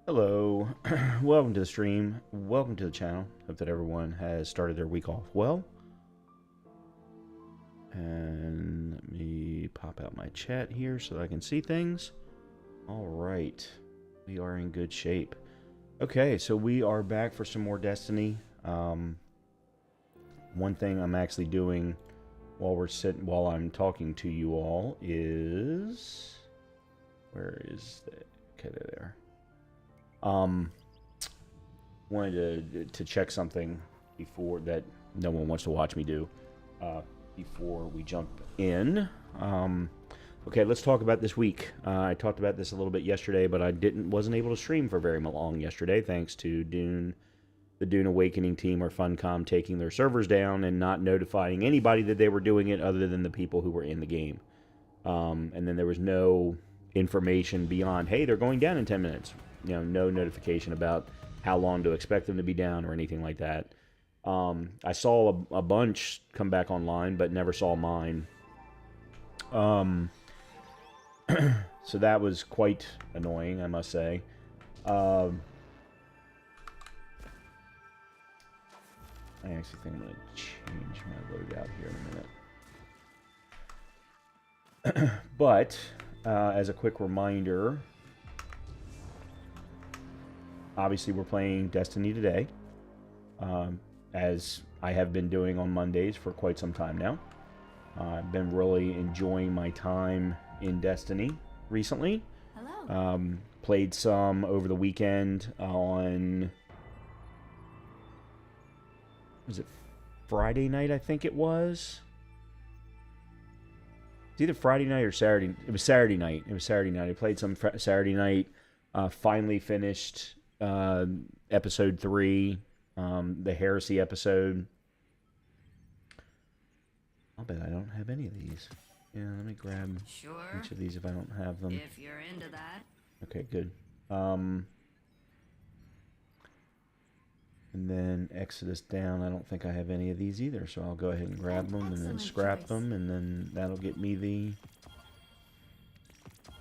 Hello, welcome to the stream, welcome to the channel. Hope that everyone has started their week off well. And let me pop out my chat here so that I can see things. All right, we are in good shape. Okay, so we are back for some more Destiny. One thing I'm actually doing while I'm talking to you all is, where is the, okay, there. Wanted to check something before that no one wants to watch me do, before we jump in. Okay, let's talk about this week. I talked about this a little bit yesterday, but I wasn't able to stream for very long yesterday, thanks to the Dune Awakening team or Funcom taking their servers down and not notifying anybody that they were doing it other than the people who were in the game. And then there was no information beyond, hey, they're going down in 10 minutes. You know, no notification about how long to expect them to be down or anything like that. I saw a bunch come back online, but never saw mine. So that was quite annoying, I must say. I actually think I'm going to change my loadout here in a minute. But, as a quick reminder, obviously we're playing Destiny today, as I have been doing on Mondays for quite some time now. I've been really enjoying my time in Destiny recently. Hello. Played some over the weekend on, was it Friday night, I think it was? It's either Friday night or Saturday. It was Saturday night. I played some Saturday night. Finally finished episode 3 the Heresy episode. I'll bet I don't have any of these. Yeah, let me grab each of these if I don't have them. If you're into that. Okay, good. And then Exodus down. I don't think I have any of these either, so I'll go ahead and grab them and then scrap them, and then that'll get me the...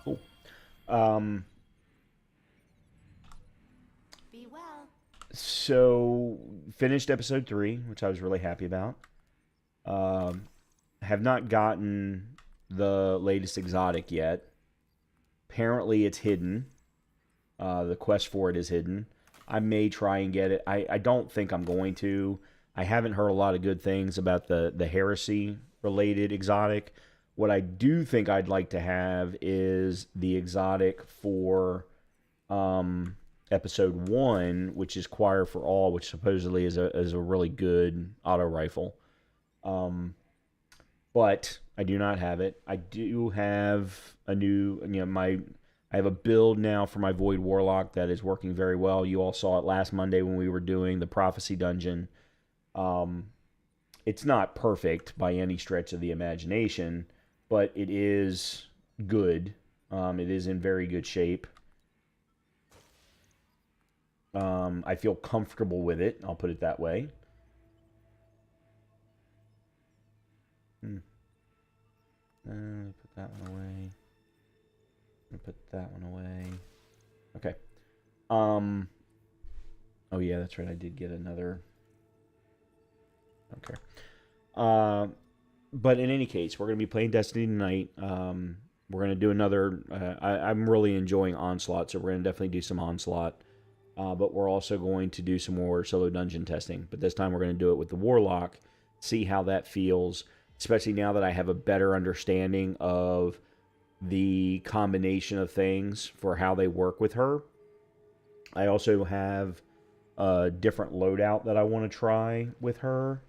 Cool. Be well. So, finished episode 3, which I was really happy about. Have not gotten the latest exotic yet. Apparently it's hidden. The quest for it is hidden. I may try and get it. I don't think I'm going to. I haven't heard a lot of good things about the heresy related exotic. What I do think I'd like to have is the exotic for episode 1, which is Choir for All, which supposedly is a really good auto rifle. But I do not have it. I do have a new, I have a build now for my Void Warlock that is working very well. You all saw it last Monday when we were doing the Prophecy Dungeon. It's not perfect by any stretch of the imagination, but it is good. It is in very good shape. I feel comfortable with it. I'll put it that way. Put that one away. Put that one away. Okay. Oh yeah, that's right. I did get another. Okay. But in any case, we're going to be playing Destiny tonight. We're going to do another... I'm really enjoying Onslaught, so we're going to definitely do some Onslaught. But we're also going to do some more solo dungeon testing. But this time we're going to do it with the Warlock, see how that feels, especially now that I have a better understanding of the combination of things for how they work with her. I also have a different loadout that I want to try with her.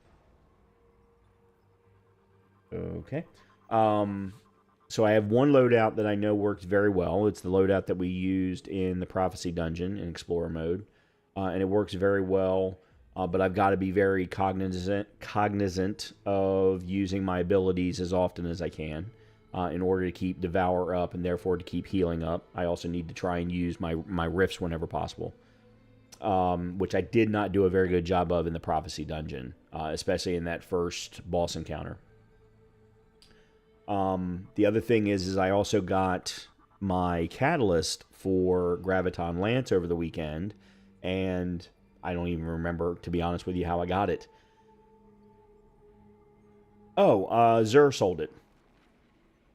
Okay. So I have one loadout that I know works very well. It's the loadout that we used in the Prophecy Dungeon in Explorer mode. And it works very well, but I've got to be very cognizant of using my abilities as often as I can in order to keep Devour up and therefore to keep healing up. I also need to try and use my rifts whenever possible, which I did not do a very good job of in the Prophecy Dungeon, especially in that first boss encounter. The other thing is I also got my catalyst for Graviton Lance over the weekend, and I don't even remember, to be honest with you, how I got it. Oh, Zur sold it.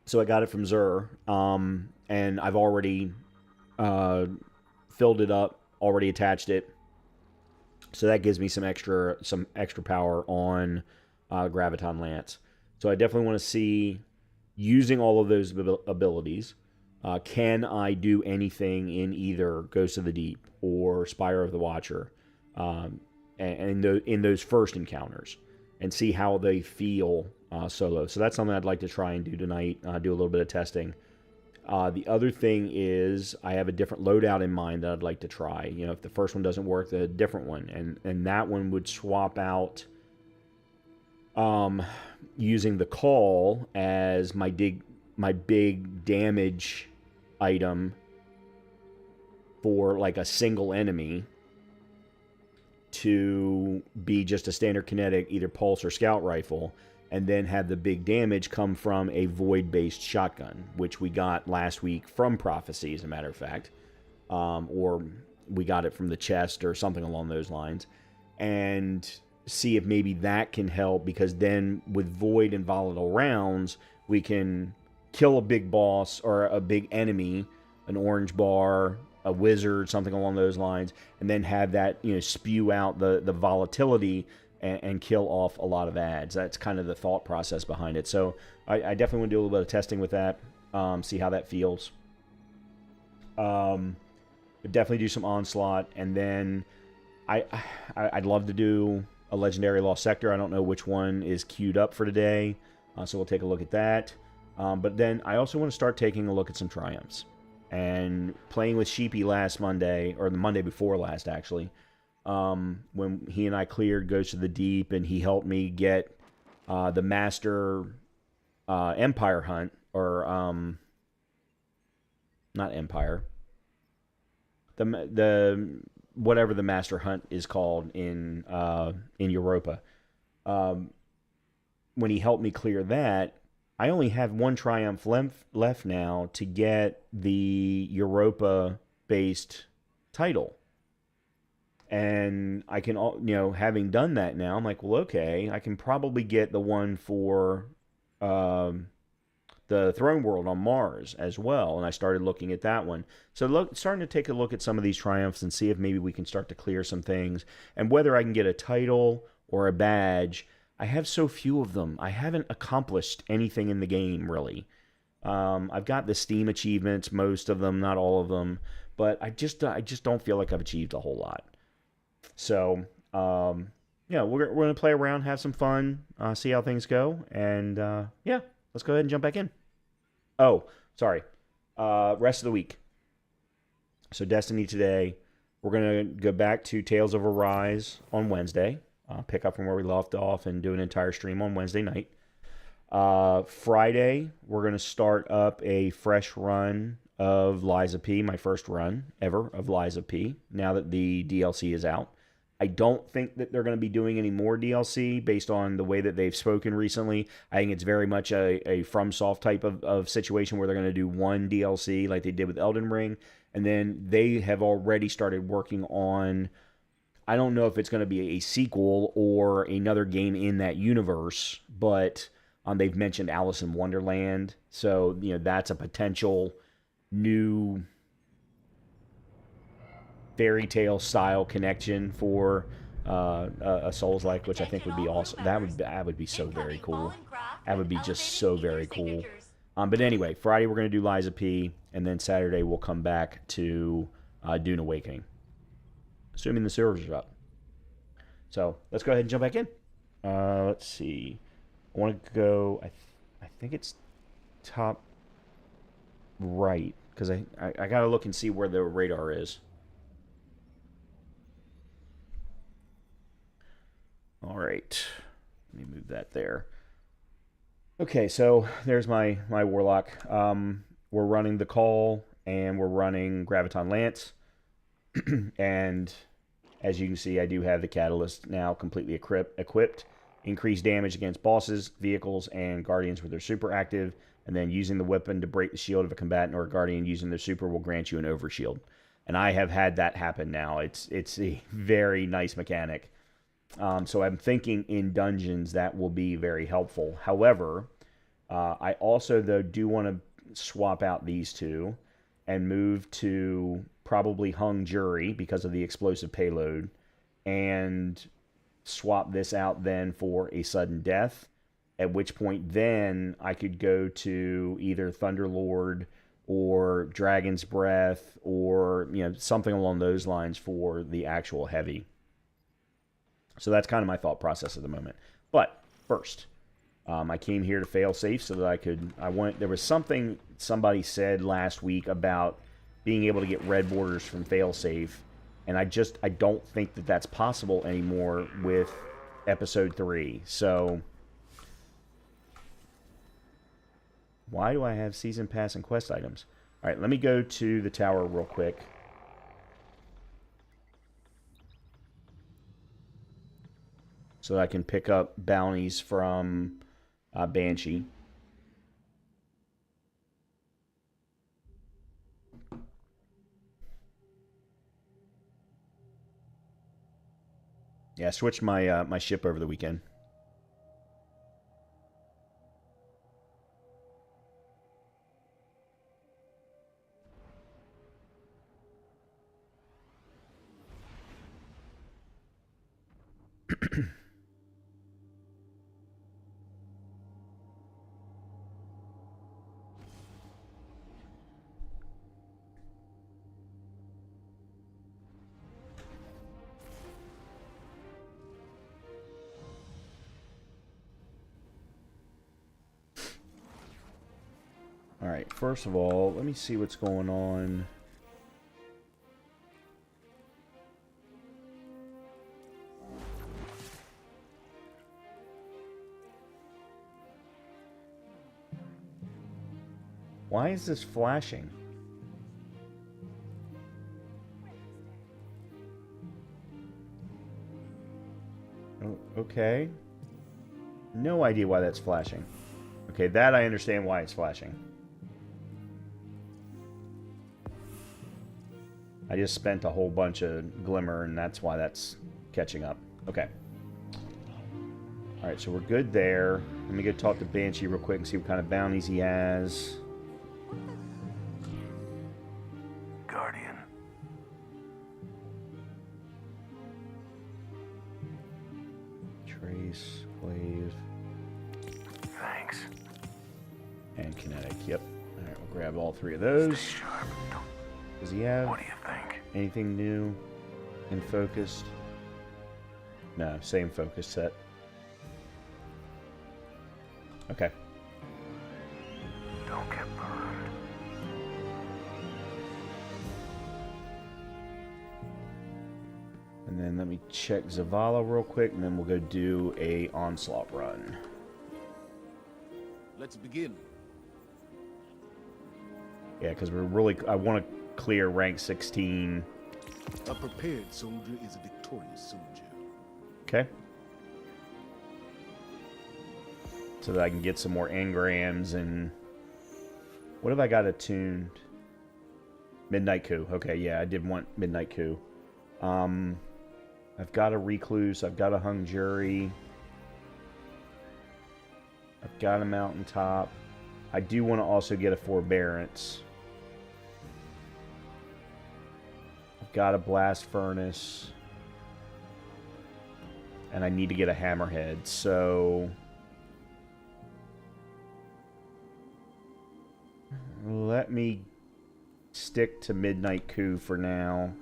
So I got it from Zur, and I've already filled it up, already attached it. So that gives me some extra power on Graviton Lance. So I definitely want to see, using all of those abilities, can I do anything in either Ghost of the Deep or Spire of the Watcher, and in those first encounters, and see how they feel solo. So that's something I'd like to try and do tonight, do a little bit of testing. The other thing is I have a different loadout in mind that I'd like to try. If the first one doesn't work, a different one. And that one would swap out using the Call as my big damage item for like a single enemy, to be just a standard kinetic, either pulse or scout rifle, and then have the big damage come from a void-based shotgun, which we got last week from Prophecy, as a matter of fact. Or we got it from the chest or something along those lines. And see if maybe that can help, because then with void and volatile rounds, we can kill a big boss or a big enemy, an orange bar, a wizard, something along those lines, and then have that, spew out the volatility and kill off a lot of ads. That's kind of the thought process behind it. So I definitely want to do a little bit of testing with that, see how that feels. Definitely do some Onslaught, and then I'd love to do a Legendary Lost Sector. I don't know which one is queued up for today, so we'll take a look at that. But then I also want to start taking a look at some Triumphs. And playing with Sheepy last Monday, or the Monday before last, actually, when he and I cleared Ghost of the Deep, and he helped me get the Master Empire Hunt, or not Empire, the whatever the Master Hunt is called in Europa. When he helped me clear that, I only have one triumph left now to get the Europa-based title. And I can, having done that now, I'm like, well, okay, I can probably get the one for the Throne World on Mars as well. And I started looking at that one. So starting to take a look at some of these triumphs and see if maybe we can start to clear some things. And whether I can get a title or a badge. I have so few of them. I haven't accomplished anything in the game, really. I've got the Steam achievements, most of them, not all of them. But I just don't feel like I've achieved a whole lot. So, we're going to play around, have some fun, see how things go. And, let's go ahead and jump back in. Oh, sorry. Rest of the week. So, Destiny today. We're going to go back to Tales of Arise on Wednesday. Pick up from where we left off and do an entire stream on Wednesday night. Friday, we're going to start up a fresh run of Lies of P, my first run ever of Lies of P, now that the DLC is out. I don't think that they're going to be doing any more DLC based on the way that they've spoken recently. I think it's very much a FromSoft type of situation where they're going to do one DLC like they did with Elden Ring. And then they have already started working on, I don't know if it's going to be a sequel or another game in that universe, but they've mentioned Alice in Wonderland. So, that's a potential new fairy tale style connection for a Souls-like, which I think would be awesome. That would be so very cool. That would be just so very cool. But anyway, Friday we're going to do Lies of P, and then Saturday we'll come back to Dune Awakening. Assuming the servers are up. So, let's go ahead and jump back in. Let's see. I want to go, I think it's top right, because I got to look and see where the radar is. All right. Let me move that there. Okay, so there's my Warlock. We're running the Call, and we're running Graviton Lance. And as you can see, I do have the Catalyst now completely equipped. Increased damage against bosses, vehicles, and guardians with their super active. And then using the weapon to break the shield of a combatant or a guardian using their super will grant you an overshield. And I have had that happen now. It's a very nice mechanic. So I'm thinking in dungeons that will be very helpful. However, I also, though, do want to swap out these two and move to probably Hung Jury because of the explosive payload, and swap this out then for a sudden death, at which point then I could go to either Thunderlord or Dragon's Breath or something along those lines for the actual heavy. So that's kind of my thought process at the moment. But first, I came here to fail safe so that there was something somebody said last week about being able to get red borders from failsafe, and I don't think that that's possible anymore with episode 3. So why do I have season pass and quest items? All right, let me go to the tower real quick. So that I can pick up bounties from Banshee. Yeah, I switched my ship over the weekend. Alright, first of all, let me see what's going on. Why is this flashing? Oh, okay. No idea why that's flashing. Okay, that I understand why it's flashing. I just spent a whole bunch of glimmer, and that's why that's catching up. Okay. Alright, so we're good there. Let me go talk to Banshee real quick and see what kind of bounties he has. Guardian. Trace, Glaive. Thanks. And Kinetic, yep. Alright, we'll grab all three of those. Stay sharp. Does he have What do you think? anything new and focused? No, same focus set. Okay. Don't get burned. And then let me check Zavala real quick, and then we'll go do a Onslaught run. Let's begin. Yeah, because we're really... I want to clear rank 16. A prepared soldier is a victorious soldier. Okay. So that I can get some more engrams and... What have I got attuned? Midnight Coup. Okay, yeah, I did want Midnight Coup. I've got a Recluse. I've got a Hung Jury. I've got a Mountaintop. I do want to also get a Forbearance. I've got a Blast Furnace. And I need to get a Hammerhead, so... Let me stick to Midnight Coup for now.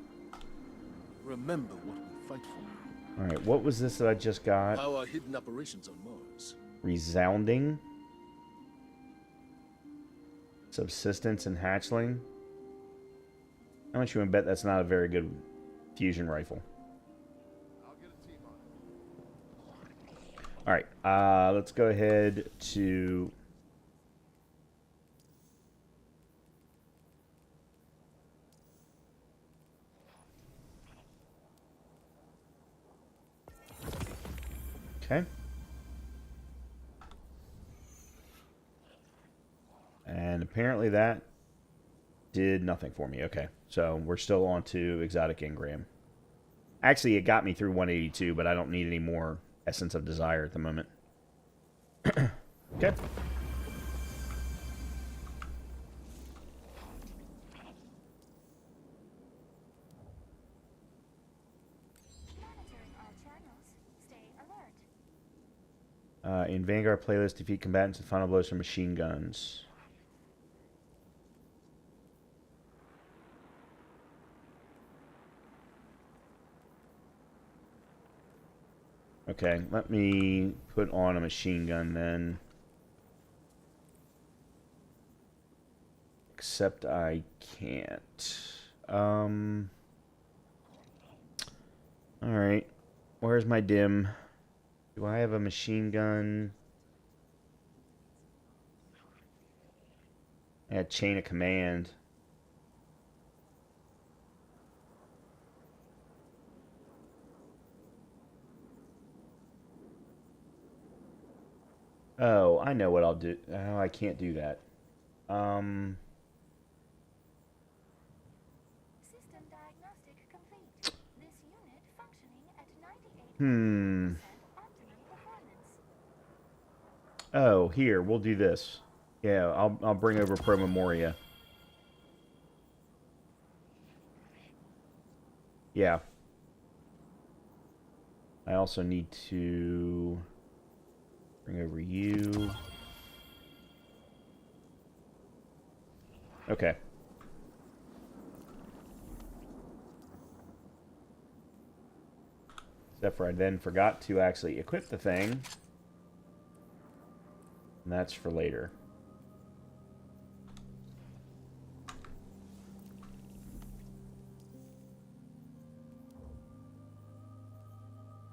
Remember what we fight for. Alright, what was this that I just got? Our hidden operations on Mars. Resounding. Subsistence and Hatchling. How much you want to bet that's not a very good fusion rifle? I'll get a team on it. Alright, let's go ahead to... Okay. And apparently that did nothing for me. Okay, so we're still on to Exotic Engram. Actually, it got me through 182, but I don't need any more Essence of Desire at the moment. Okay. In Vanguard playlist, defeat combatants with final blows from machine guns. Okay, let me put on a machine gun then. Except I can't. Alright. Where's my dim? Do I have a machine gun? I had chain of command. Oh, I know what I'll do. Oh, I can't do that. System diagnostic complete. This unit functioning at 98% optimum performance. Oh, here, we'll do this. Yeah, I'll bring over Pro Memoria. Yeah. I also need to bring over you. Okay. Except for I then forgot to actually equip the thing. And that's for later.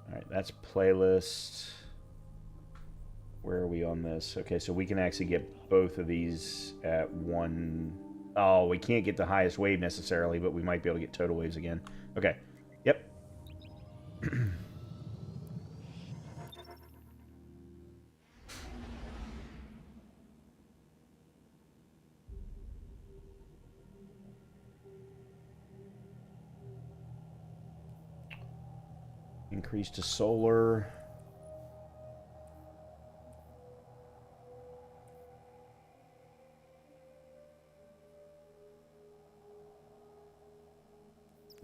Alright, that's playlist. Where are we on this? Okay, so we can actually get both of these at one. Oh, we can't get the highest wave necessarily, but we might be able to get total waves again. Okay. Yep. Increase to solar.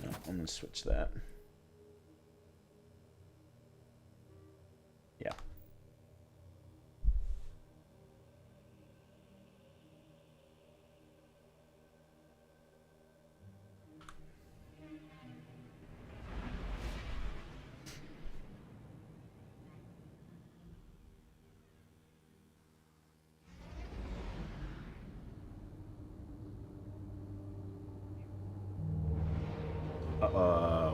No, I'm going to switch that. Yeah.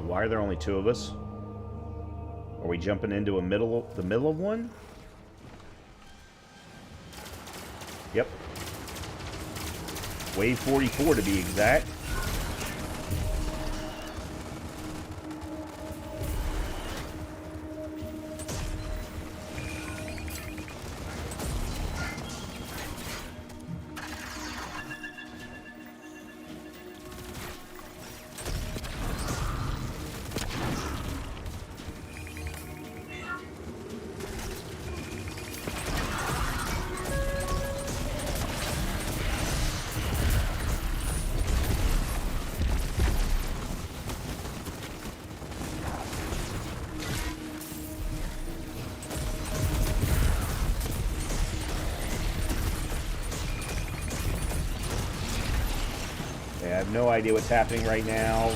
Why are there only two of us? Are we jumping into the middle of one? Yep. Wave 44 to be exact. I have no idea what's happening right now.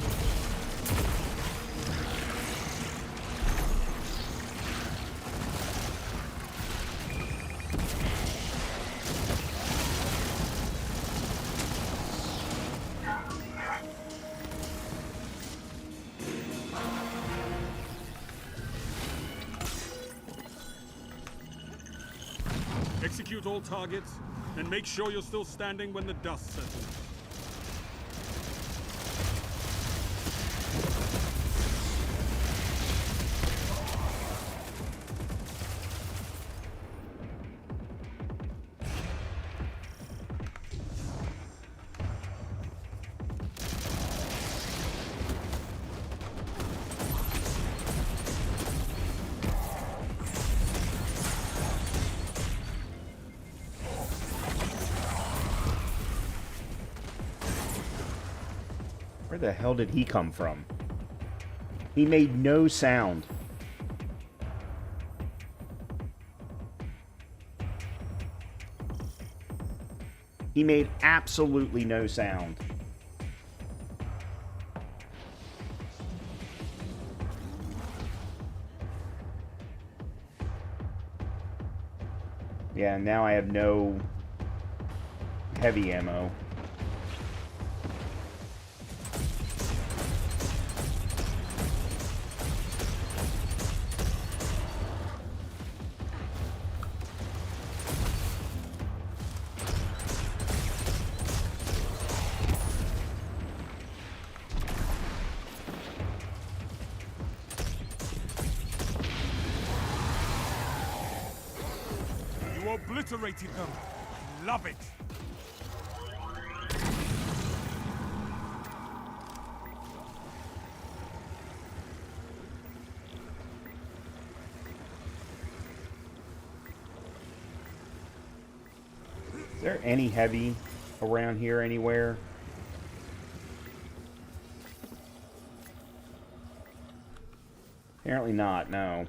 Execute all targets, and make sure you're still standing when the dust settles. Where the hell did he come from? He made no sound. He made absolutely no sound. Yeah, now I have no heavy ammo. Obliterated them. Love it. Is there any heavy around here anywhere? Apparently not, no.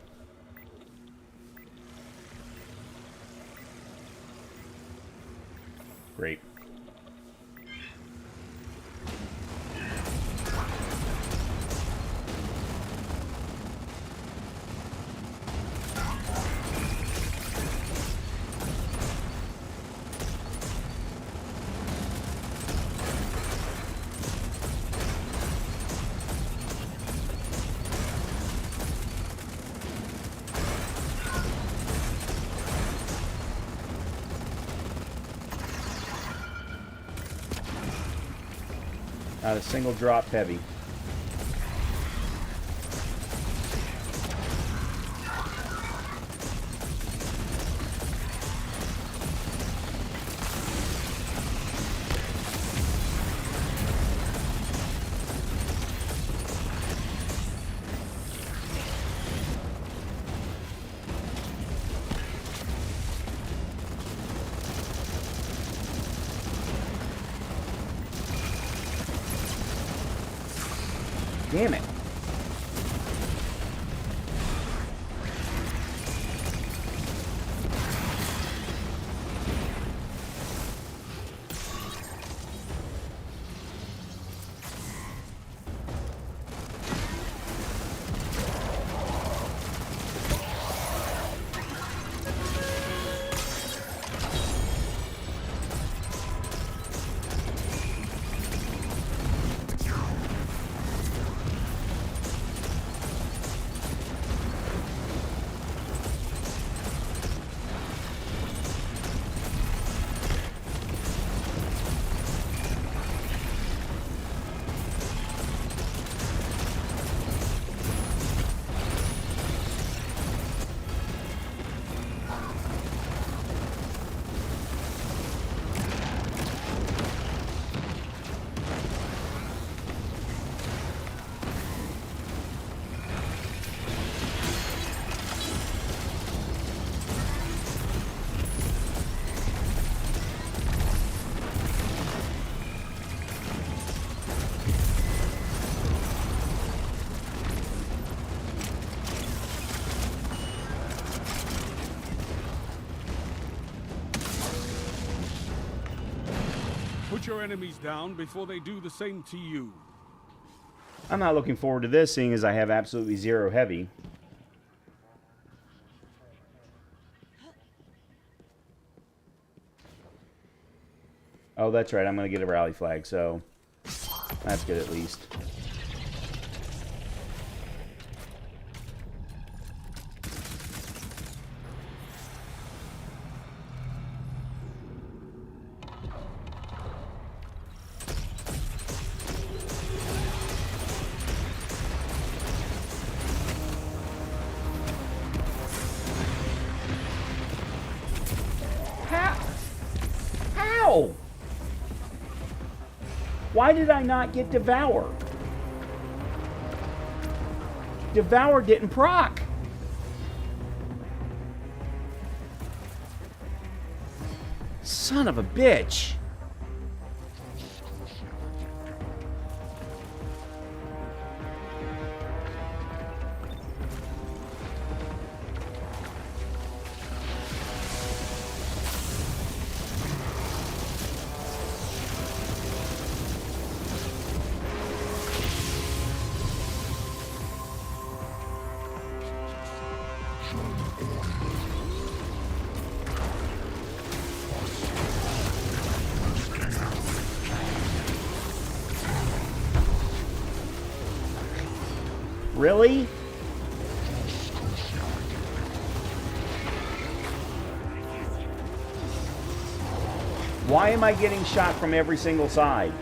Great. Not a single drop heavy. Damn it. Put your enemies down before they do the same to you. I'm not looking forward to this, seeing as I have absolutely zero heavy. Oh, that's right. I'm going to get a rally flag, so that's good at least. How? Why did I not get Devour? Devour didn't proc. Son of a bitch. Really? Why am I getting shot from every single side?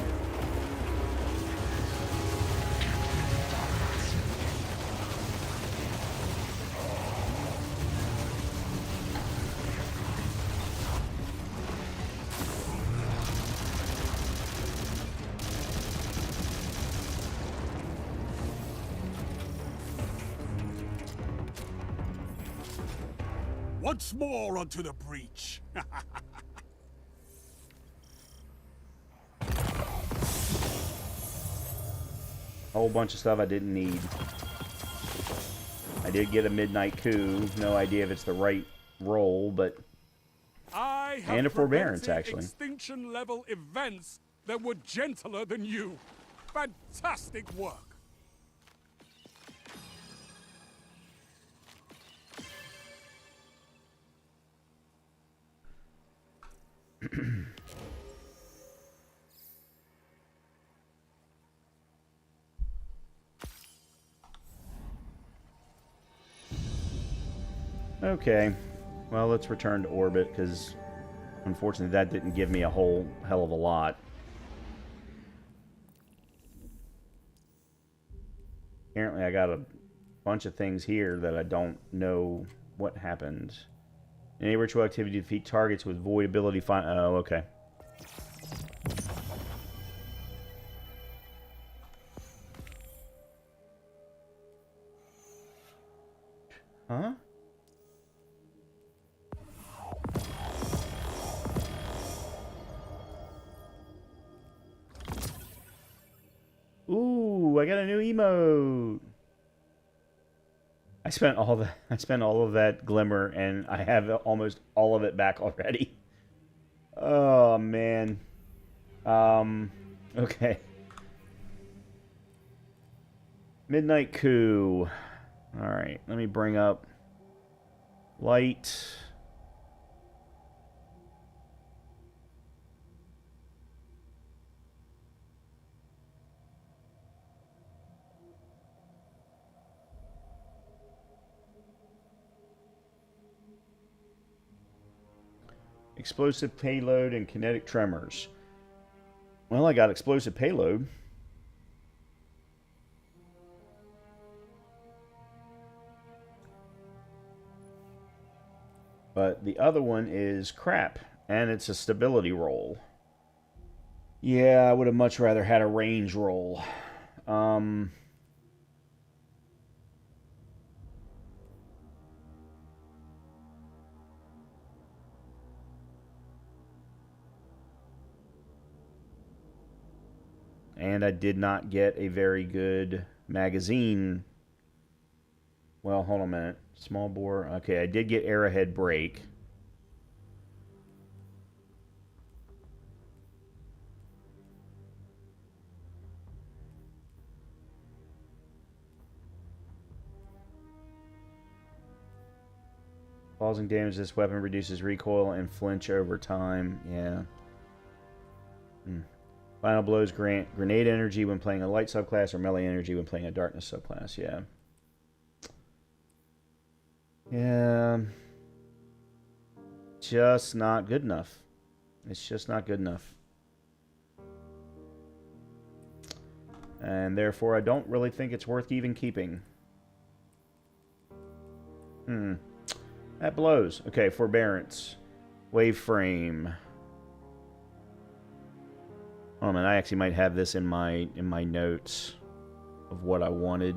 Once more onto the breach. Whole bunch of stuff I didn't need. I did get a midnight coup. No idea if it's the right roll, but I have and a forbearance, prevented actually. extinction level events that were gentler than you. Fantastic work. Okay. Well, let's return to orbit, because unfortunately that didn't give me a whole hell of a lot. Apparently I got a bunch of things here that I don't know what happened. Any ritual activity to defeat targets with void ability. Oh, okay. Huh? Ooh, I got a new emote. I spent all of that glimmer, and I have almost all of it back already. Oh man. Okay. Midnight Coup. All right, let me bring up light. Explosive payload and kinetic tremors. Well, I got explosive payload. But the other one is crap, and it's a stability roll. Yeah, I would have much rather had a range roll. And I did not get a very good magazine. Well, hold on a minute. Small bore. Okay, I did get arrowhead break. Causing damage, this weapon reduces recoil and flinch over time. Yeah. Final blows grant grenade energy when playing a light subclass or melee energy when playing a darkness subclass. Yeah. Yeah. Just not good enough. It's just not good enough. And therefore, I don't really think it's worth even keeping. That blows. Okay, forbearance. Wave frame. Oh man, I actually might have this in my notes of what I wanted.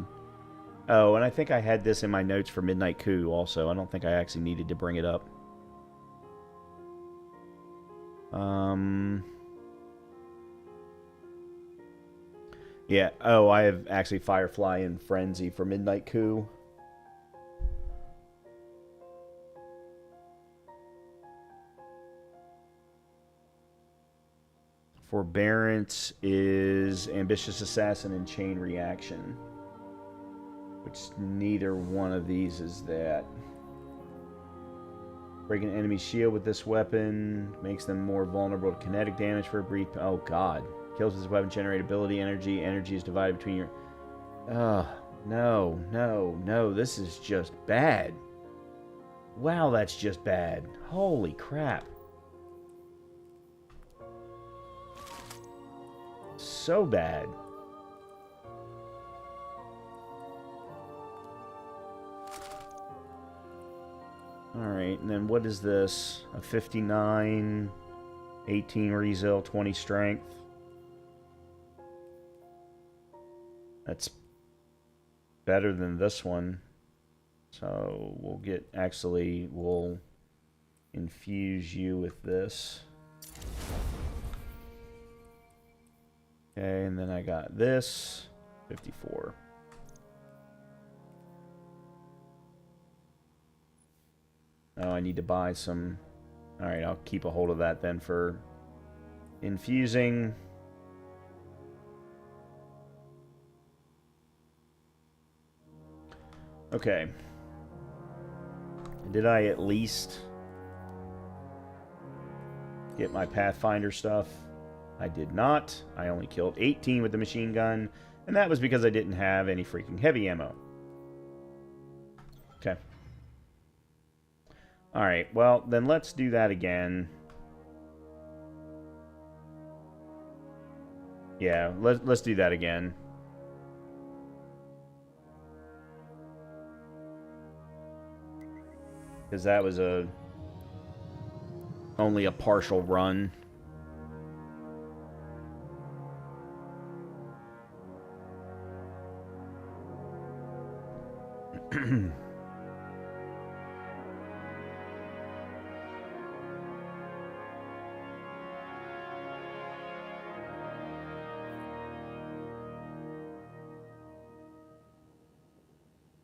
Oh, and I think I had this in my notes for Midnight Coup also. I don't think I actually needed to bring it up. Yeah. Oh, I have actually Firefly and Frenzy for Midnight Coup. Forbearance is Ambitious Assassin and Chain Reaction. Which neither one of these is that. Break an enemy's shield with this weapon. Makes them more vulnerable to kinetic damage for a brief... Oh, God. Kills with this weapon, generate ability energy. Energy is divided between your... Oh, no, no, no. This is just bad. Wow, that's just bad. Holy crap. So bad. Alright, and then what is this? A 59, 18 resil, 20 strength. That's better than this one. So we'll get, actually, we'll infuse you with this. Okay, and then I got this, 54. Oh, I need to buy some... Alright, I'll keep a hold of that then for infusing. Okay. Did I at least get my Pathfinder stuff? I did not. I only killed 18 with the machine gun, and that was because I didn't have any freaking heavy ammo. Okay. Alright, well, then let's do that again. Yeah, let's do that again. because that was only a partial run.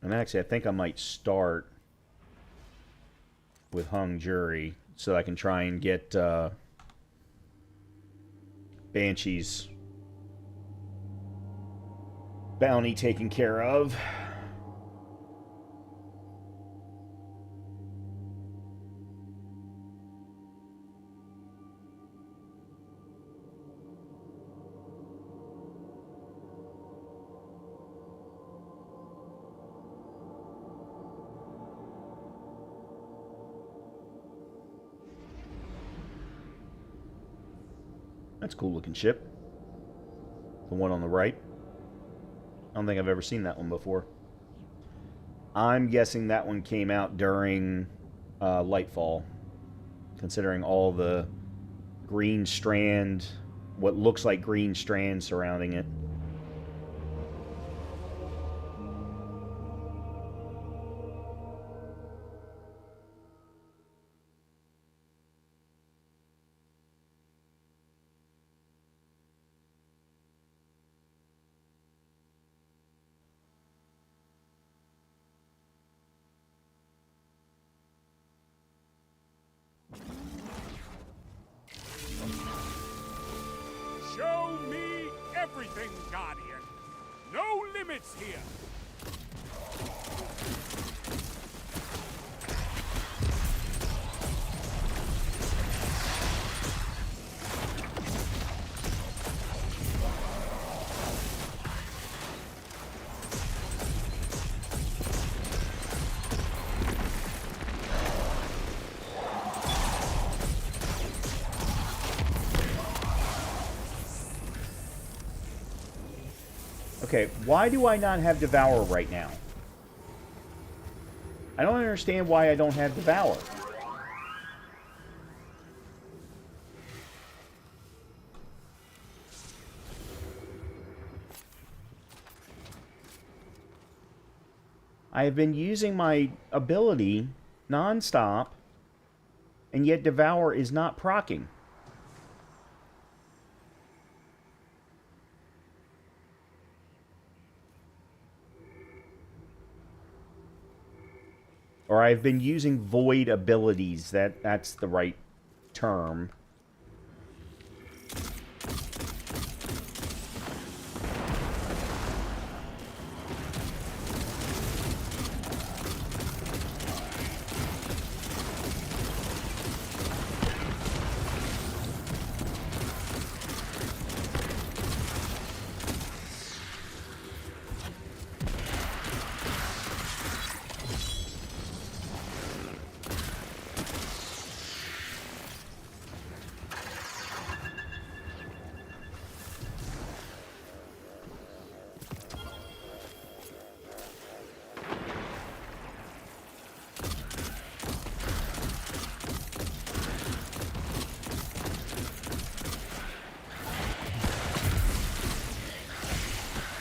And actually, I think I might start with hung jury so I can try and get Banshee's bounty taken care of. That's a cool looking ship. The one on the right. I don't think I've ever seen that one before. I'm guessing that one came out during Lightfall, considering all the green strand, what looks like green strand surrounding it. Show me everything, Guardian. No limits here. Okay, why do I not have Devour right now? I don't understand why I don't have Devour. I have been using my ability non-stop, and yet Devour is not proccing. Or I've been using void abilities. That's the right term.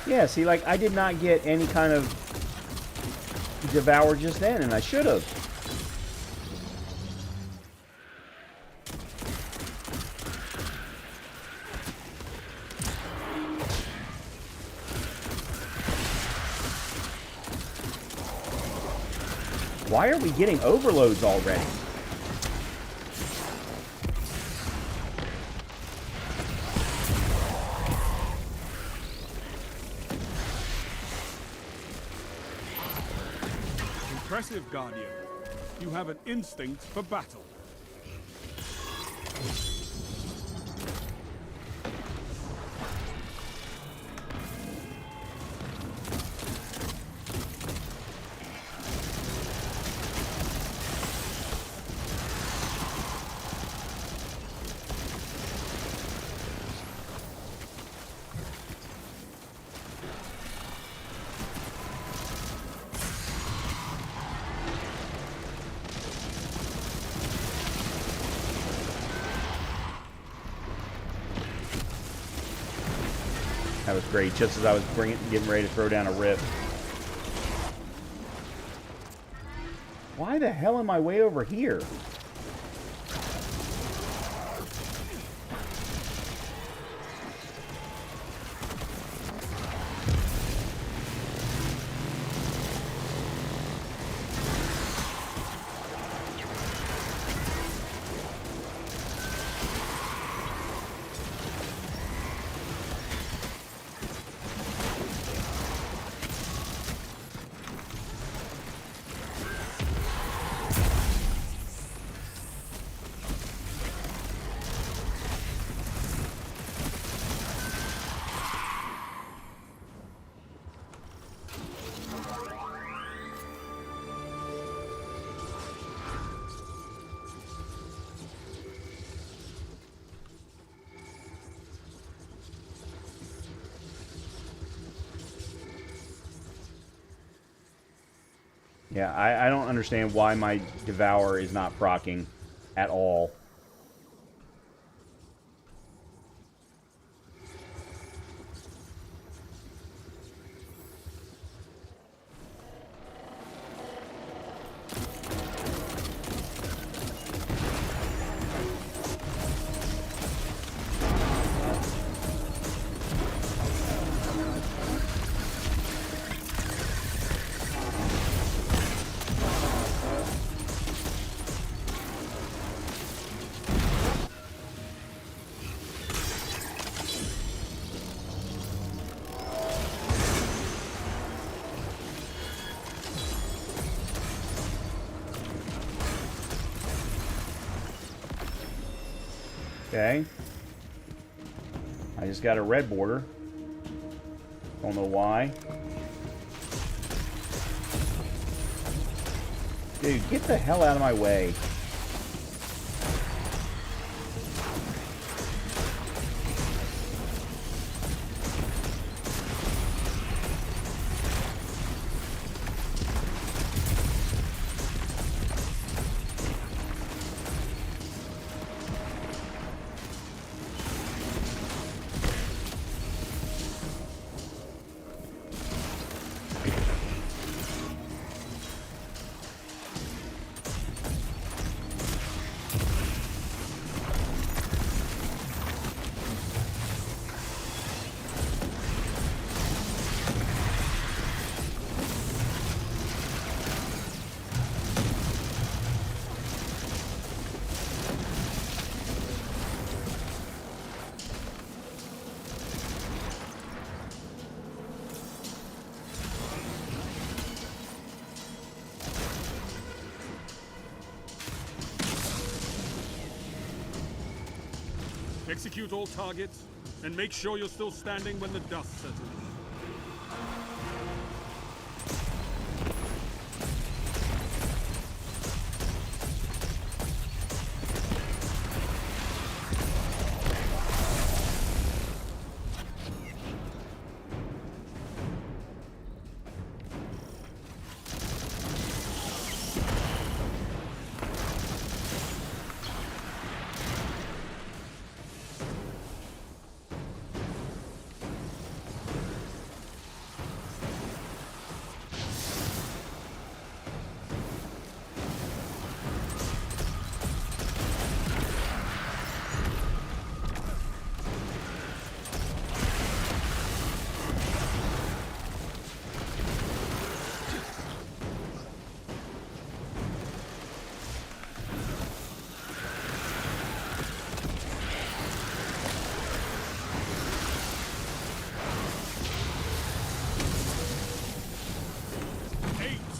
Yeah, see, like, I did not get any kind of Devour just then, and I should have. Why are we getting overloads already? Impressive, Guardian. You have an instinct for battle. That was great. Just as I was getting ready to throw down a rift. Why the hell am I way over here? Yeah, I don't understand why my Devour is not proccing at all. Okay. I just got a red border. Don't know why. Dude, get the hell out of my way. Execute all targets, and make sure you're still standing when the dust settles.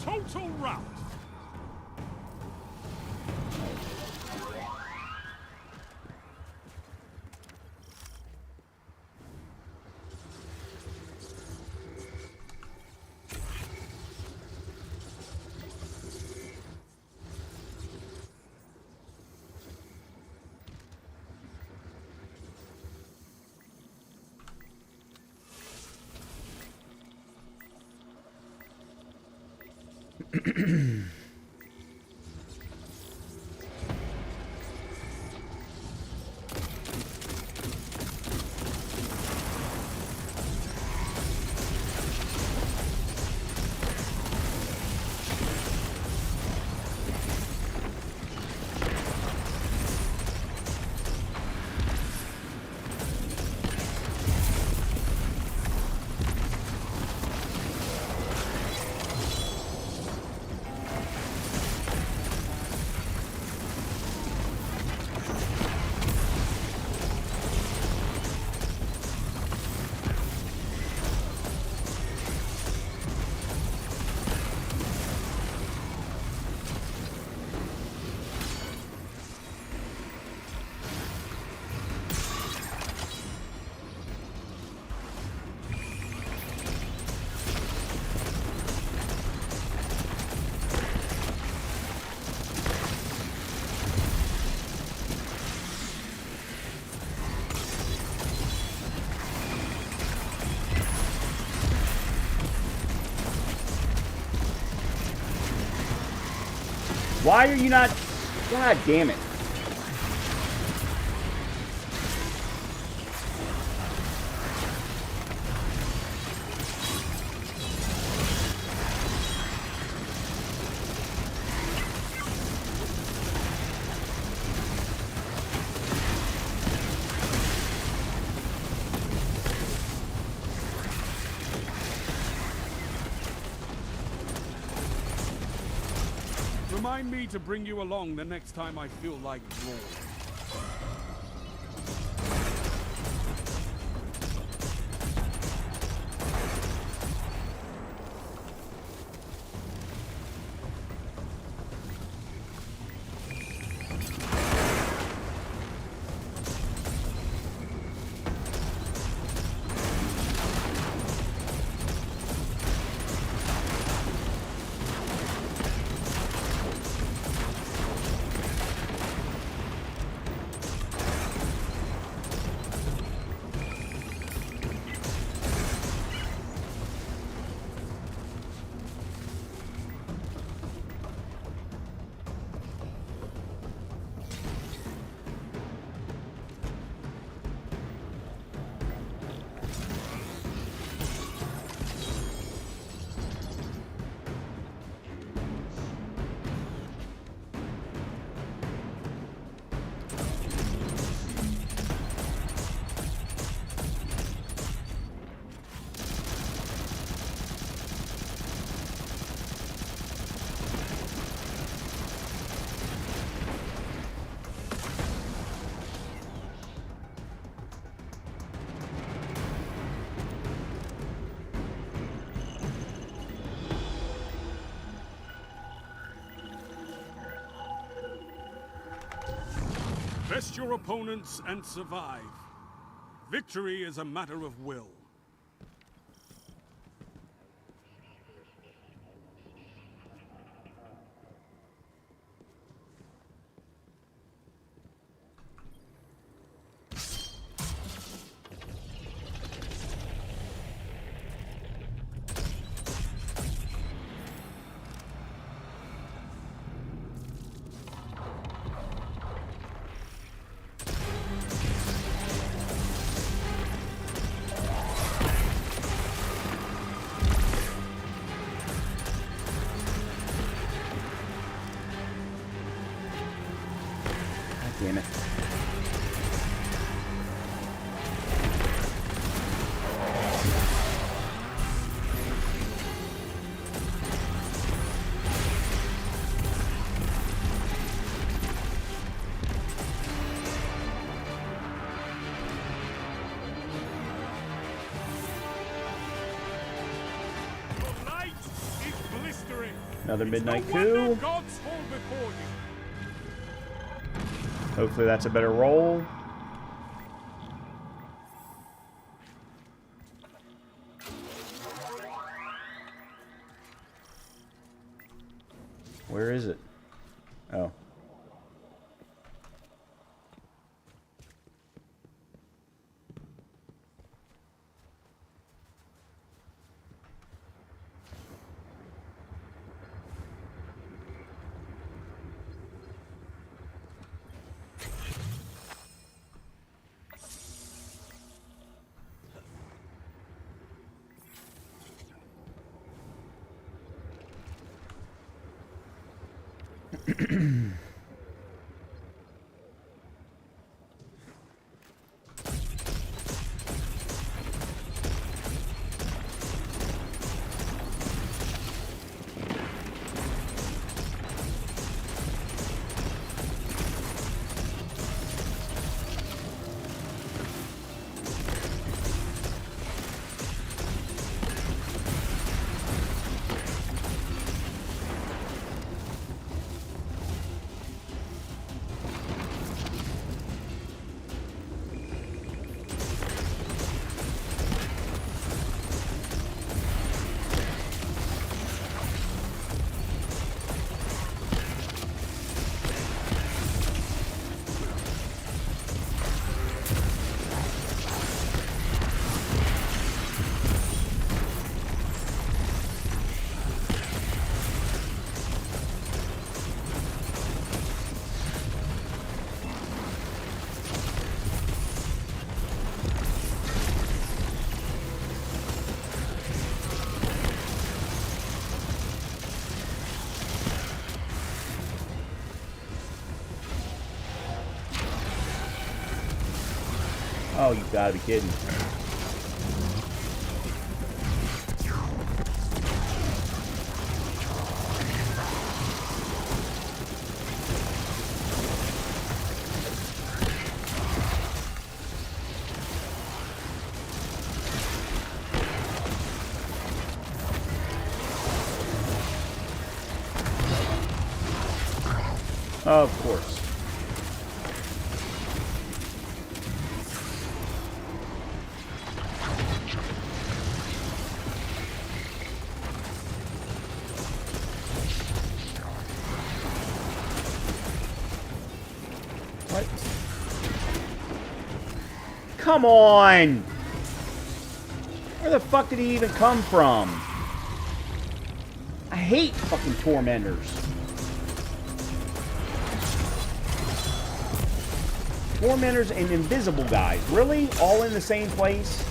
Total rout! Why are you not... God damn it. Remind me to bring you along the next time I feel like roaring. Best your opponents and survive. Victory is a matter of will. Damn it. The light is blistering. Another midnight No wonder coup. gods fall before you. Hopefully that's a better roll. Where is it? Oh. Oh, you gotta be kidding. Of course. What? Come on! Where the fuck did he even come from? I hate fucking tormentors. Tormentors and invisible guys. Really? All in the same place?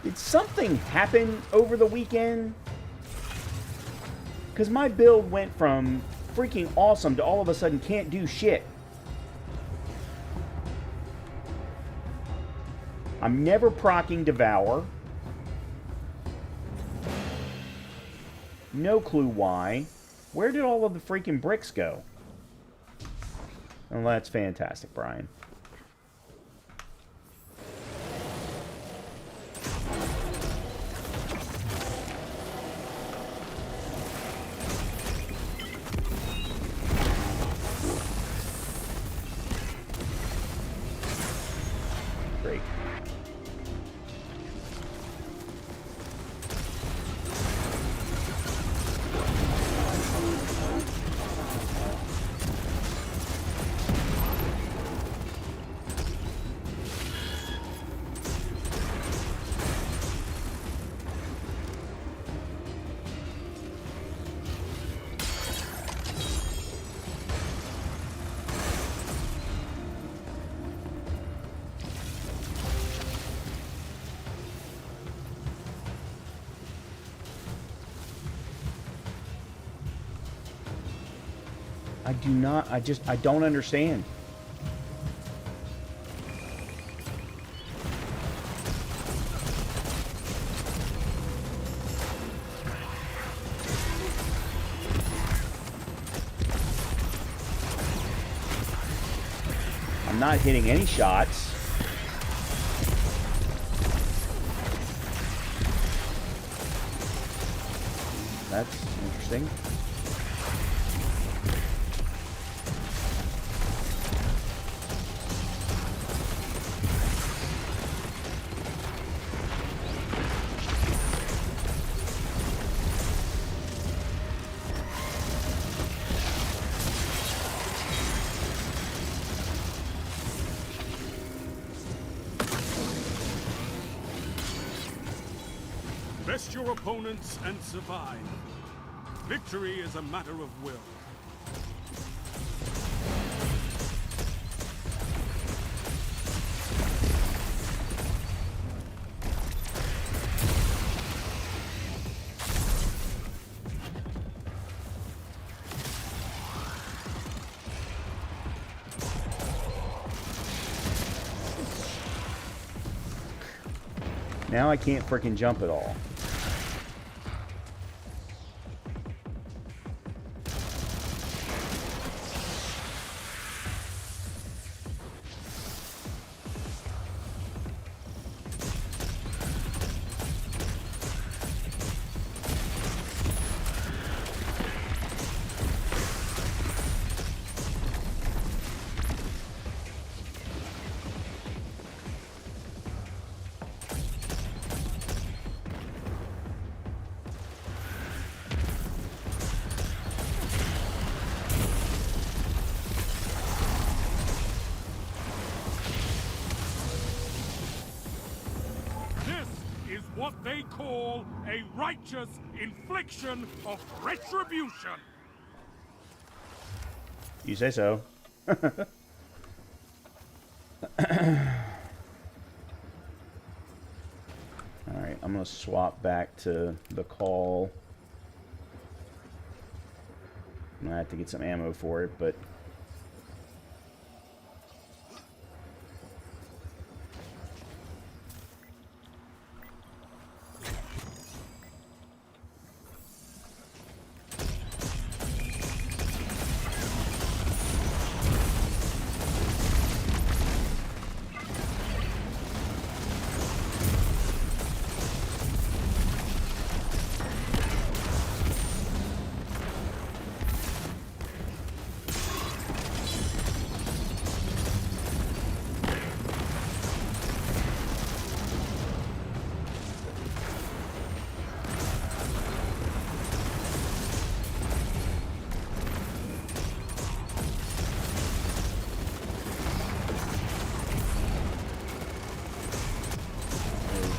Did something happen over the weekend? Because my build went from freaking awesome to all of a sudden can't do shit. I'm never proccing Devour. No clue why. Where did all of the freaking bricks go? Well, that's fantastic, Brian. Great. I don't understand. I'm not hitting any shots. That's interesting. Best your opponents and survive. Victory is a matter of will. Now I can't freaking jump at all. What they call a righteous infliction of retribution. You say so. Alright, I'm going to swap back to the call. I'm going to have to get some ammo for it, but...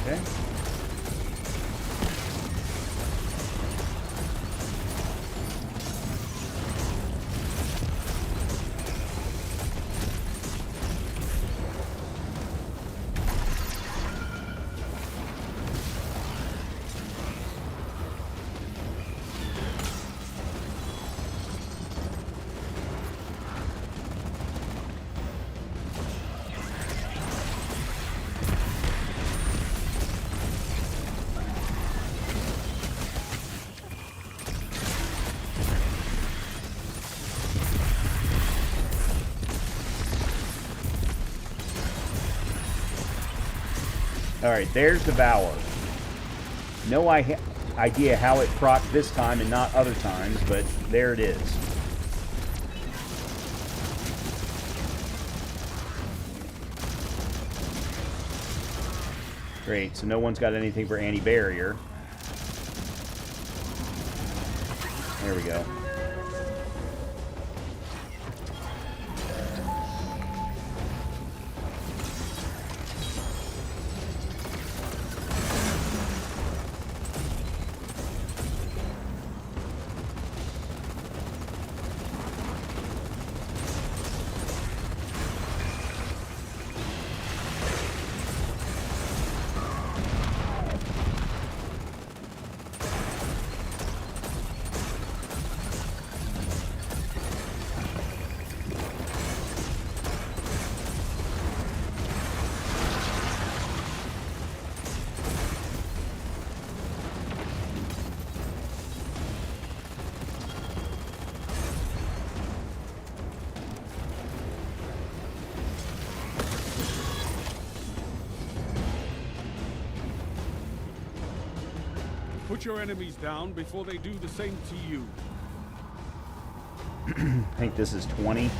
Okay. Alright, there's the Valor. No idea how it procced this time and not other times, but there it is. Great, so no one's got anything for anti-barrier. There we go. Put your enemies down before they do the same to you. I think this is 20.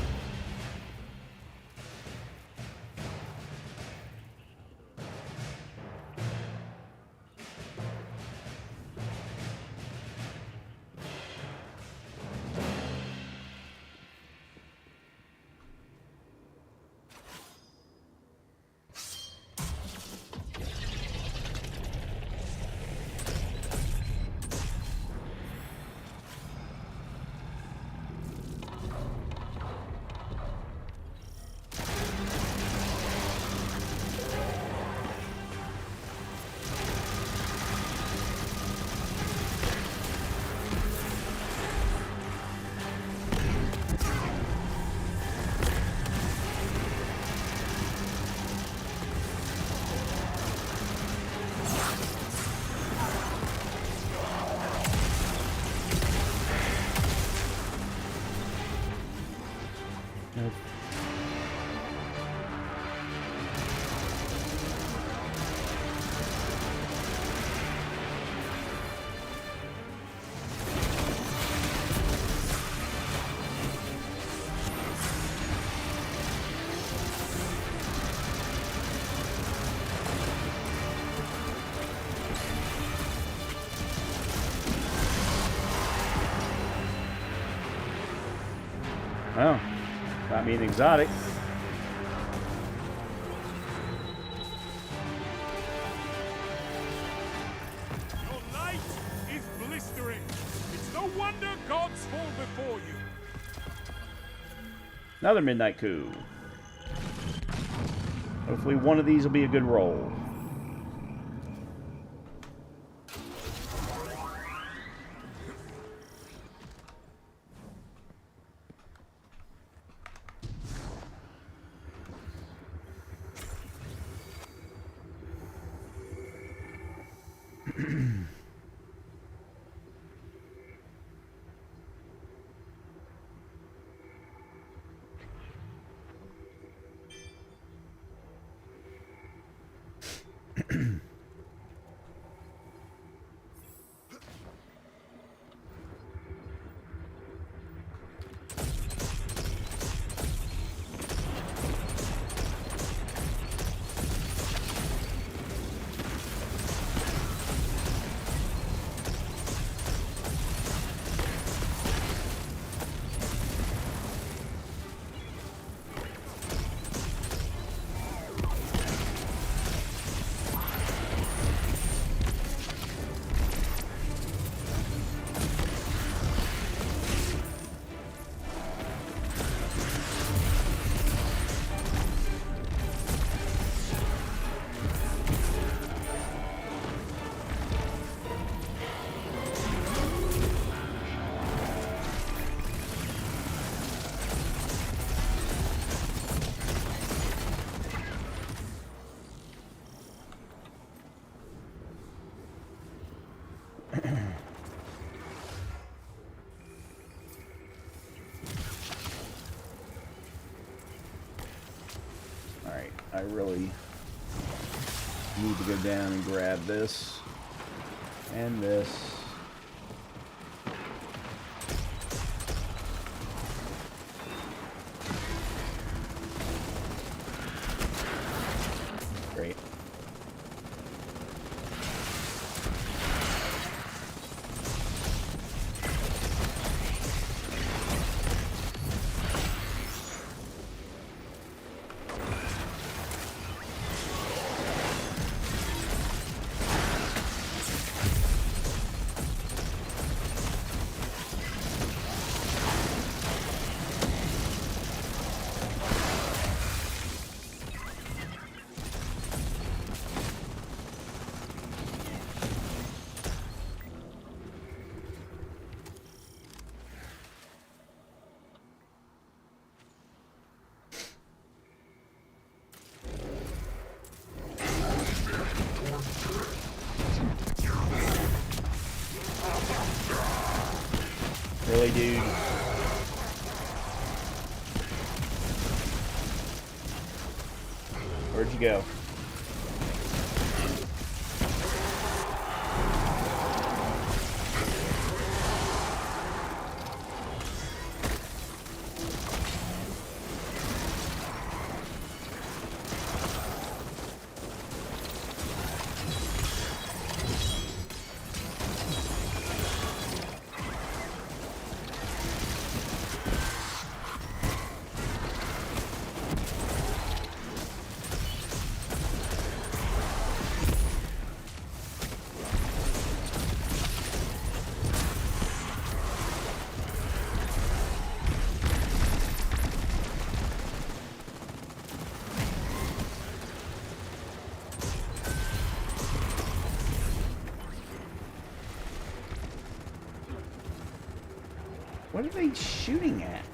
Oh, got me an exotic. Your light is blistering. It's no wonder gods fall before you. Another midnight coup. Hopefully one of these will be a good roll. Alright, I really need to go down and grab this and this. Great. Really, dude? Where'd you go? What are they shooting at?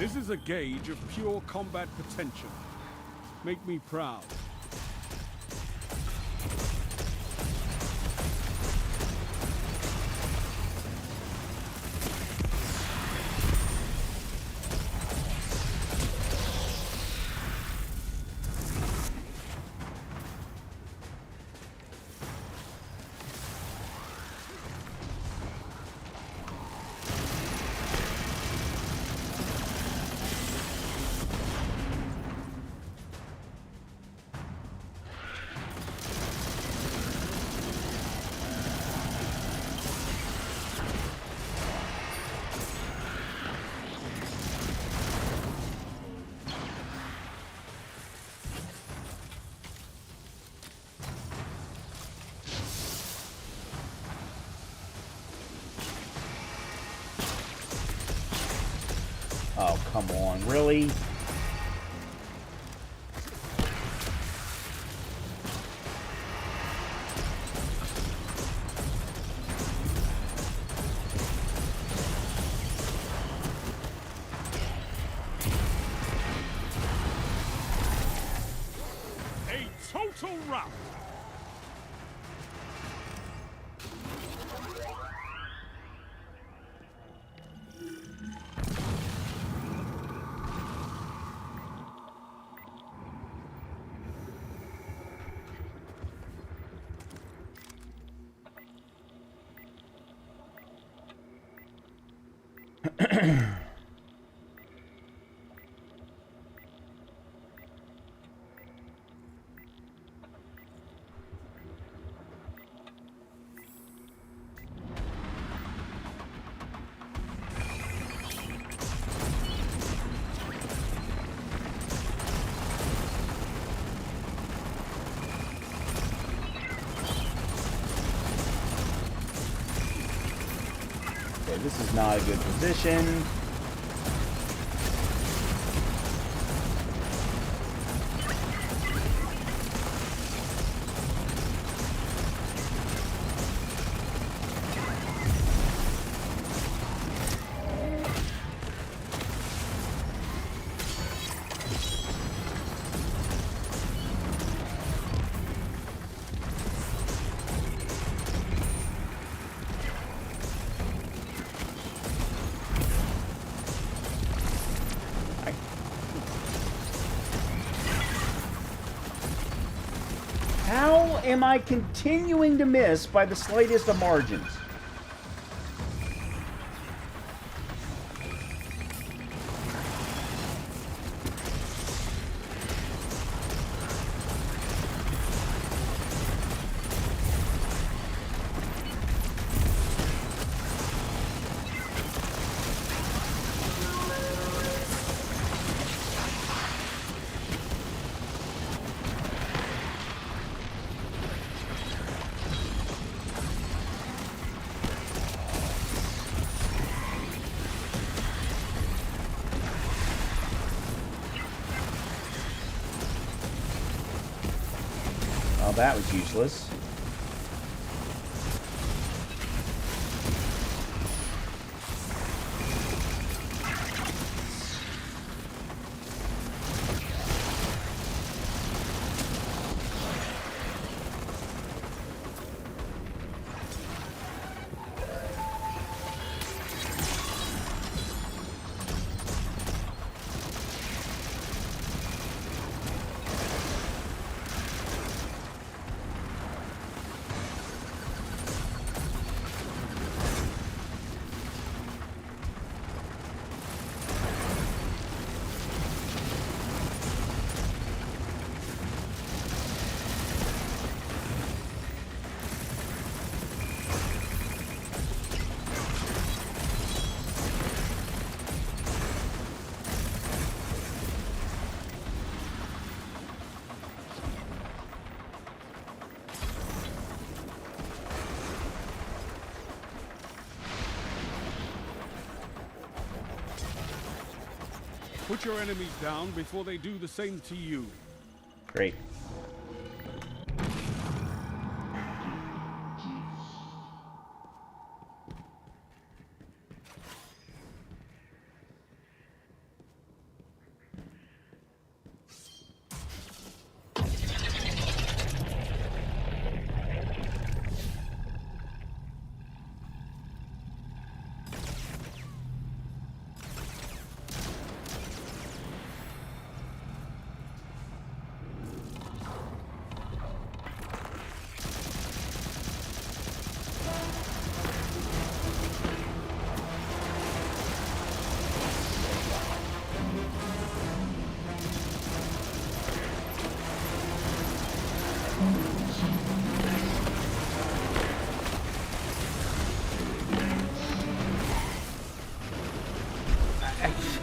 This is a gauge of pure combat potential. Make me proud. Oh, come on, really? A total rout. Okay, this is not a good position. How am I continuing to miss by the slightest of margins? Well, that was useless. Put your enemies down before they do the same to you. Great.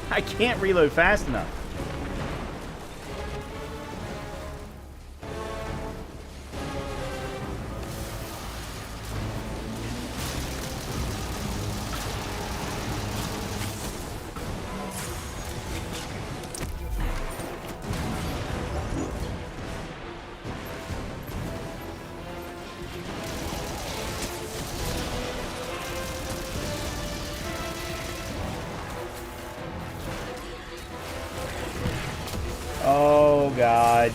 I can't reload fast enough. Oh, God.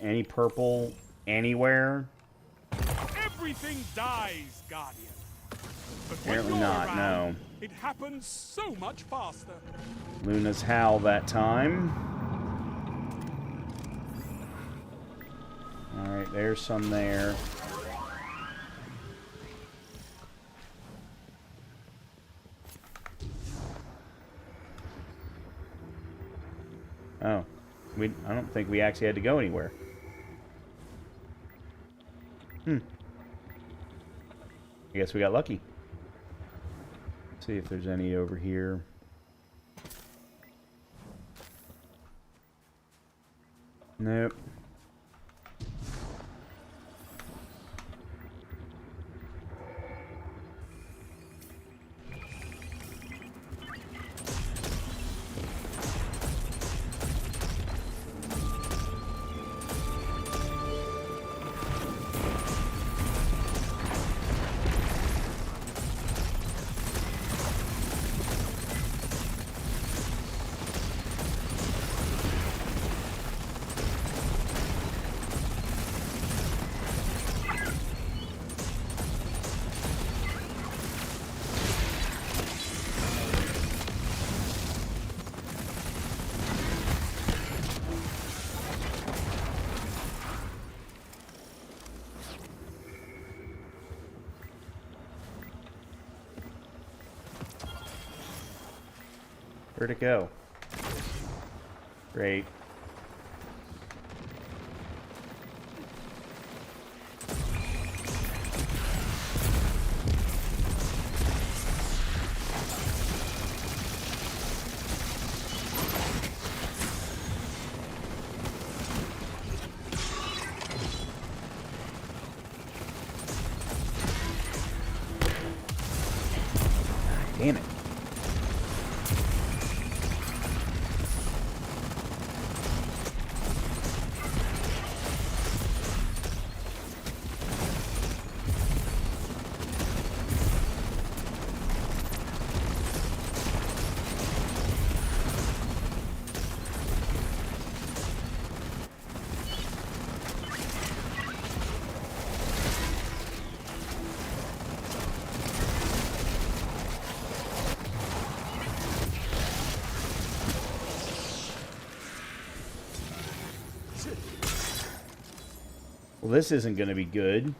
Any purple anywhere? Everything dies, Guardian. But when Apparently you're not, around, no. it happens so much faster. Luna's howl that time. Alright, there's some there. Oh. I don't think we actually had to go anywhere. I guess we got lucky. Let's see if there's any over here. Nope. Where'd it go? Great. Damn it. Well, this isn't going to be good.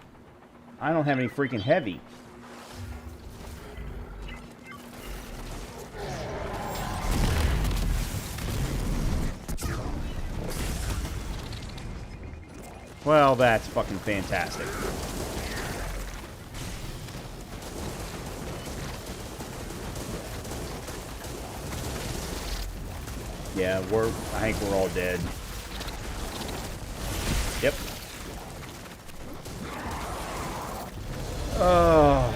I don't have any freaking heavy. Well, that's fucking fantastic. Yeah, I think we're all dead. Yep. Oh.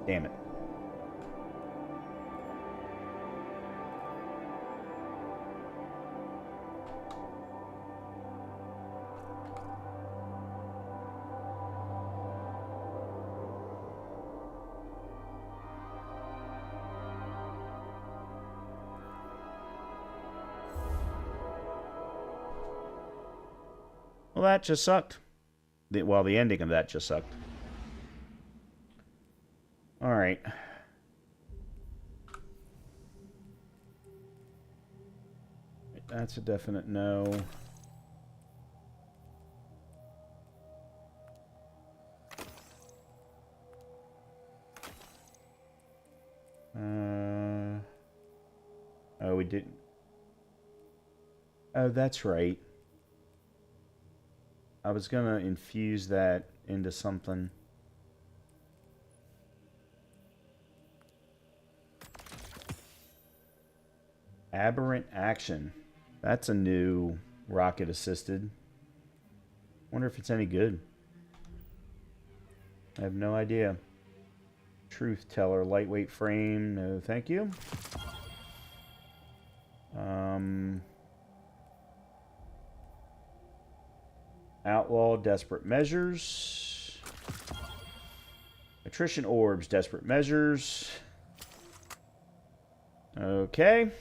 Damn it. Well, that just sucked. Well, the ending of that just sucked. All right. That's a definite no. Oh, we didn't. Oh, that's right. I was gonna infuse that into something. Aberrant action. That's a new rocket assisted. Wonder if it's any good. I have no idea. Truth teller, lightweight frame. No, thank you. Outlaw, desperate measures. Attrition orbs, desperate measures. Okay.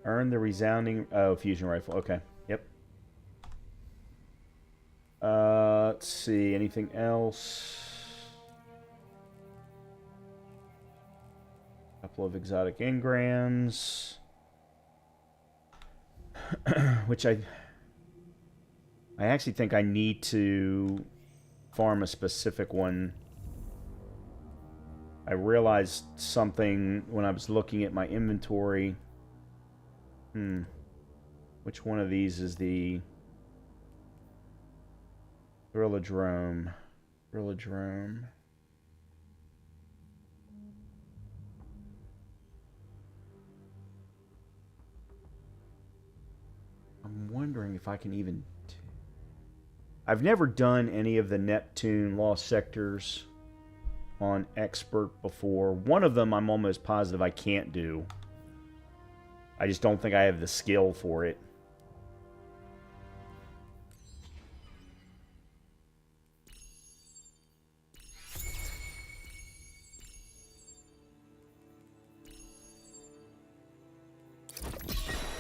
Earn the resounding... Oh, fusion rifle. Okay. Yep. Let's see. Anything else? Couple of exotic engrams. Which I actually think I need to farm a specific one. I realized something when I was looking at my inventory. Which one of these is the Grilladrome? Grilladrome. I'm wondering if I can even... I've never done any of the Neptune Lost Sectors on Expert before. One of them I'm almost positive I can't do. I just don't think I have the skill for it.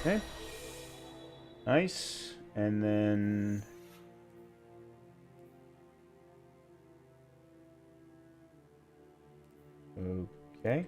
Okay. Nice. And then... Okay.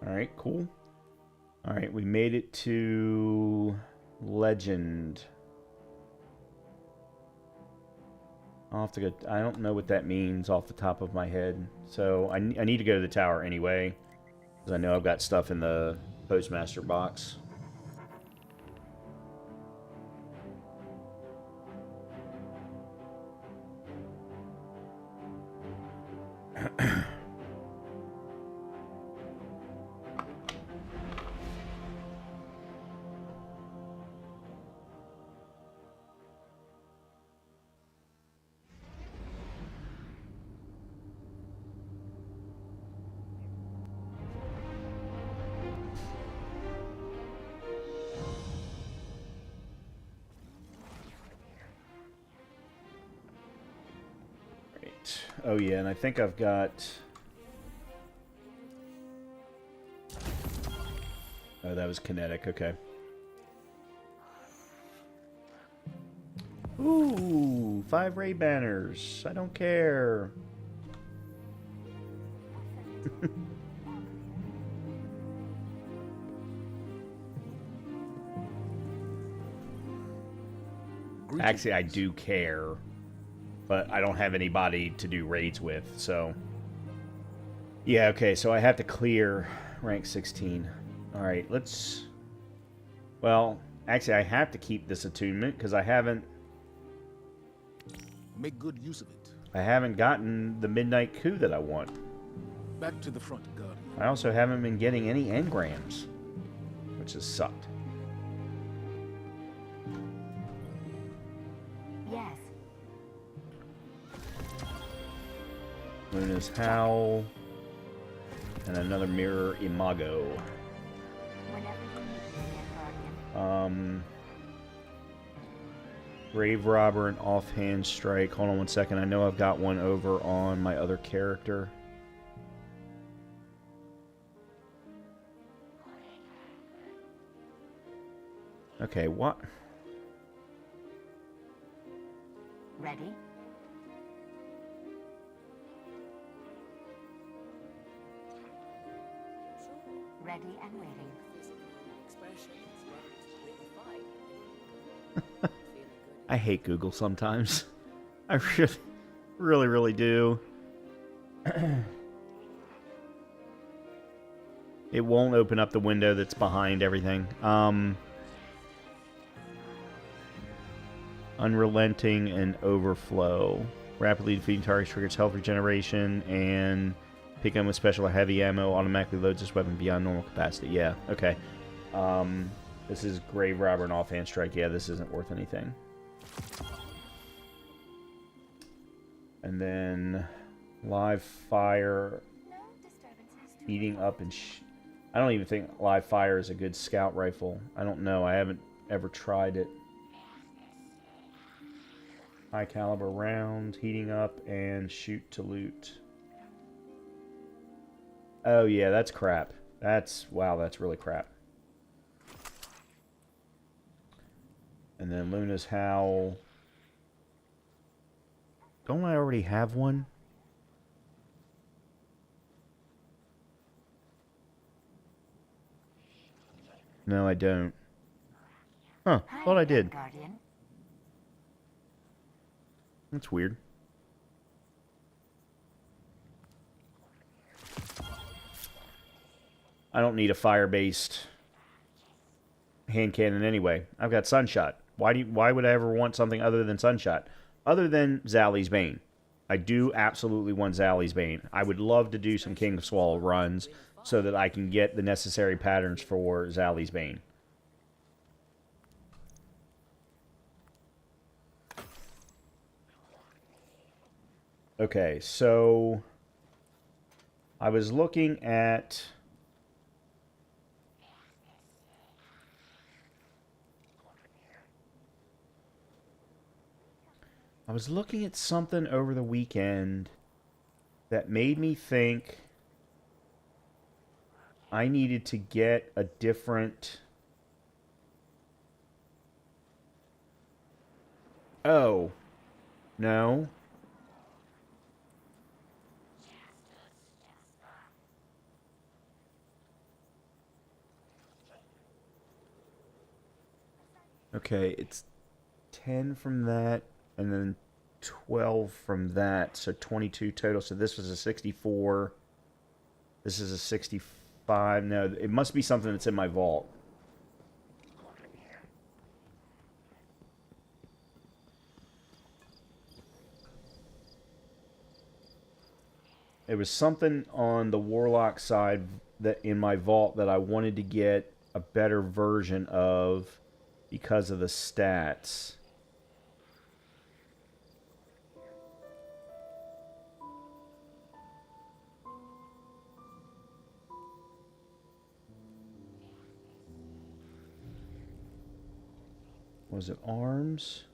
Alright, cool. Alright, we made it to Legend. I'll have to go... I don't know what that means off the top of my head. So, I need to go to the tower anyway. Because I know I've got stuff in the Postmaster box. Oh yeah, and I think I've got... Oh, that was kinetic, okay. Ooh, 5 ray banners. I don't care. Actually, I do care. But I don't have anybody to do raids with, so... Yeah, okay, so I have to clear rank 16. Alright, let's... Well, actually, I have to keep this attunement, because I haven't Make good use of it. gotten the Midnight Coup that I want. Back to the front, Guardian. I also haven't been getting any engrams, which has sucked. Yes. Luna's Howl, and another Mirror Imago. Whenever you need me again, Guardian. Grave Robber and Offhand Strike. Hold on one second. I know I've got one over on my other character. Okay, what? Ready? Ready and waiting. I hate Google sometimes. I really do. It won't open up the window that's behind everything. Unrelenting and Overflow. Rapidly defeating targets triggers health regeneration, and pick up with special heavy ammo automatically loads this weapon beyond normal capacity. Yeah, okay. This is Grave Robber and Offhand Strike. Yeah, this isn't worth anything. And then Live Fire, No disturbances to eating up and I don't even think Live Fire is a good scout rifle. I don't know. I haven't ever tried it. High caliber round, heating up, and shoot to loot. Oh yeah, that's crap. Wow, that's really crap. And then Luna's Howl. Don't I already have one? No, I don't. Huh, thought I did. Guardian. That's weird. I don't need a fire-based hand cannon anyway. I've got Sunshot. Why would I ever want something other than Sunshot? Other than Zally's Bane. I do absolutely want Zally's Bane. I would love to do some King of Swallow runs so that I can get the necessary patterns for Zally's Bane. Okay, so I was looking at something over the weekend that made me think I needed to get a different... Oh, no. Okay, it's 10 from that, and then 12 from that, so 22 total. So this was a 64. This is a 65. No, it must be something that's in my vault. It was something on the Warlock side that in my vault that I wanted to get a better version of because of the stats. Was it arms?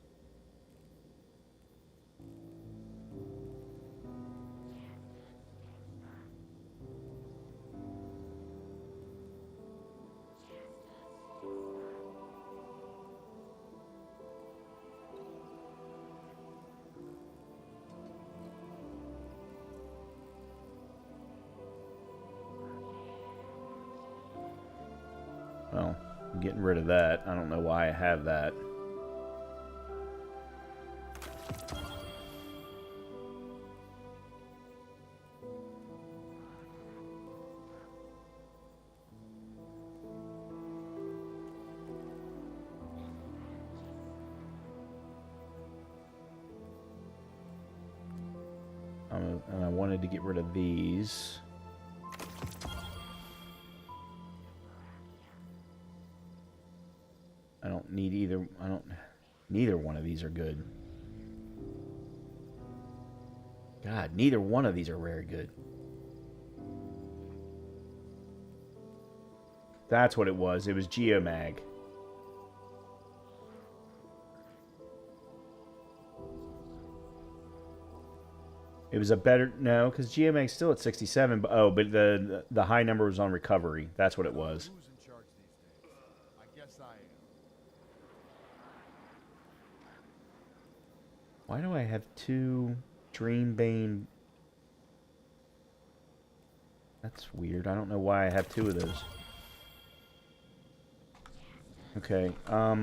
Well, I'm getting rid of that. I don't know why I have that. And I wanted to get rid of these. I don't need either. Neither one of these are good. God, neither one of these are very good. That's what it was. It was Geomag. It was a better... No, because Geomag's still at 67. But, oh, but the high number was on recovery. That's what it was. Who's in charge these days? I guess I am. Why do I have 2 Dreambane? That's weird. I don't know why I have 2 of those. Okay, let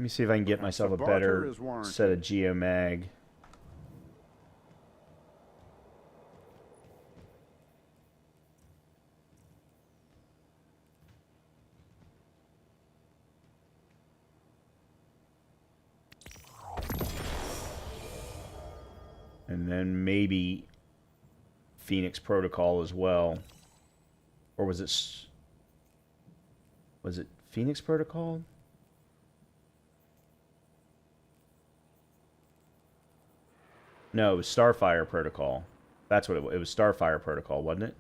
me see if I can get myself a better set of Geomag. And then maybe Phoenix Protocol as well. Or was it Phoenix Protocol? No, it was Starfire Protocol. That's what it was. It was Starfire Protocol, wasn't it?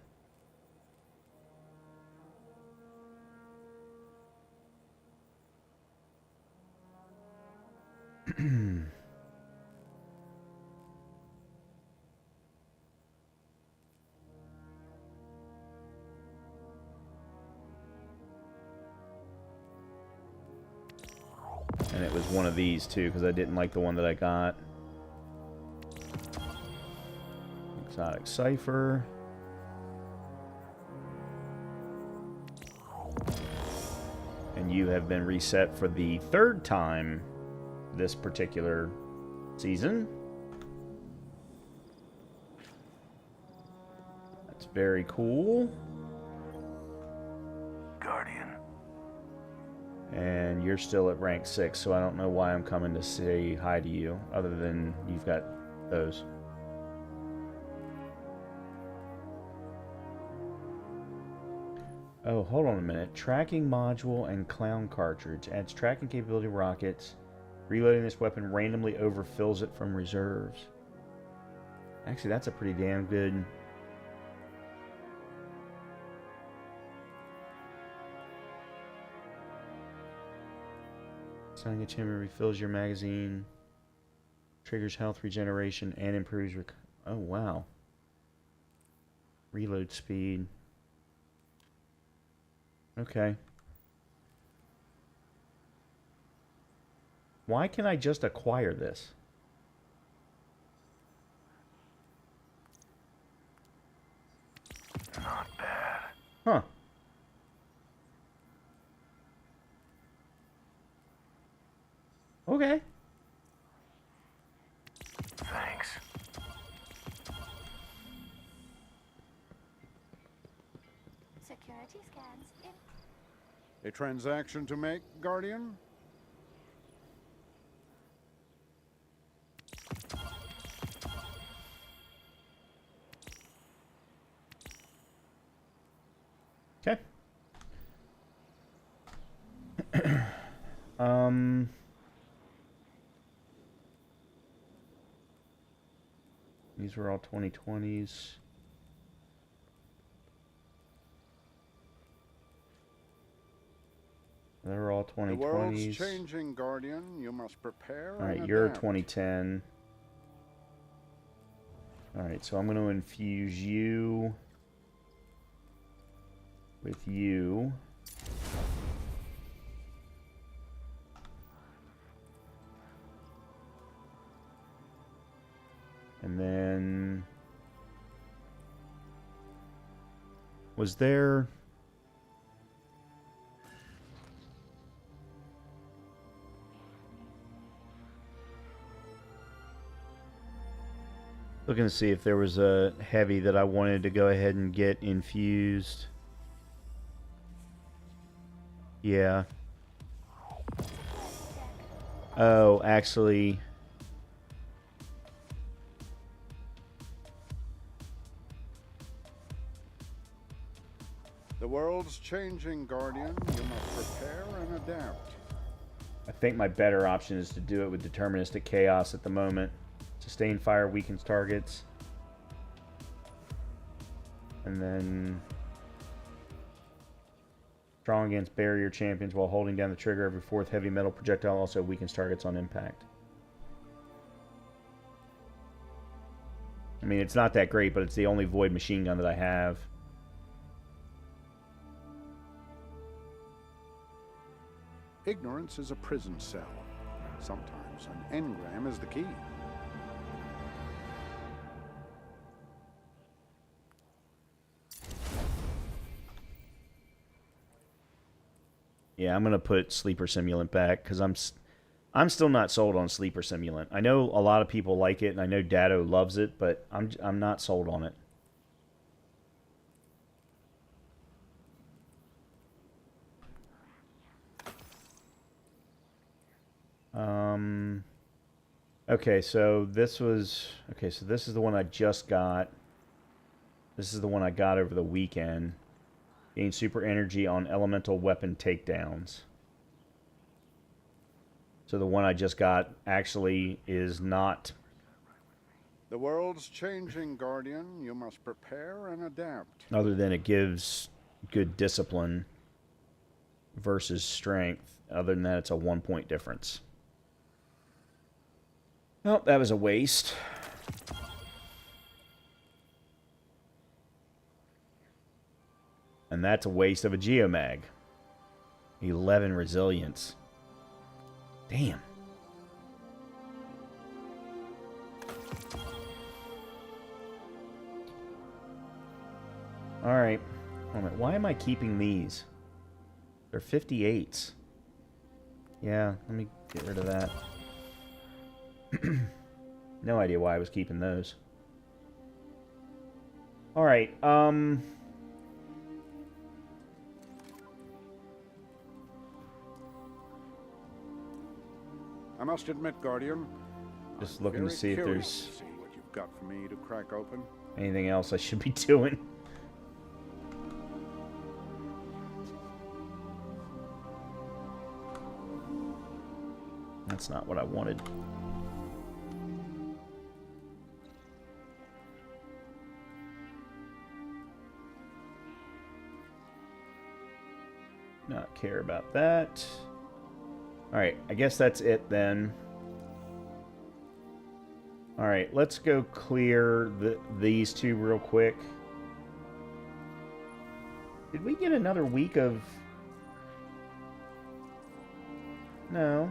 And it was one of these too, because I didn't like the one that I got. Exotic Cipher. And you have been reset for the 3rd time this particular season. That's very cool. Guardian. And you're still at rank 6, so I don't know why I'm coming to say hi to you, other than you've got those. Oh, hold on a minute. Tracking module and clown cartridge. Adds tracking capability to rockets. Reloading this weapon randomly overfills it from reserves. Actually, that's a pretty damn good... Selling a chamber refills your magazine. Triggers health regeneration and improves... Oh, wow. Reload speed. Okay. Why can I just acquire this? Not bad. Huh. Okay. Thanks. Security scans in. A transaction to make, Guardian? Okay. These were all 2020s. They're all 2020s. The world's changing, Guardian. You must prepare. All right, and you're adapt. 2010. All right, so I'm going to infuse you with you. And then... Was there... Looking to see if there was a heavy that I wanted to go ahead and get infused. Yeah. Oh, actually... The world's changing, Guardian. You must prepare and adapt. I think my better option is to do it with deterministic chaos at the moment. Sustained fire weakens targets. And then strong against barrier champions while holding down the trigger. Every fourth heavy metal projectile also weakens targets on impact. I mean, it's not that great, but it's the only void machine gun that I have. Ignorance is a prison cell. Sometimes an engram is the key. Yeah, I'm gonna put Sleeper Simulant back because I'm still not sold on Sleeper Simulant. I know a lot of people like it, and I know Dado loves it, but I'm not sold on it. Okay, so this was... Okay, so this is the one I just got. This is the one I got over the weekend. Gain super energy on elemental weapon takedowns. So the one I just got actually is not... The world's changing, Guardian. You must prepare and adapt. Other than it gives good discipline versus strength. Other than that, it's a 1-point difference. Well, that was a waste. And that's a waste of a Geomag. 11 resilience. Damn. Alright. Why am I keeping these? They're 58s. Yeah, let me get rid of that. No idea why I was keeping those. Alright, I must admit, Guardian, just I'm looking to very see if curious there's to see what you've got for me to crack open. anything else I should be doing. That's not what I wanted. Not care about that. Alright, I guess that's it then. Alright, let's go clear these two real quick. Did we get another week of... No.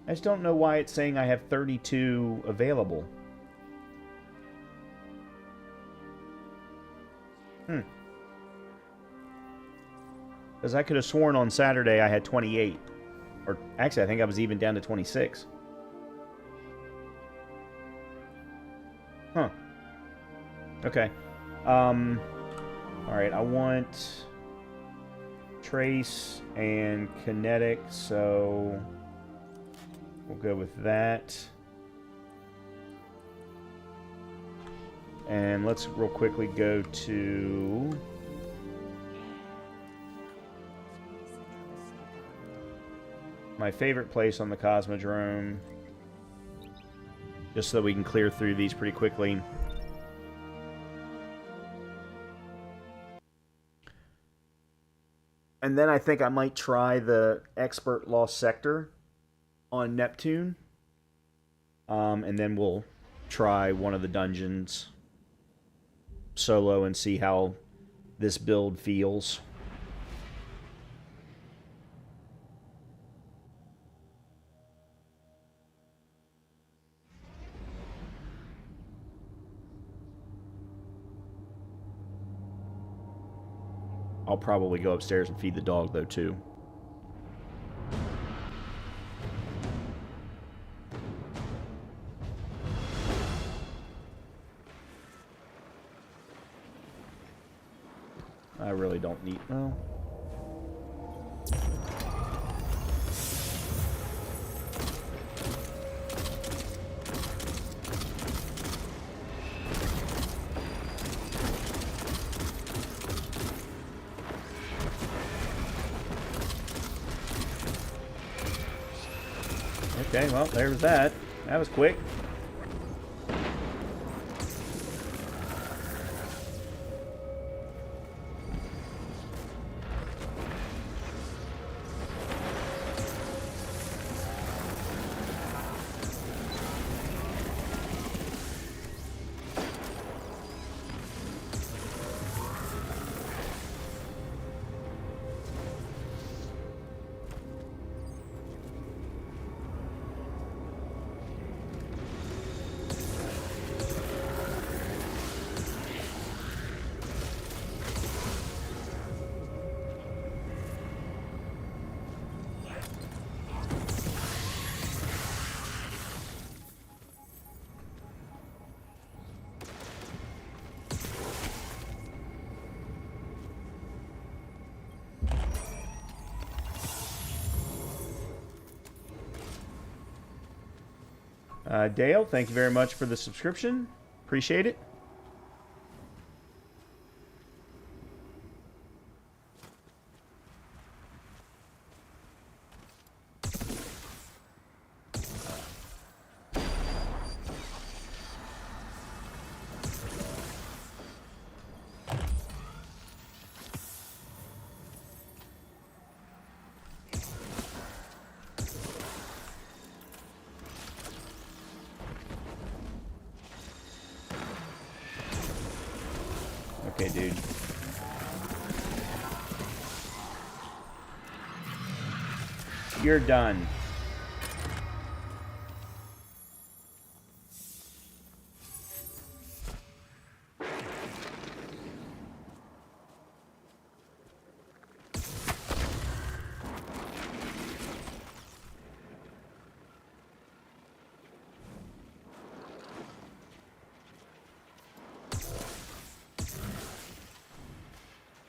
I just don't know why it's saying I have 32 available. Because I could have sworn on Saturday I had 28. Or actually, I think I was even down to 26. Huh. Okay. Alright, I want Trace and Kinetic, so we'll go with that. And let's real quickly go to... my favorite place on the Cosmodrome, just so that we can clear through these pretty quickly. And then I think I might try the Expert Lost Sector on Neptune. And then we'll try one of the dungeons solo and see how this build feels. I'll probably go upstairs and feed the dog, though, too. I really don't need... well... Okay, well, there's that. That was quick. Dale, thank you very much for the subscription. Appreciate it. Okay, dude. You're done.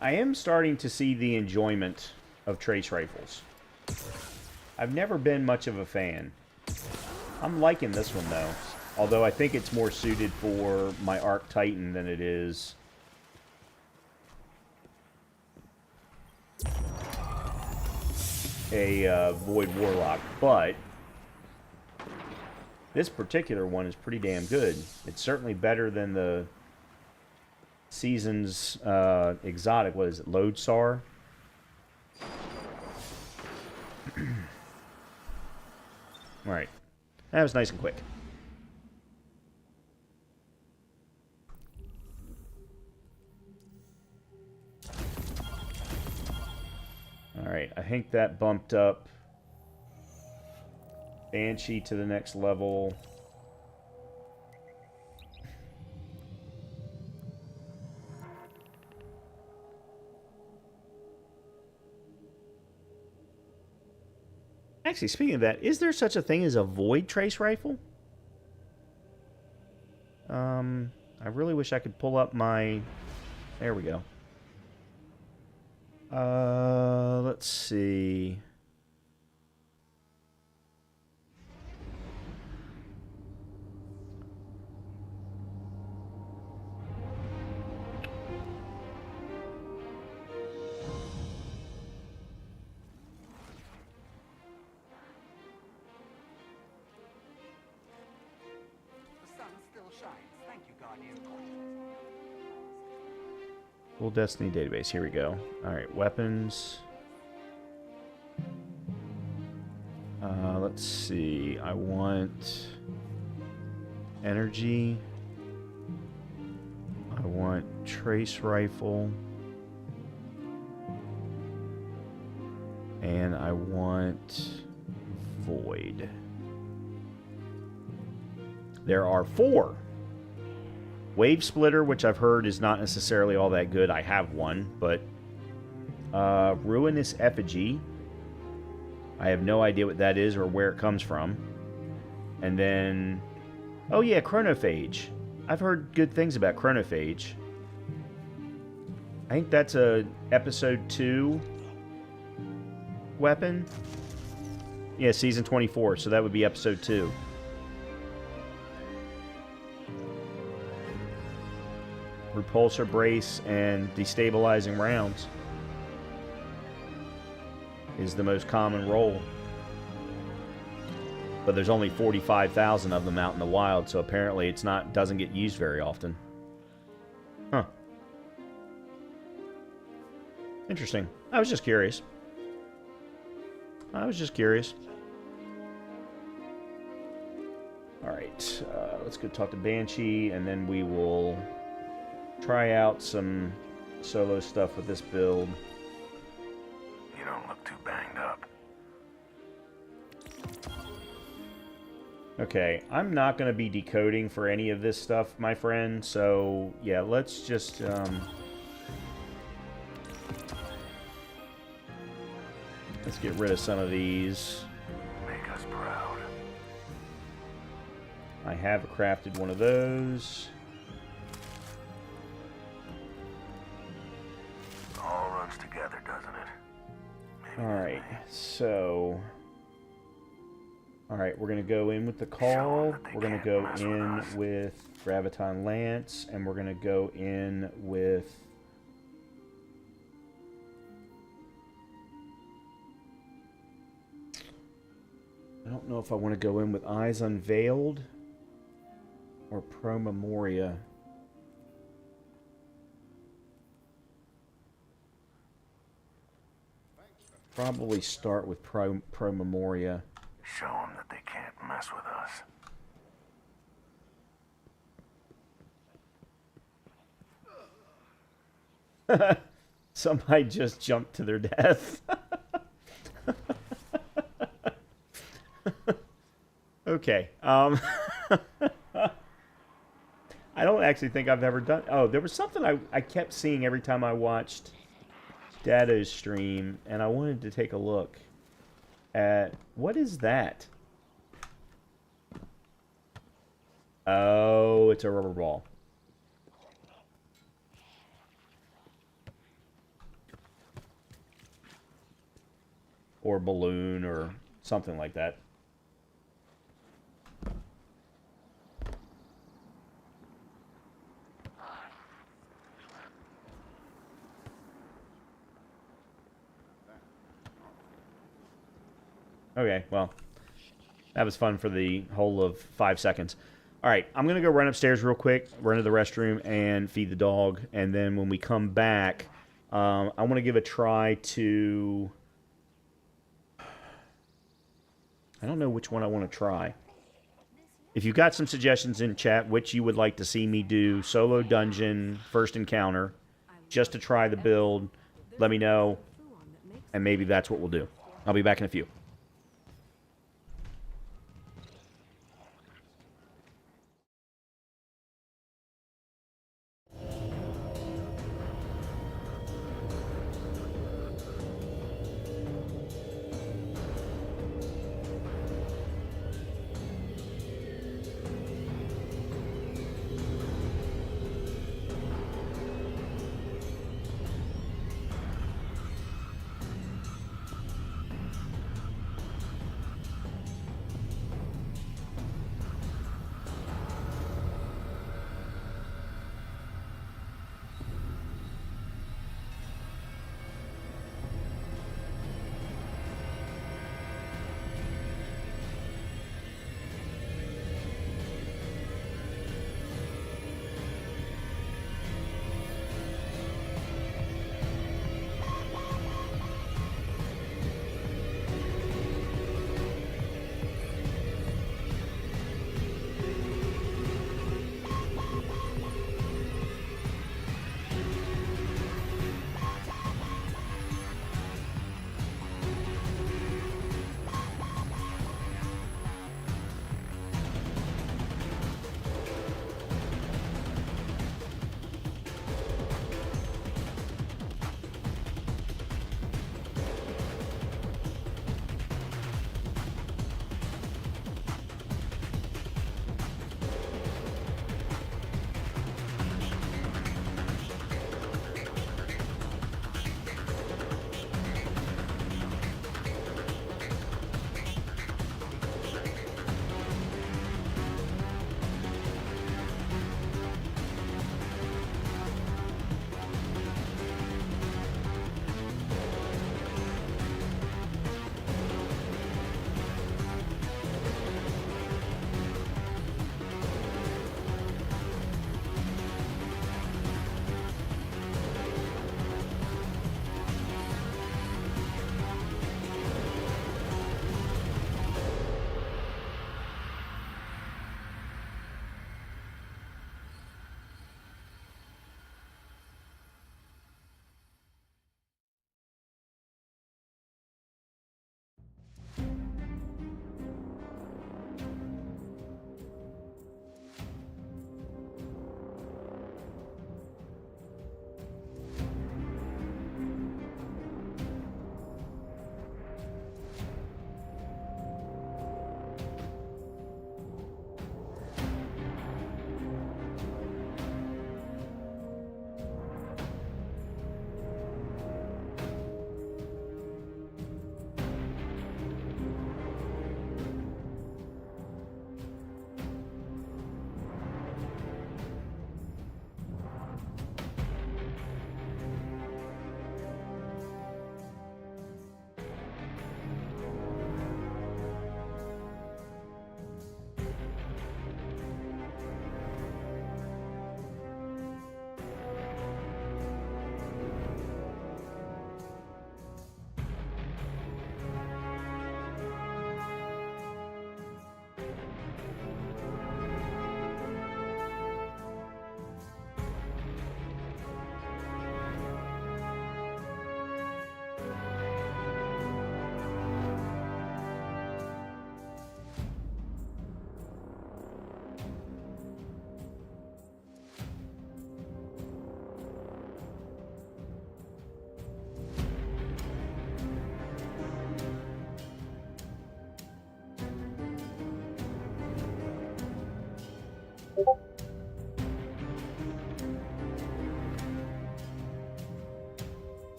I am starting to see the enjoyment of trace rifles. I've never been much of a fan. I'm liking this one though, although I think it's more suited for my Arc Titan than it is a Void Warlock, but this particular one is pretty damn good. It's certainly better than the Seasons exotic. What is it? Lodestar? Alright. That was nice and quick. Alright, I think that bumped up Banshee to the next level. Actually, speaking of that, is there such a thing as a void trace rifle? I really wish I could pull up my... There we go. Let's see. Full Destiny database. Here we go. Alright, weapons. Let's see. I want energy. I want trace rifle. And I want void. There are 4. Wave Splitter, which I've heard is not necessarily all that good. I have one, but Ruinous Effigy. I have no idea what that is or where it comes from. And then, oh yeah, Chronophage. I've heard good things about Chronophage. I think that's a episode 2 weapon. Yeah, season 24, so that would be episode 2. Repulsor brace and destabilizing rounds is the most common role. But there's only 45,000 of them out in the wild, so apparently it's not doesn't get used very often. Huh. Interesting. I was just curious. Alright, let's go talk to Banshee, and then we will try out some solo stuff with this build. You don't look too banged up. Okay, I'm not going to be decoding for any of this stuff, my friend, so yeah, let's just, let's get rid of some of these. Make us proud. I have crafted one of those. All runs together, doesn't it? Maybe Alright, so... Alright, we're going to go in with the Call, we're going to go in with Graviton Lance, and we're going to go in with... I don't know if I want to go in with Eyes Unveiled or Pro Memoria. Probably start with Pro Memoria. show them that they can't mess with us. Somebody just jumped to their death. Okay. I don't actually think I've ever done... Oh, there was something I kept seeing every time I watched Dado's stream, and I wanted to take a look at... What is that? Oh, it's a rubber ball. Or balloon, or something like that. Okay, well, that was fun for the whole of 5 seconds. All right, I'm going to go run upstairs real quick, run to the restroom, and feed the dog. And then when we come back, I want to give a try to... I don't know which one I want to try. If you've got some suggestions in chat, which you would like to see me do, solo dungeon, first encounter, just to try the build, let me know, and maybe that's what we'll do. I'll be back in a few.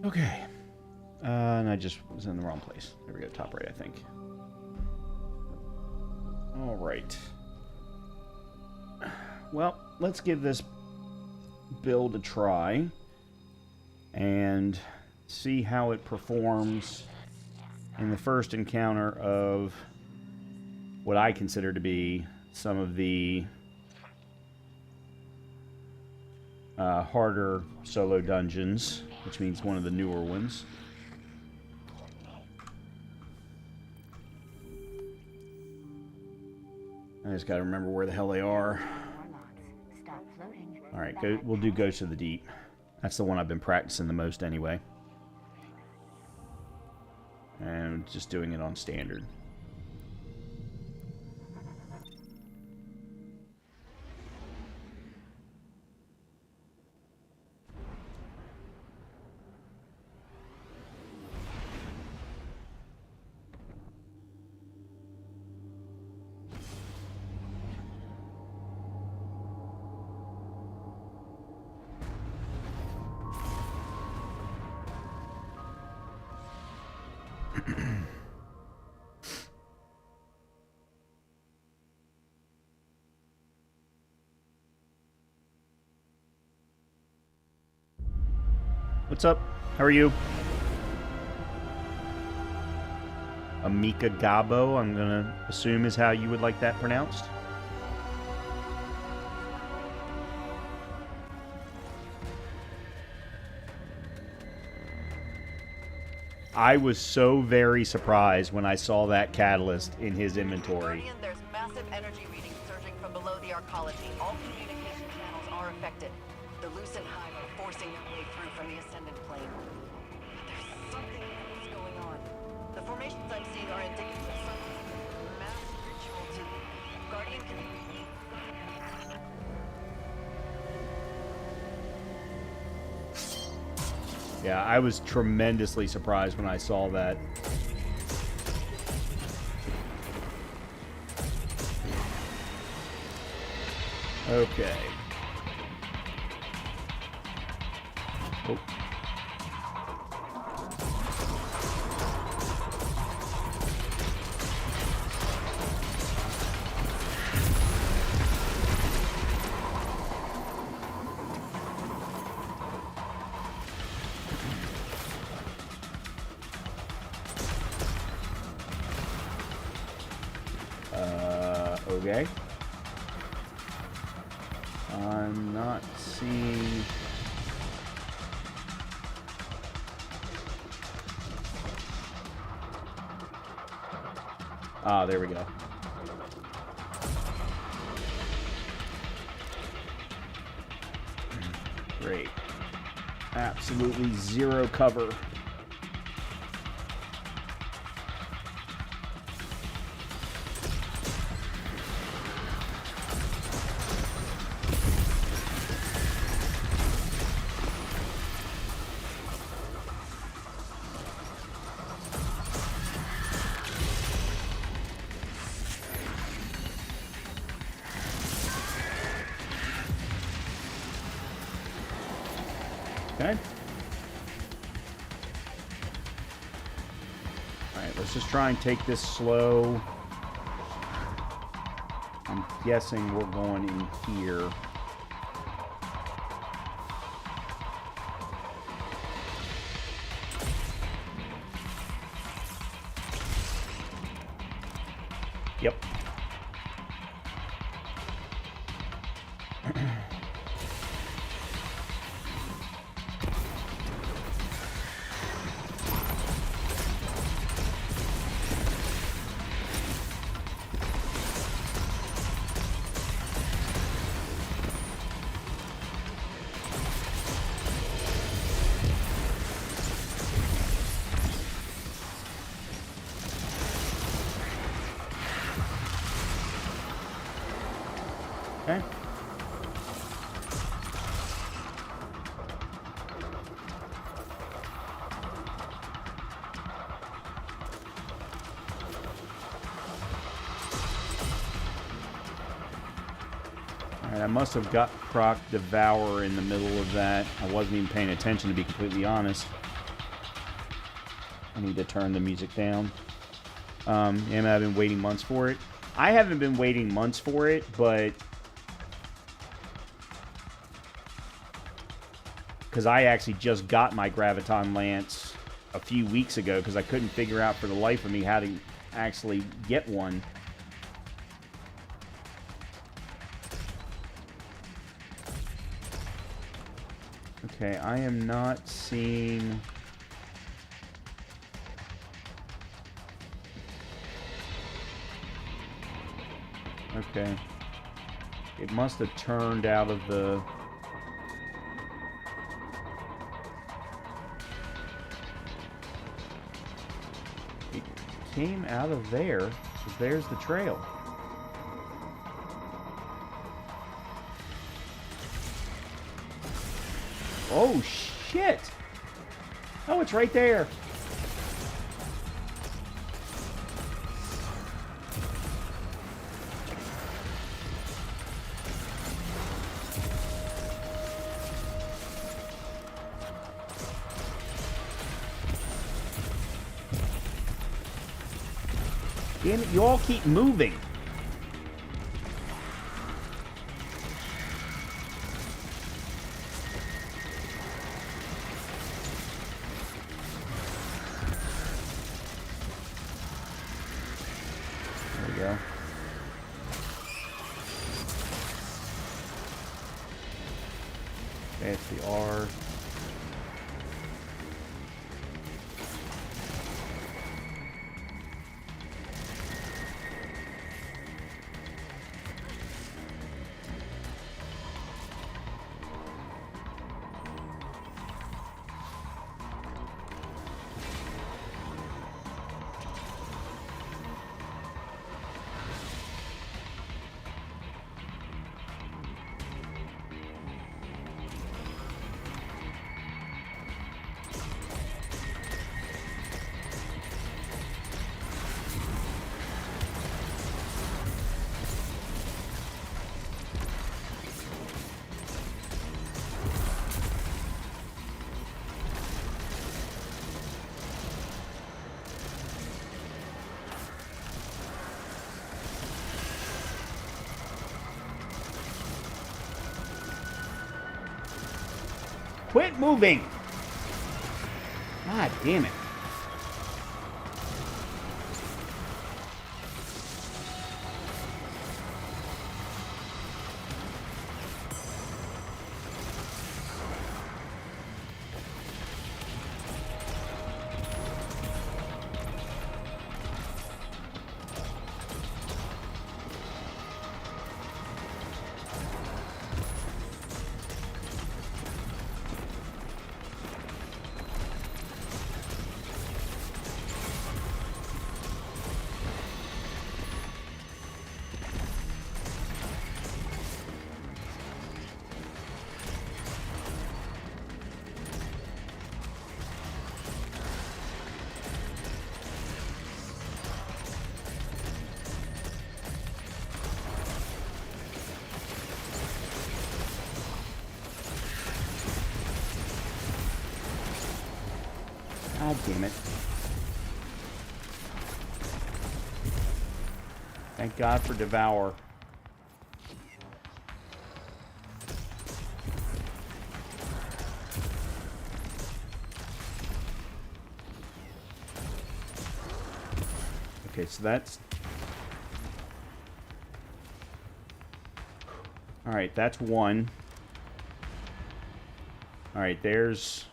Okay. And I just was in the wrong place. There we go, top right, I think. All right. Well, let's give this build a try and see how it performs in the first encounter of what I consider to be some of the harder solo dungeons, which means one of the newer ones. I just gotta remember where the hell they are. Stop floating. Alright, we'll do Ghost of the Deep. That's the one I've been practicing the most anyway. And just doing it on standard. What's up? How are you? Amika Gabo, I'm gonna assume is how you would like that pronounced. I was so very surprised when I saw that catalyst in his inventory. Guardian, there's massive energy readings surging from below the arcology. All communication channels are affected. The Lucent Hive are forcing their way through from the Ascendant Plane. There's something else going on. The formations I'm seeing are indicative of some mass ritual to... Guardian, can you... Yeah, I was tremendously surprised when I saw that. Okay. Oh. Okay. I'm not seeing... Ah, there we go. Great. Absolutely zero cover. Okay. Alright, let's just try and take this slow. I'm guessing we're going in here. Yep. Okay. Alright, I must have got proc Devour in the middle of that. I wasn't even paying attention, to be completely honest. I need to turn the music down. And I've been waiting months for it. I haven't been waiting months for it, but... because I actually just got my Graviton Lance a few weeks ago, because I couldn't figure out for the life of me how to actually get one. Okay, I am not seeing... okay. It must have turned out of the... it came out of there, because there's the trail. Oh, shit! Oh, it's right there. Damn it, you all keep moving. There we go. Okay, it's the R. Quit moving! God damn it. God damn it. Thank God for Devour. Okay, so that's... alright, that's one. Alright, there's...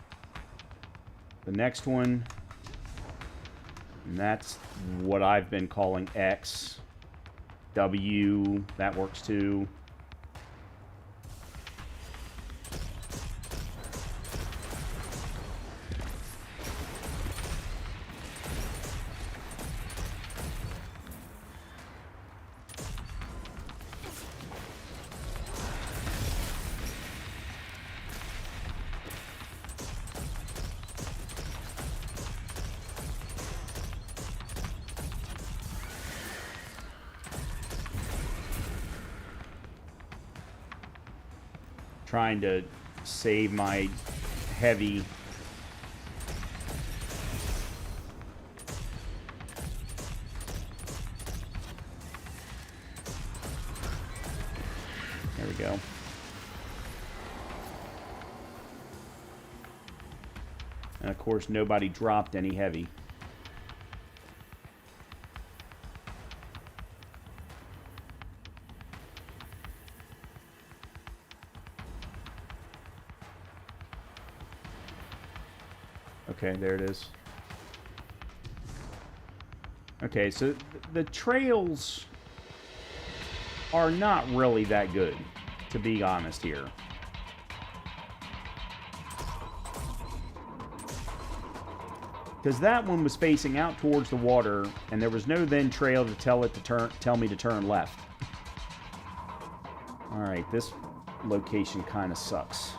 the next one, and that's what I've been calling X. W, that works too. Trying to save my heavy. There we go. And of course, nobody dropped any heavy. Okay, there it is. Okay, so the trails are not really that good, to be honest here. Because that one was facing out towards the water, and there was no then trail to tell me to turn left. All right, this location kind of sucks.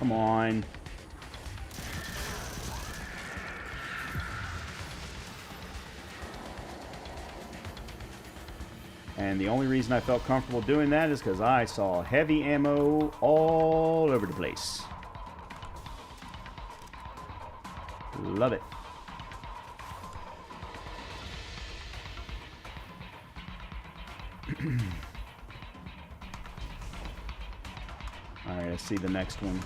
Come on. And the only reason I felt comfortable doing that is because I saw heavy ammo all over the place. Love it. Alright, I see the next one.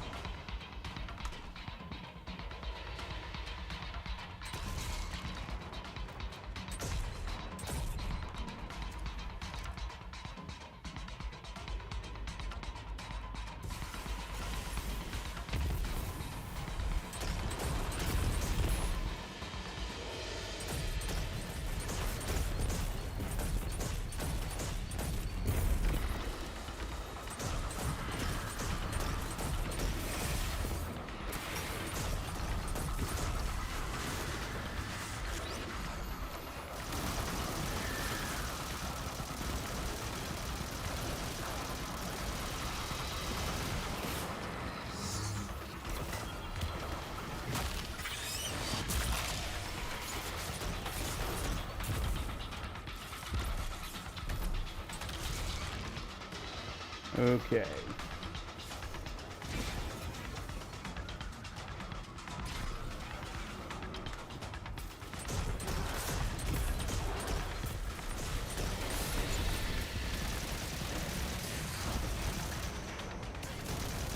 Okay.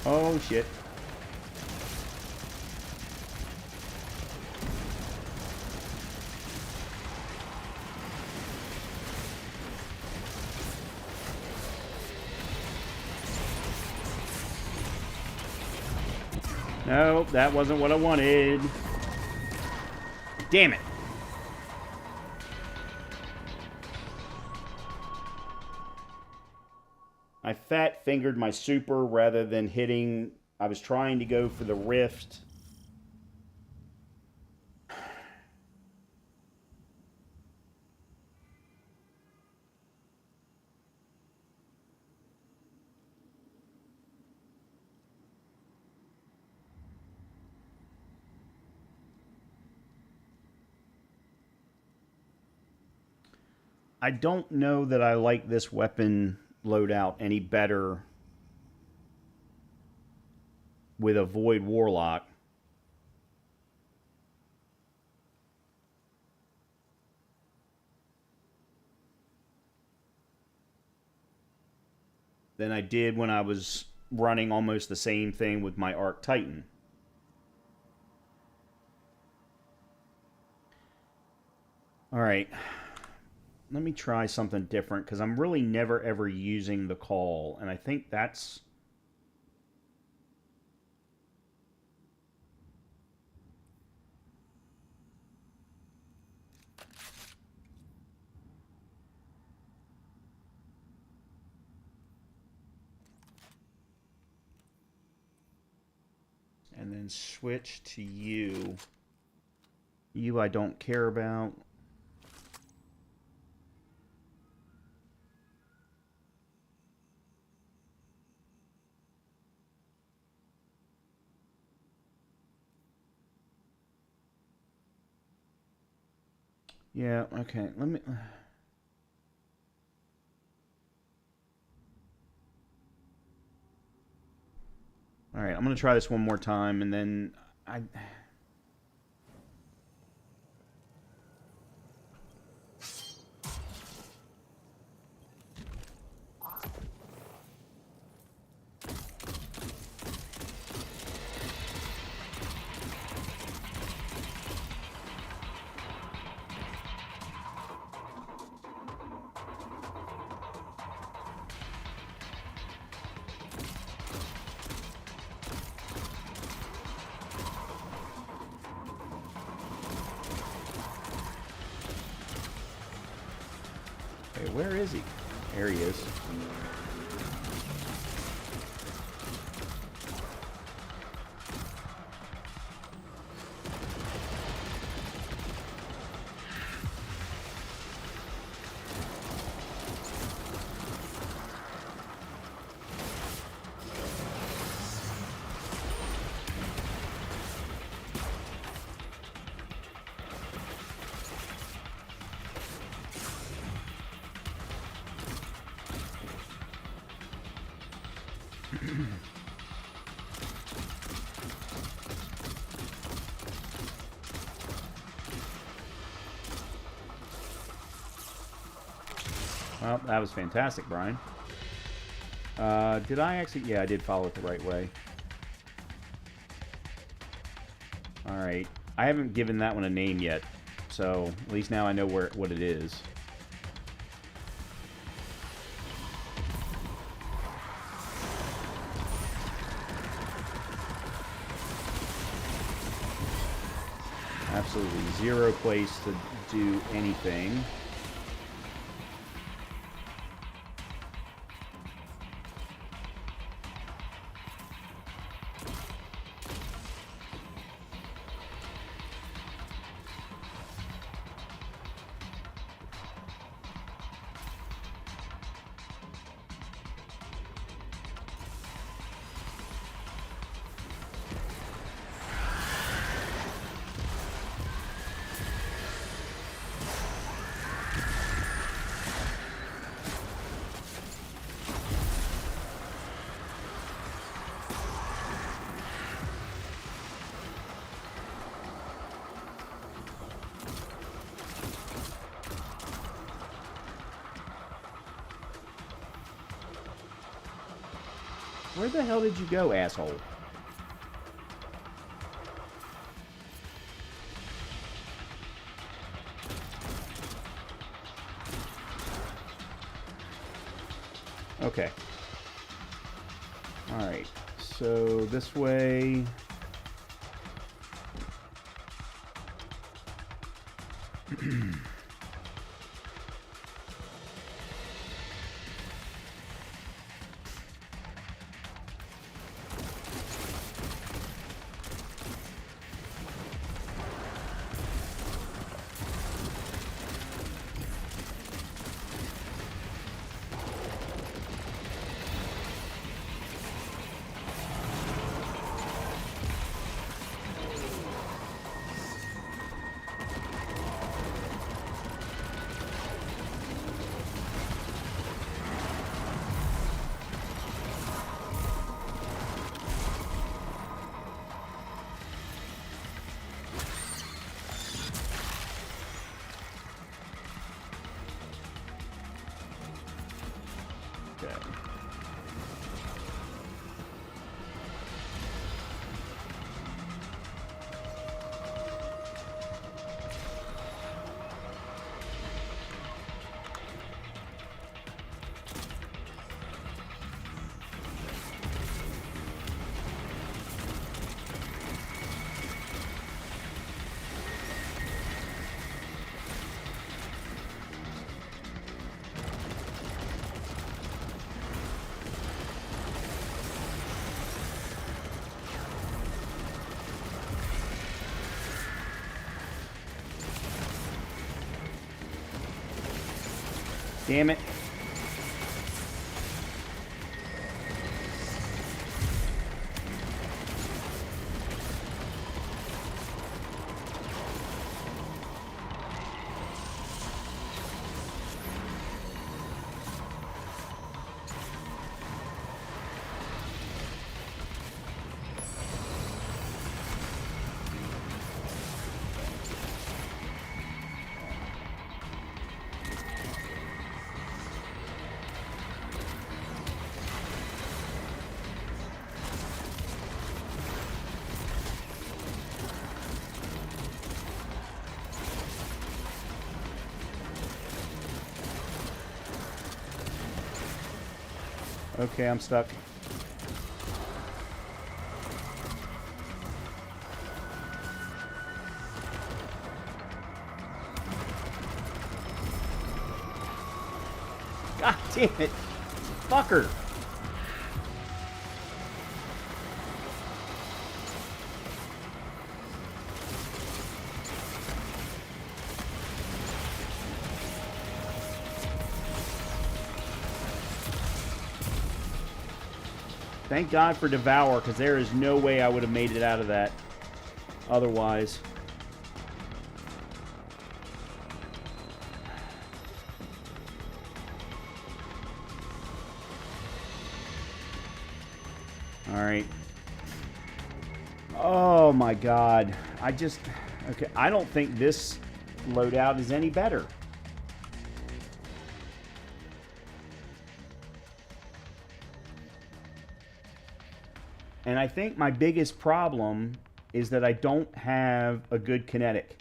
Oh, shit. Nope, that wasn't what I wanted. Damn it. I fat-fingered my super rather than hitting. I was trying to go for the rift. I don't know that I like this weapon loadout any better with a Void Warlock. Than I did when I was running almost the same thing with my Arc Titan. All right. Let me try something different, because I'm really never ever using the call, and I think that's... And then switch to you. You I don't care about. Yeah, okay, let me... Alright, I'm going to try this one more time, and then... Okay, where is he? There he is. Well, that was fantastic, Brian. Did I actually... Yeah, I did follow it the right way. Alright. I haven't given that one a name yet, so at least now I know what it is. Absolutely zero place to do anything. Where the hell did you go, asshole? Okay. Alright. So this way... Damn it. Okay, I'm stuck. God damn it. Fucker. Thank God for Devour, because there is no way I would have made it out of that otherwise. Alright. Oh my God. Okay, I don't think this loadout is any better. And I think my biggest problem is that I don't have a good kinetic.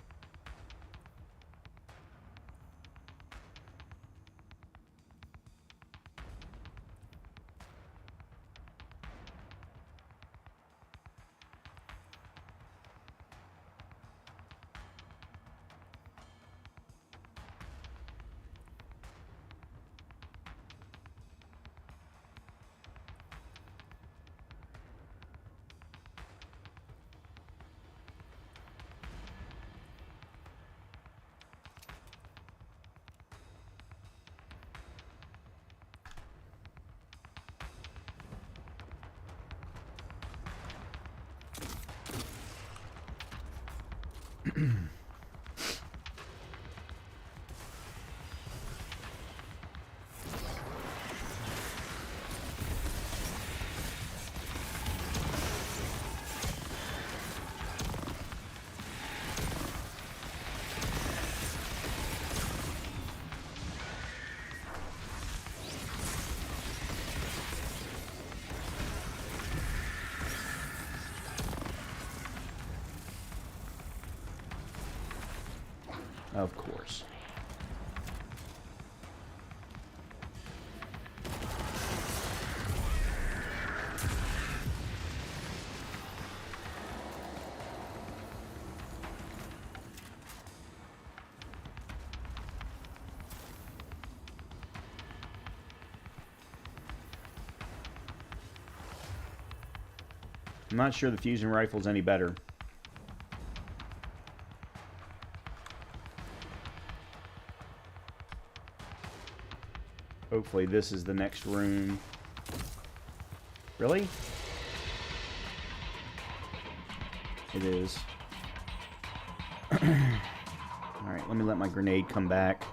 Of course. I'm not sure the fusion rifle's any better. Hopefully this is the next room. Really? It is. Alright, let me let my grenade come back.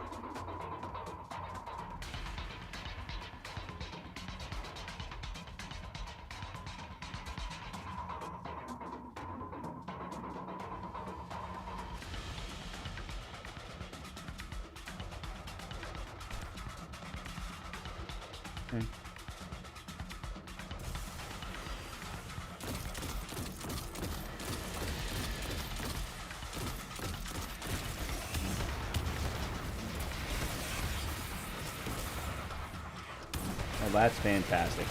Okay. Oh, that's fantastic.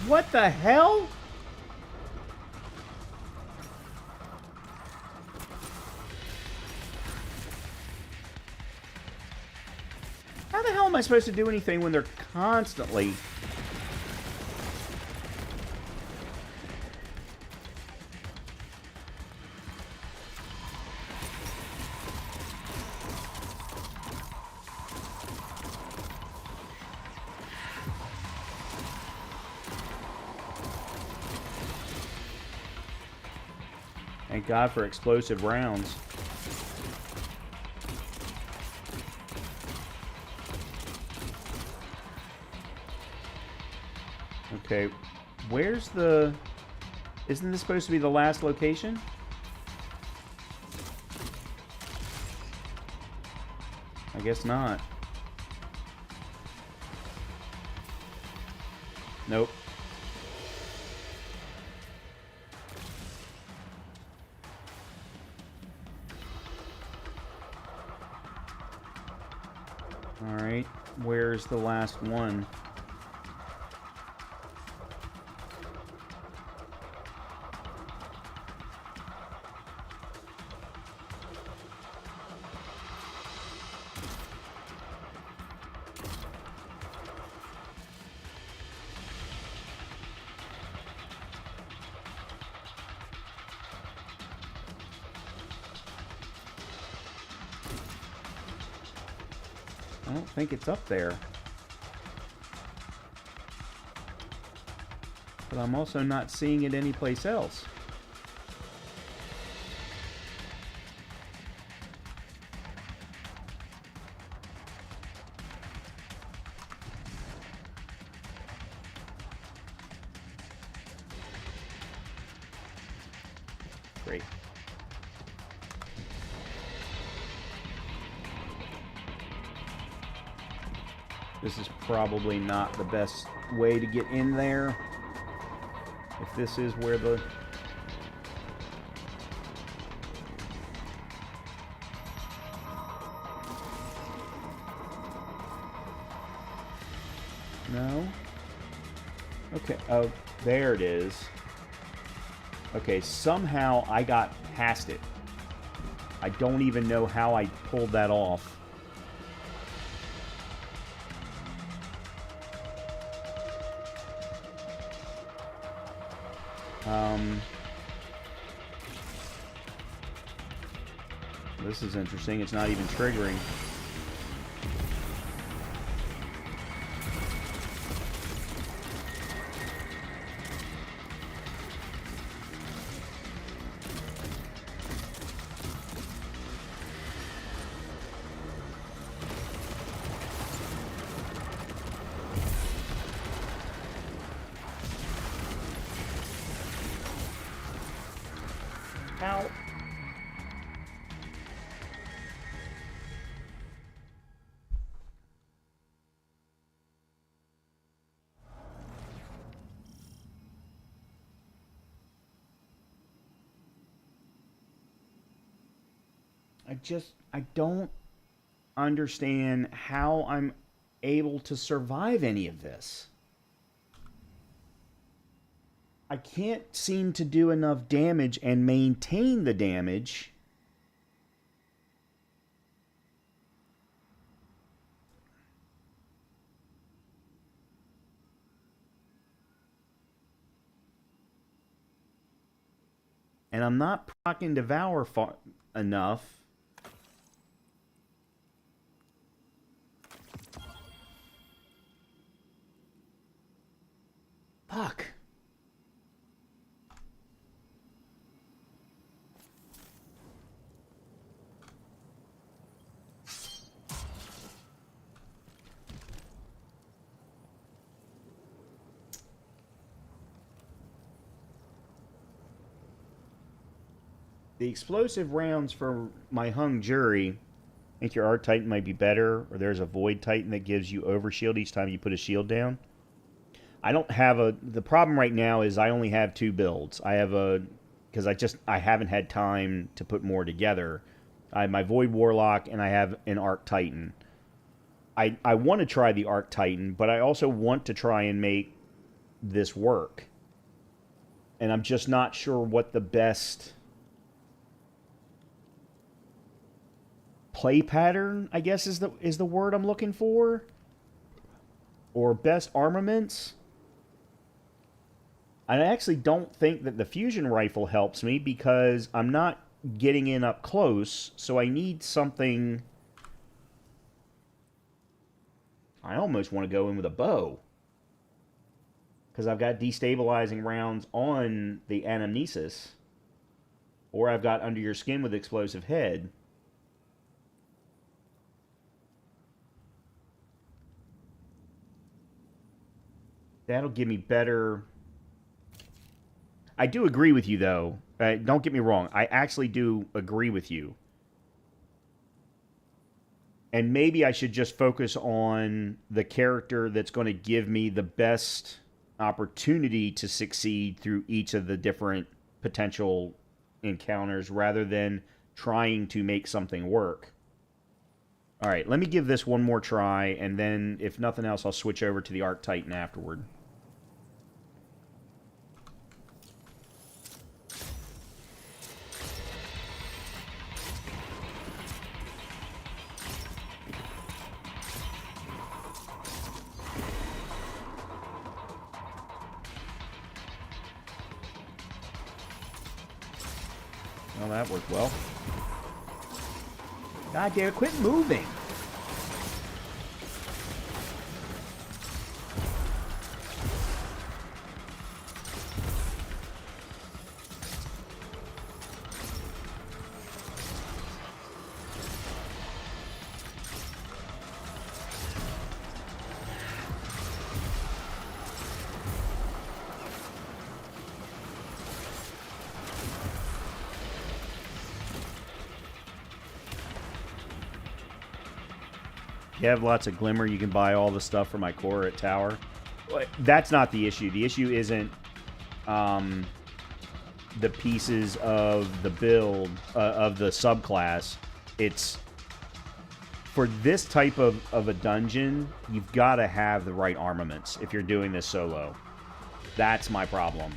What the hell? How am I supposed to do anything when they're constantly... Thank God for explosive rounds. Okay, where's the... Isn't this supposed to be the last location? I guess not. Nope. Alright, where's the last one? I don't think it's up there. But I'm also not seeing it anyplace else. Great. This is probably not the best way to get in there. If this is where the... No? Okay, oh, there it is. Okay, somehow I got past it. I don't even know how I pulled that off. This is interesting. It's not even triggering. Ow. I don't understand how I'm able to survive any of this. I can't seem to do enough damage and maintain the damage. And I'm not proccing Devour enough. Fuck. The explosive rounds for my hung jury, I think your Arc Titan might be better, or there's a Void Titan that gives you overshield each time you put a shield down. I don't have a... The problem right now is I only have 2 builds. I have a... Because I haven't had time to put more together. I have my Void Warlock, and I have an Arc Titan. I want to try the Arc Titan, but I also want to try and make this work. And I'm just not sure what the best... play pattern, I guess, is the word I'm looking for. or best armaments. I actually don't think that the fusion rifle helps me because I'm not getting in up close, so I need something. I almost want to go in with a bow because I've got destabilizing rounds on the anamnesis, or I've got under your skin with explosive head. That'll give me better. I do agree with you, though. Don't get me wrong. I actually do agree with you. And maybe I should just focus on the character that's going to give me the best opportunity to succeed through each of the different potential encounters rather than trying to make something work. All right, let me give this one more try, and then if nothing else, I'll switch over to the Arc Titan afterward. Well, that worked well. God damn it, quit moving! You have lots of glimmer. You can buy all the stuff for my core at tower. That's not the issue. The issue isn't the pieces of the build of the subclass. It's for this type of a dungeon, you've got to have the right armaments if you're doing this solo. That's my problem.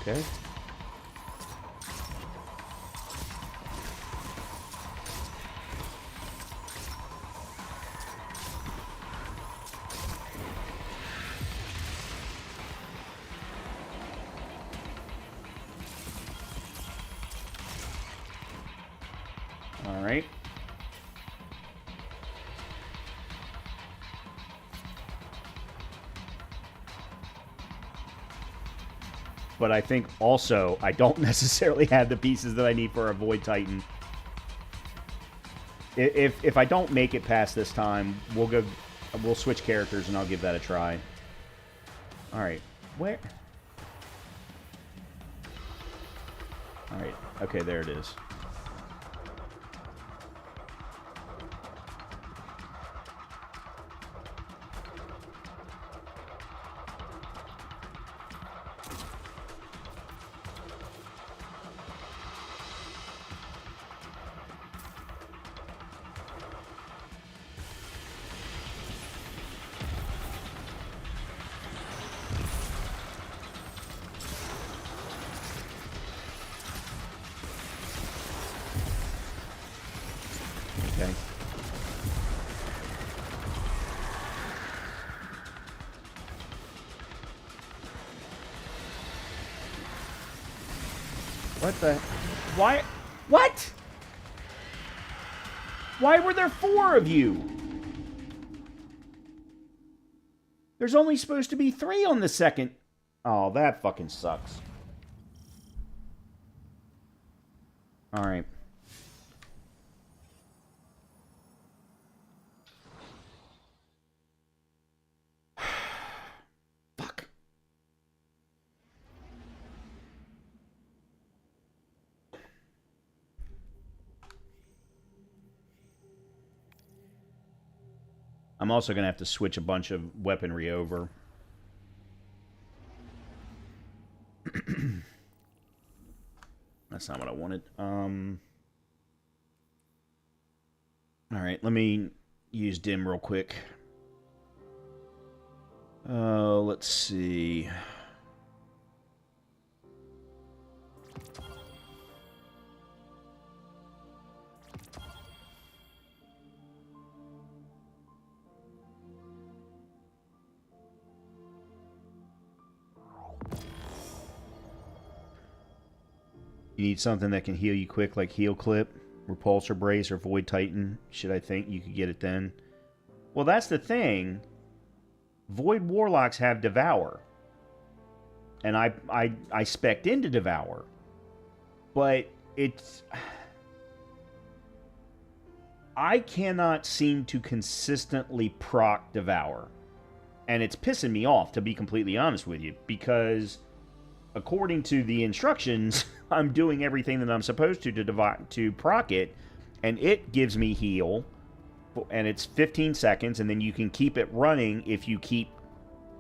Okay. All right. But I think also I don't necessarily have the pieces that I need for a Void Titan. If I don't make it past this time, we'll switch characters and I'll give that a try. All right, where? All right, okay, there it is. Okay. What the? Why? What? Why were there 4 of you? There's only supposed to be 3 on the second. Oh, that fucking sucks. All right. Fuck. I'm also going to have to switch a bunch of weaponry over. That's not what I wanted. All right, let me use dim real quick. Let's see. You need something that can heal you quick, like Heal Clip, Repulsor Brace, or Void Titan. Should I think you could get it then? Well, that's the thing. Void Warlocks have Devour. And I spec'd into Devour. But it's... I cannot seem to consistently proc Devour. And it's pissing me off, to be completely honest with you. Because, according to the instructions, I'm doing everything that I'm supposed to proc it. And it gives me heal. And it's 15 seconds, and then you can keep it running if you keep...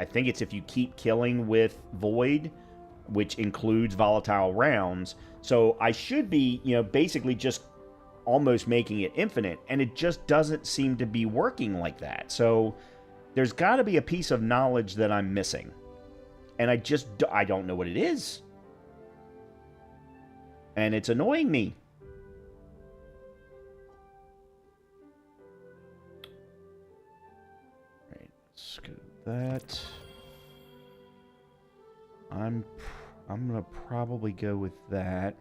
I think it's if you keep killing with Void, which includes volatile rounds. So I should be, basically just almost making it infinite, and it just doesn't seem to be working like that. So there's got to be a piece of knowledge that I'm missing. And I don't know what it is. And it's annoying me. Let's go with that. I'm gonna probably go with that.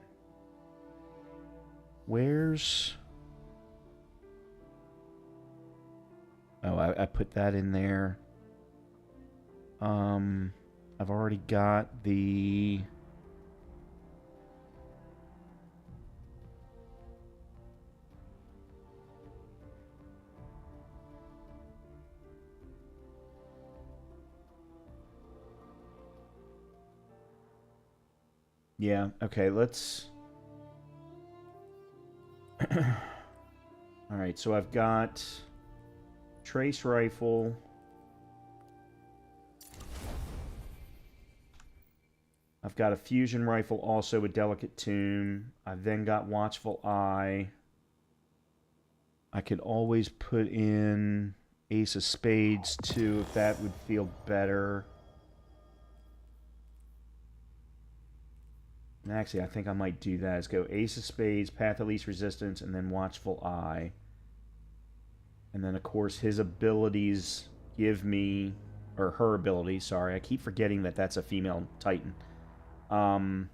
Where's... Oh, I put that in there. I've already got the... Yeah, okay, let's... Alright, so I've got... Trace Rifle. I've got a Fusion Rifle also with Delicate Tune. I've then got Watchful Eye. I could always put in Ace of Spades too, if that would feel better. And actually, I think I might do that. Let's go Ace of Spades, Path of Least Resistance, and then Watchful Eye. And then, of course, his abilities give me... Or her abilities, sorry. I keep forgetting that that's a female Titan. Her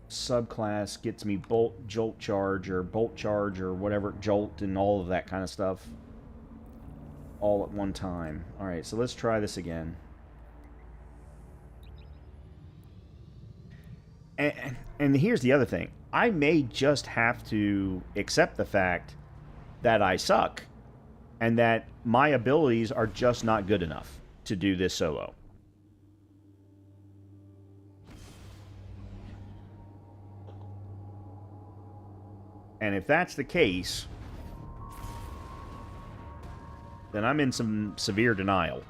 subclass gets me Jolt Charge, or whatever, Jolt, and all of that kind of stuff. All at one time. Alright, so let's try this again. And here's the other thing. I may just have to accept the fact that I suck and that my abilities are just not good enough to do this solo. And if that's the case, then I'm in some severe denial.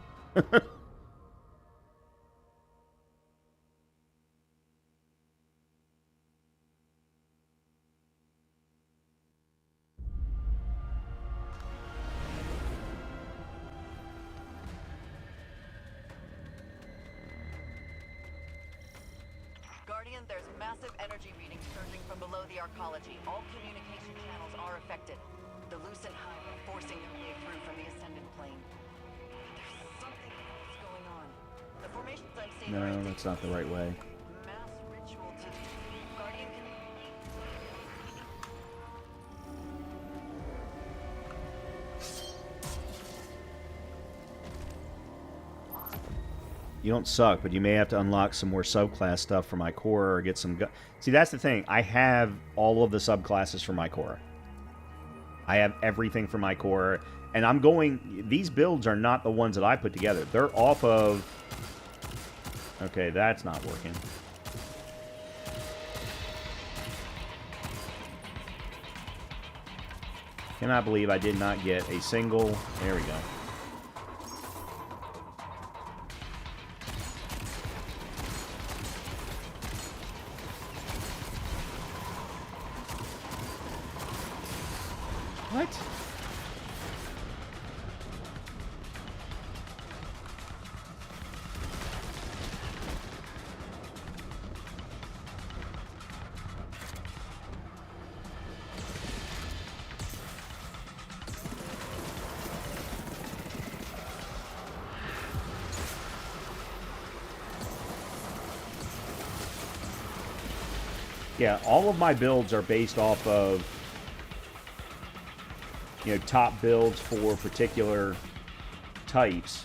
There's massive energy readings surging from below the arcology. All communication channels are affected. The Lucent Hive are forcing their way through from the Ascendant Plane. There's something else going on. The formations I'm seeing are... No, that's not the right way. Mass ritual to... Guardian can... You don't suck, but you may have to unlock some more subclass stuff for my Korra or get some... See, that's the thing. I have all of the subclasses for my Korra. I have everything for my Korra. And I'm going... These builds are not the ones that I put together. They're off of... Okay, that's not working. Cannot believe I did not get a single... There we go. What? Yeah, all of my builds are based off of, you know, top builds for particular types.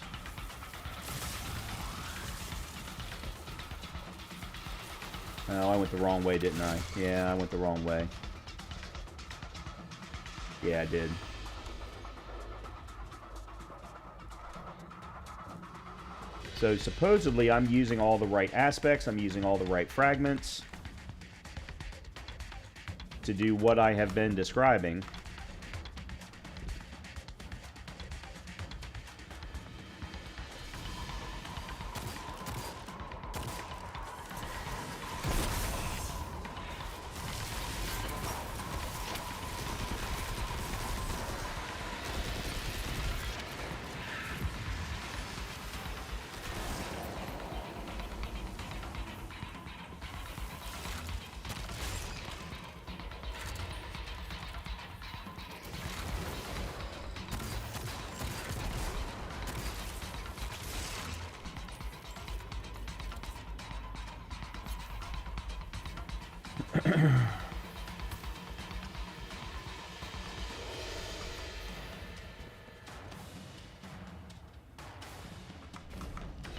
Oh, I went the wrong way, didn't I? Yeah, I went the wrong way. Yeah, I did. So supposedly I'm using all the right aspects, I'm using all the right fragments to do what I have been describing.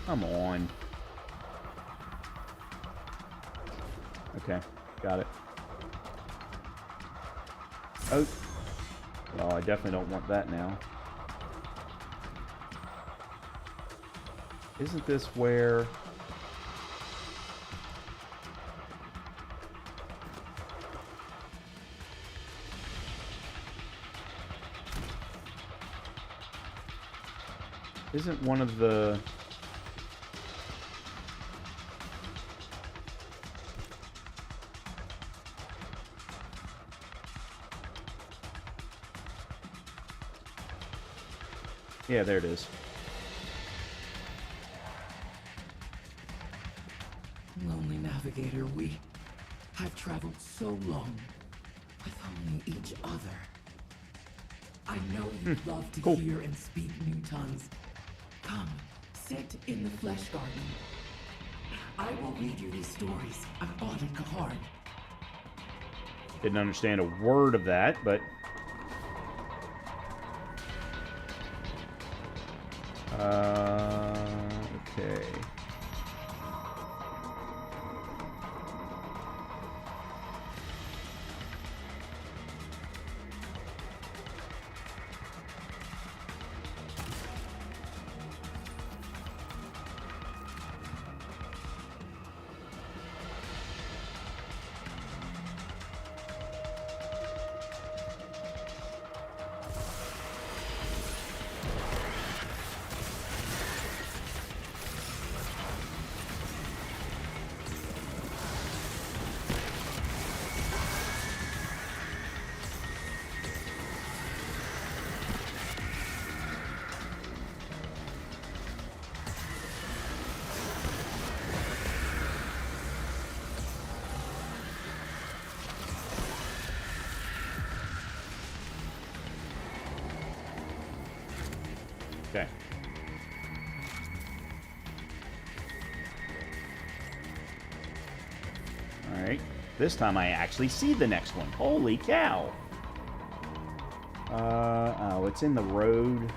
Come on. Okay, got it. Oh. Well, I definitely don't want that now. Isn't this where... Isn't one of the... Yeah, there it is. Lonely navigator, we have traveled so long with only each other. I know you love to Cool. hear and speak new tongues. Come, sit in the flesh garden. I will read you these stories of Autumn Cahard. Didn't understand a word of that, but... okay. Okay. Alright. This time I actually see the next one. Holy cow. Oh, it's in the road.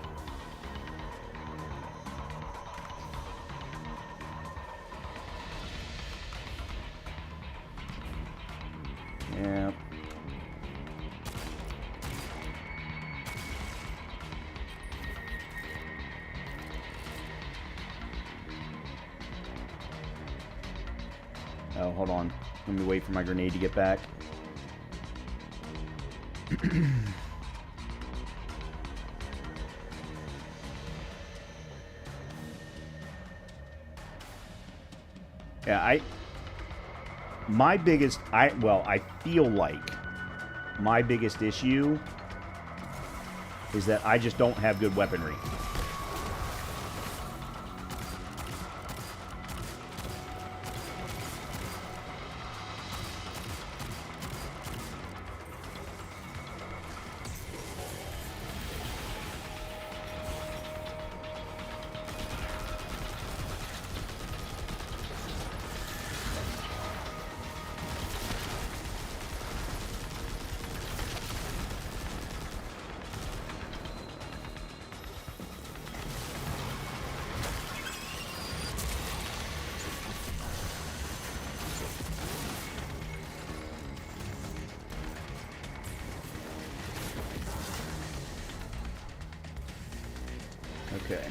Yeah. Oh, hold on. Let me wait for my grenade to get back. Yeah, I feel like my biggest issue is that I just don't have good weaponry. Okay.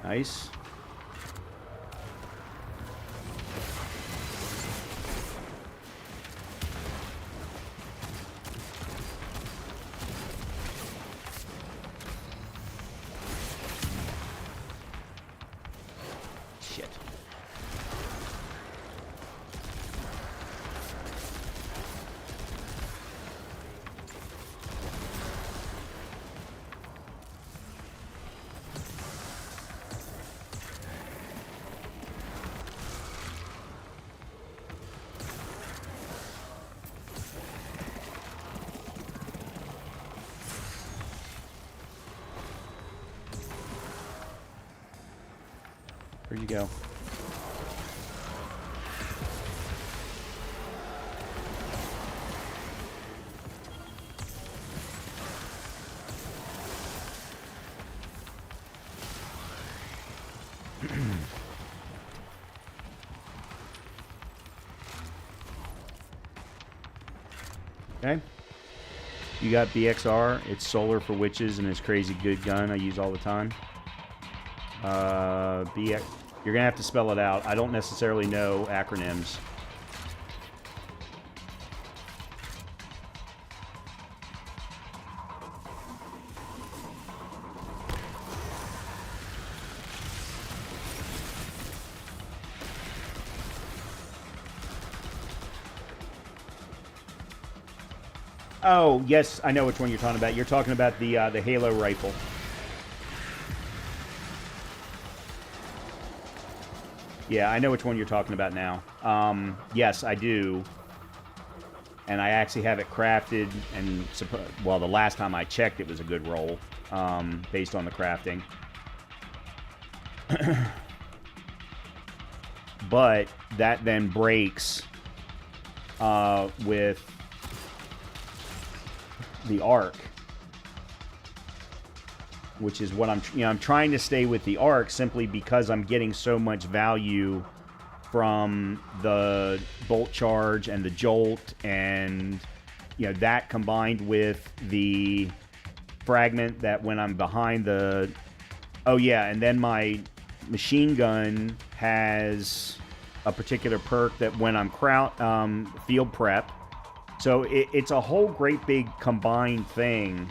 Nice. Shit. Where'd you go? Okay. You got BXR. It's solar for witches and it's crazy good gun I use all the time. BX. You're gonna have to spell it out. I don't necessarily know acronyms. Oh, yes, I know which one you're talking about. You're talking about the Halo rifle. Yeah, I know which one you're talking about now. Yes, I do. And I actually have it crafted, and well, the last time I checked, it was a good roll, based on the crafting. But that then breaks with the arc, which is what I'm trying to stay with the arc simply because I'm getting so much value from the bolt charge and the jolt, and that combined with the fragment that when I'm behind the and then my machine gun has a particular perk that when I'm field prep, so it's a whole great big combined thing.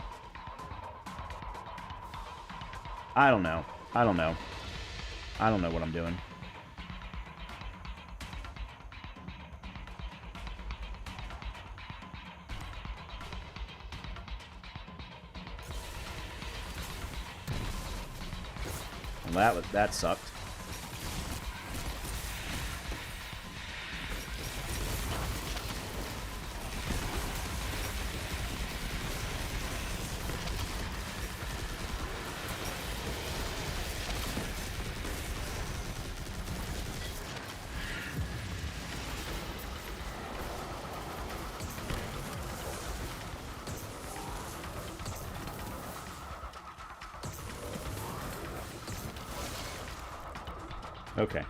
I don't know what I'm doing. Well, that sucked. Okay.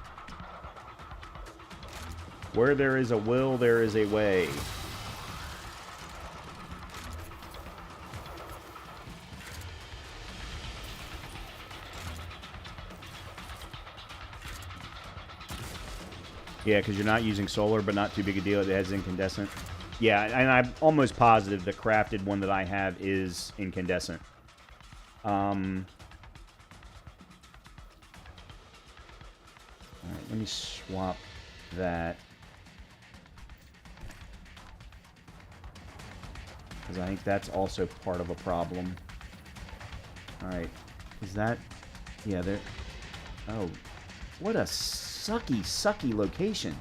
Where there is a will, there is a way. Yeah, because you're not using solar, but not too big a deal. It has incandescent. Yeah, and I'm almost positive the crafted one that I have is incandescent. Alright, let me swap that. Because I think that's also part of a problem. Alright. Is that... Yeah, there... Oh. What a sucky, sucky location.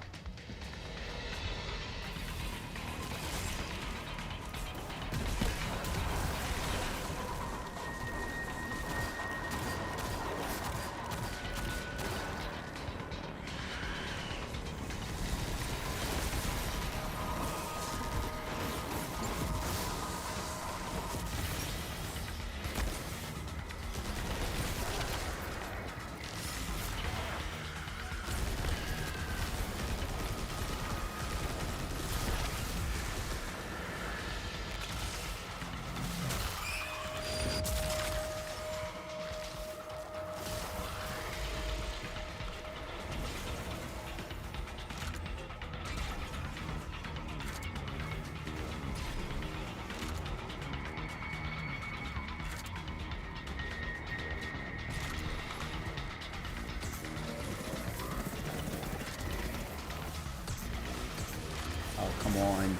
Oh, come on.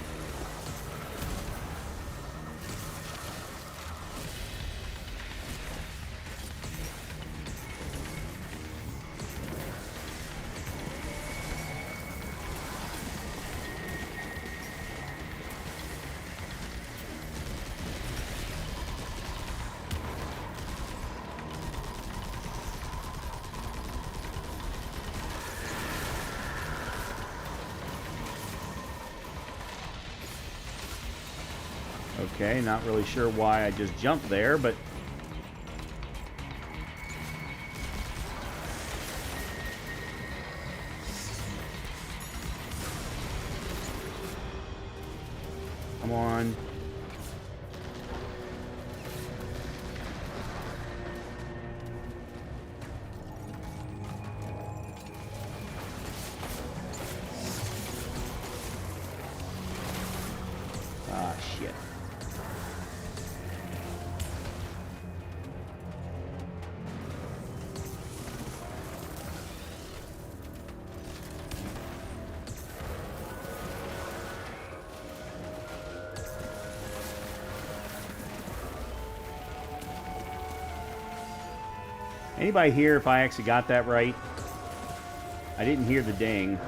Okay, not really sure why I just jumped there, but... Come on. Ah, shit. Anybody hear if I actually got that right? I didn't hear the ding.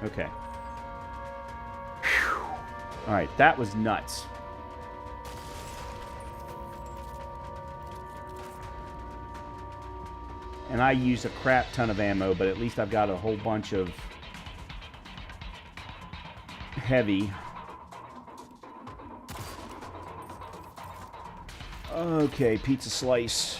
Okay. Alright, that was nuts. And I used a crap ton of ammo, but at least I've got a whole bunch of heavy. Okay, pizza slice.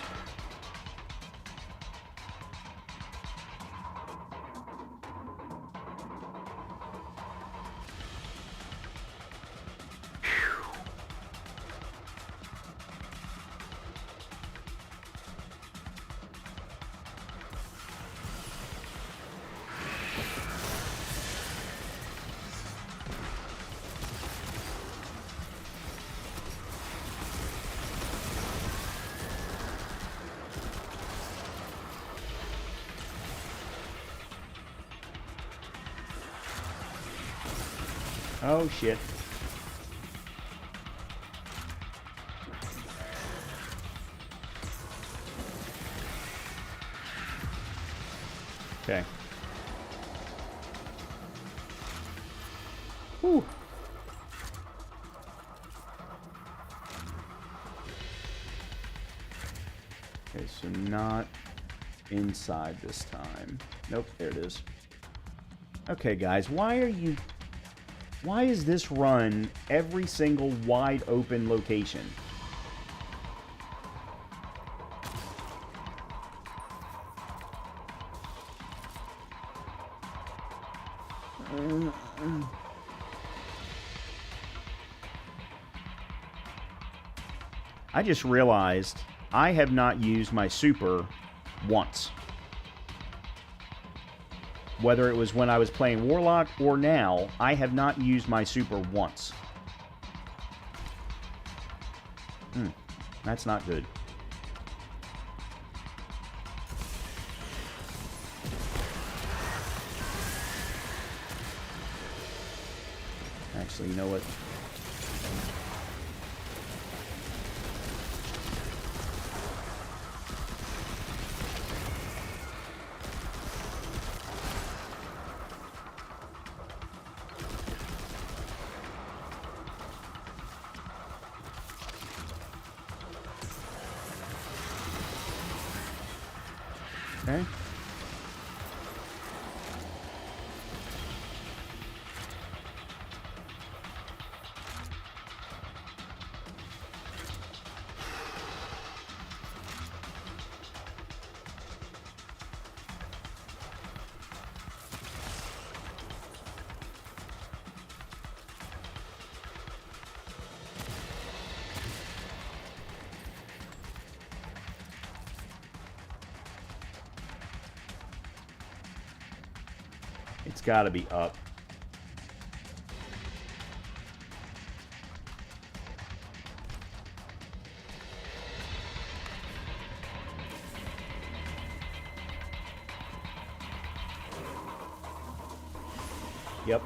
Oh, shit. Okay. Whew. Okay, so not inside this time. Nope, there it is. Okay, guys, why is this run every single wide open location? I just realized I have not used my super once. Whether it was when I was playing Warlock or now, I have not used my super once. That's not good. Actually, you know what? Okay. It's got to be up. Yep.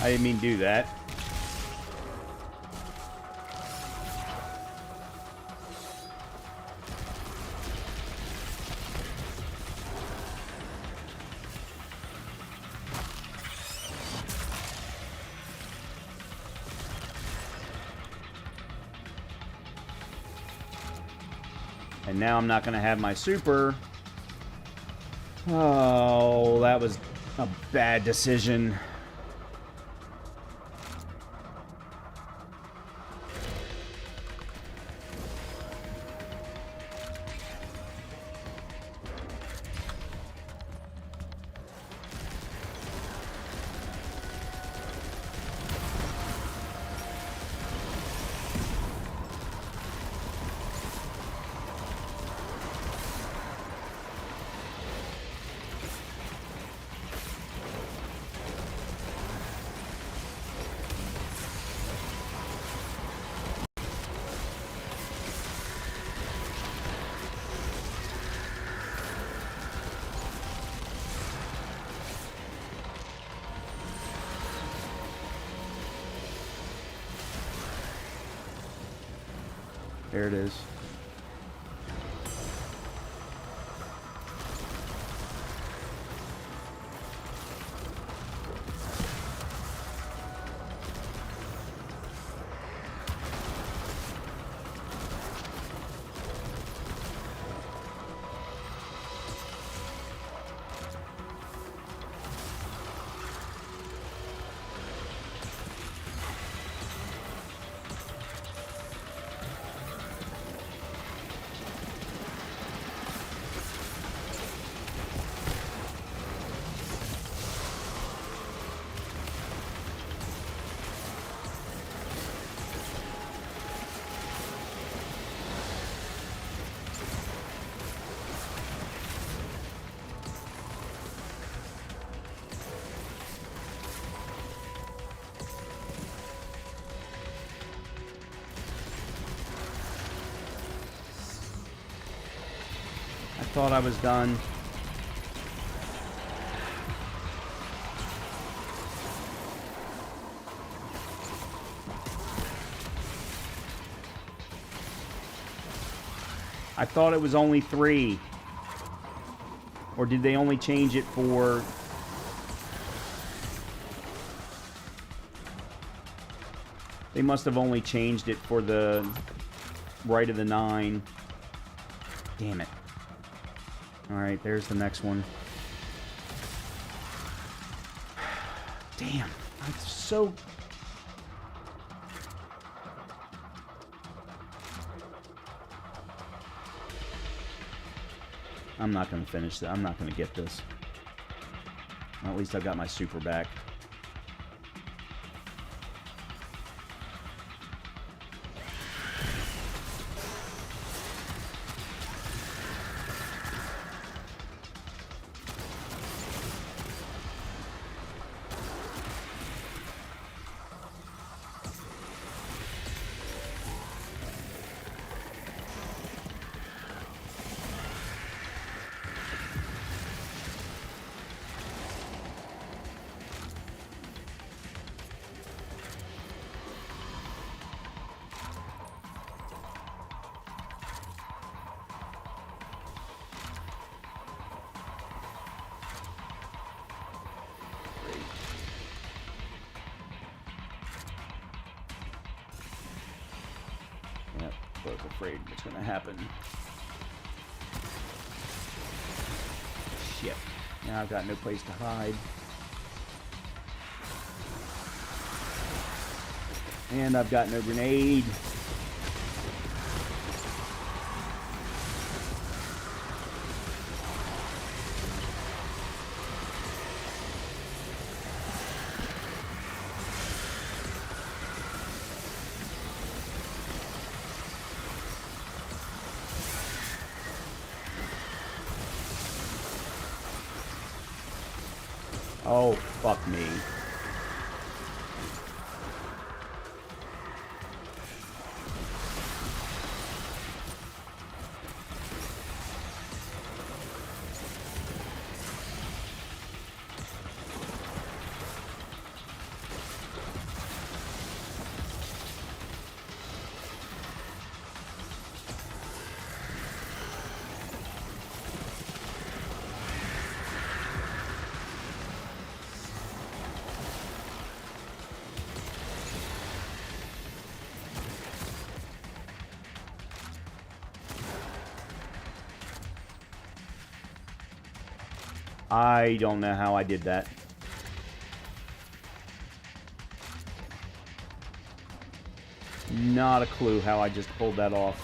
I didn't mean to do that. And now I'm not going to have my super. Oh, that was a bad decision. There it is. Thought I was done. I thought it was only 3. Or did they only change it for... They must have only changed it for the right of the 9. Damn it. Alright, there's the next one. Damn. I'm so... I'm not going to finish that. I'm not going to get this. Well, at least I got my super back. Yep, I was afraid what's going to happen. Shit. Now I've got no place to hide. And I've got no grenade. Oh, fuck me. I don't know how I did that. Not a clue how I just pulled that off.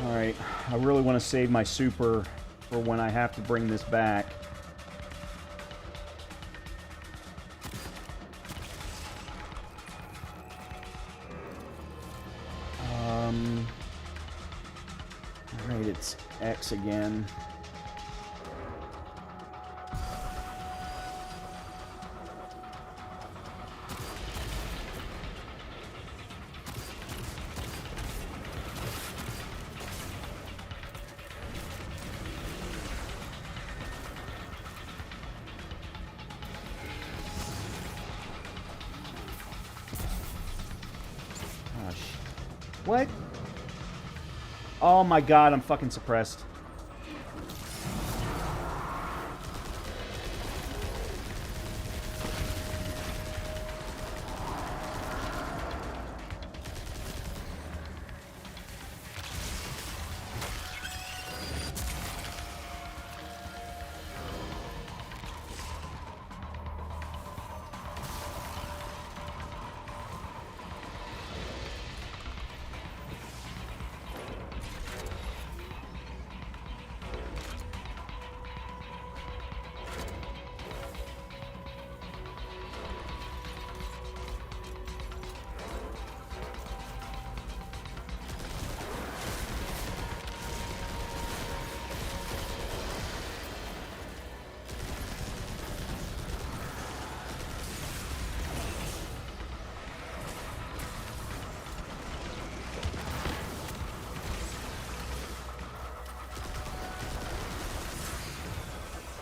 Alright, I really want to save my super for when I have to bring this back. Alright, it's X again. What? Oh my god, I'm fucking suppressed.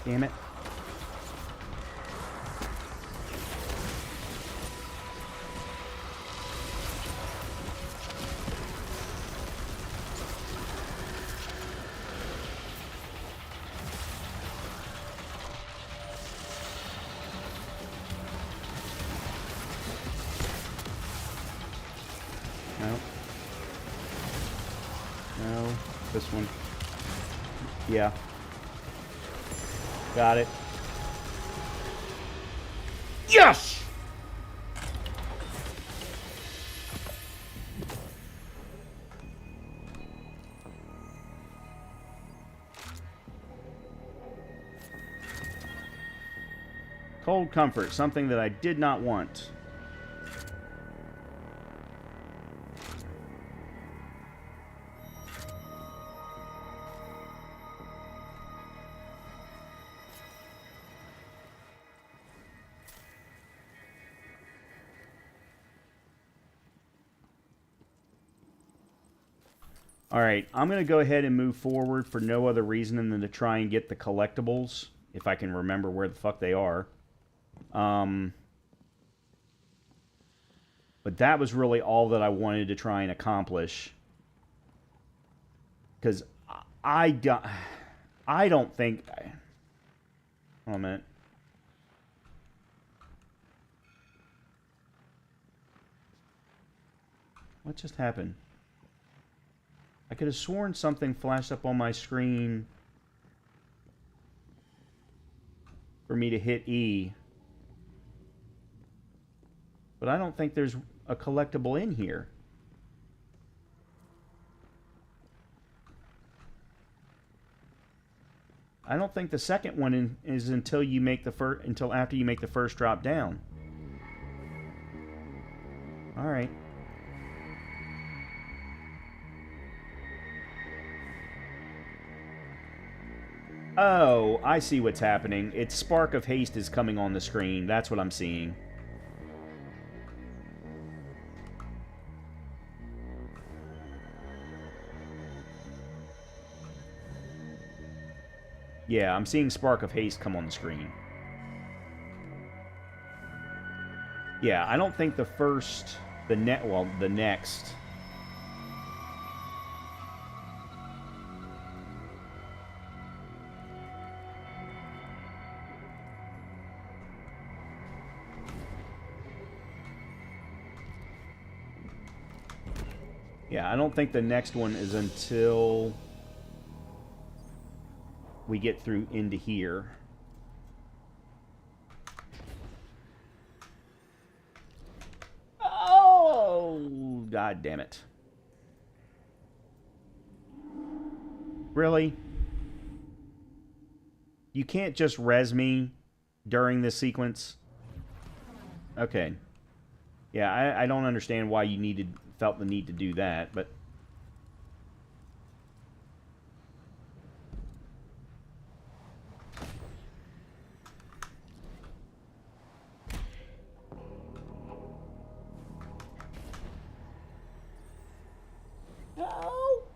Damn it. No. No. This one. Yeah. Got it. Yes! Cold comfort, something that I did not want. Alright, I'm going to go ahead and move forward for no other reason than to try and get the collectibles, if I can remember where the fuck they are. But that was really all that I wanted to try and accomplish. Because I don't think... Hold on a minute. What just happened? I could have sworn something flashed up on my screen for me to hit E. But I don't think there's a collectible in here. I don't think the second one is until you make the until after you make the first drop down. All right. Oh, I see what's happening. It's Spark of Haste is coming on the screen. That's what I'm seeing. Yeah, I'm seeing Spark of Haste come on the screen. Yeah, I don't think the next... Yeah, I don't think the next one is until we get through into here. Oh, God damn it. Really? You can't just res me during this sequence? Okay. Yeah, I don't understand why you felt the need to do that, but...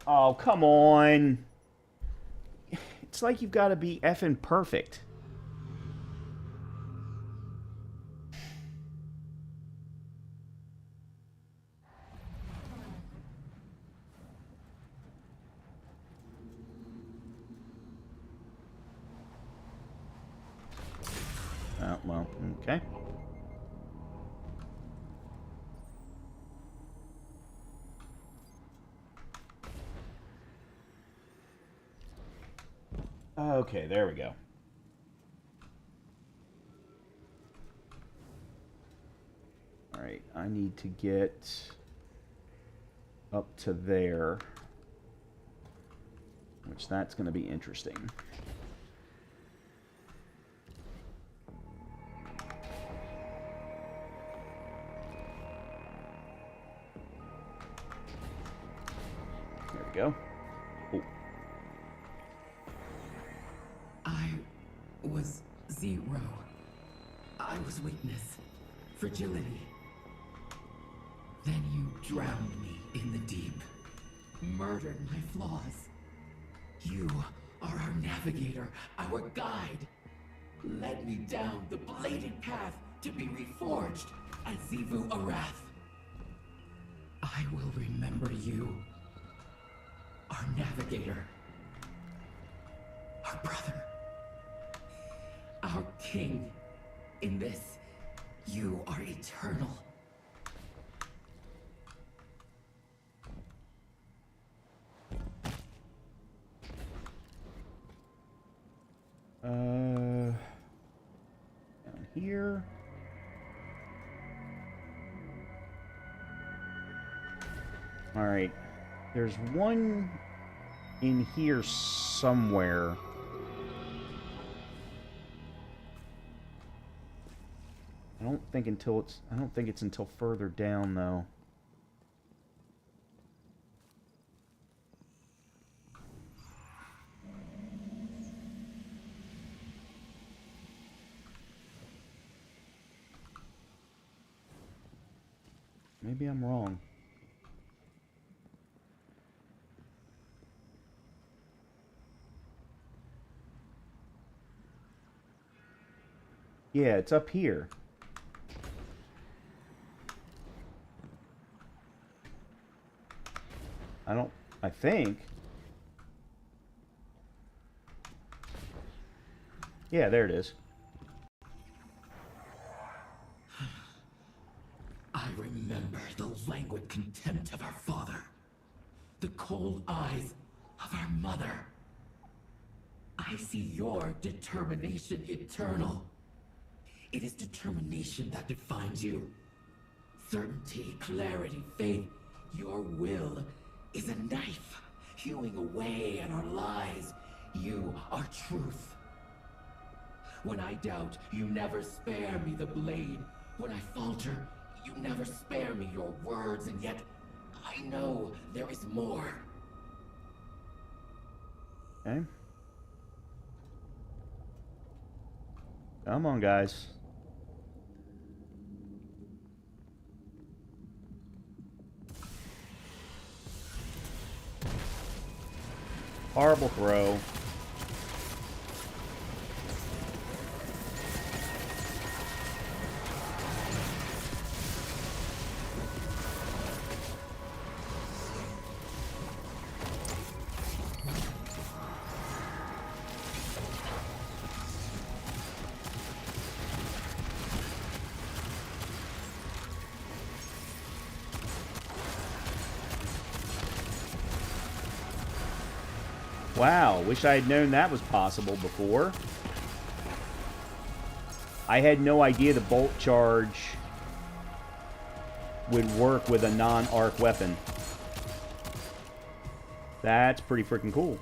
Oh, come on. It's like you've got to be effing perfect. Oh, well, okay. Okay, there we go. Alright, I need to get up to there. Which that's going to be interesting. There we go. Oh. I was zero. I was weakness, fragility. Then you drowned me in the deep, murdered my flaws. You are our navigator, our guide. led me down the bladed path to be reforged as Zivu Arath. I will remember you, our navigator, our brother, our king. In this, you are eternal. Down here. All right. There's one in here somewhere. I don't think it's until further down though. Maybe I'm wrong. Yeah, it's up here. I think. Yeah, there it is. I remember the languid contempt of our father, the cold eyes of our mother. I see your determination eternal. It is determination that defines you. Certainty, clarity, faith. Your will is a knife hewing away at our lies. You are truth. When I doubt, you never spare me the blade. When I falter, you never spare me your words, and yet I know there is more. Okay. Come on, guys. Horrible throw. Wow, wish I had known that was possible before. I had no idea the bolt charge would work with a non-arc weapon. That's pretty freaking cool.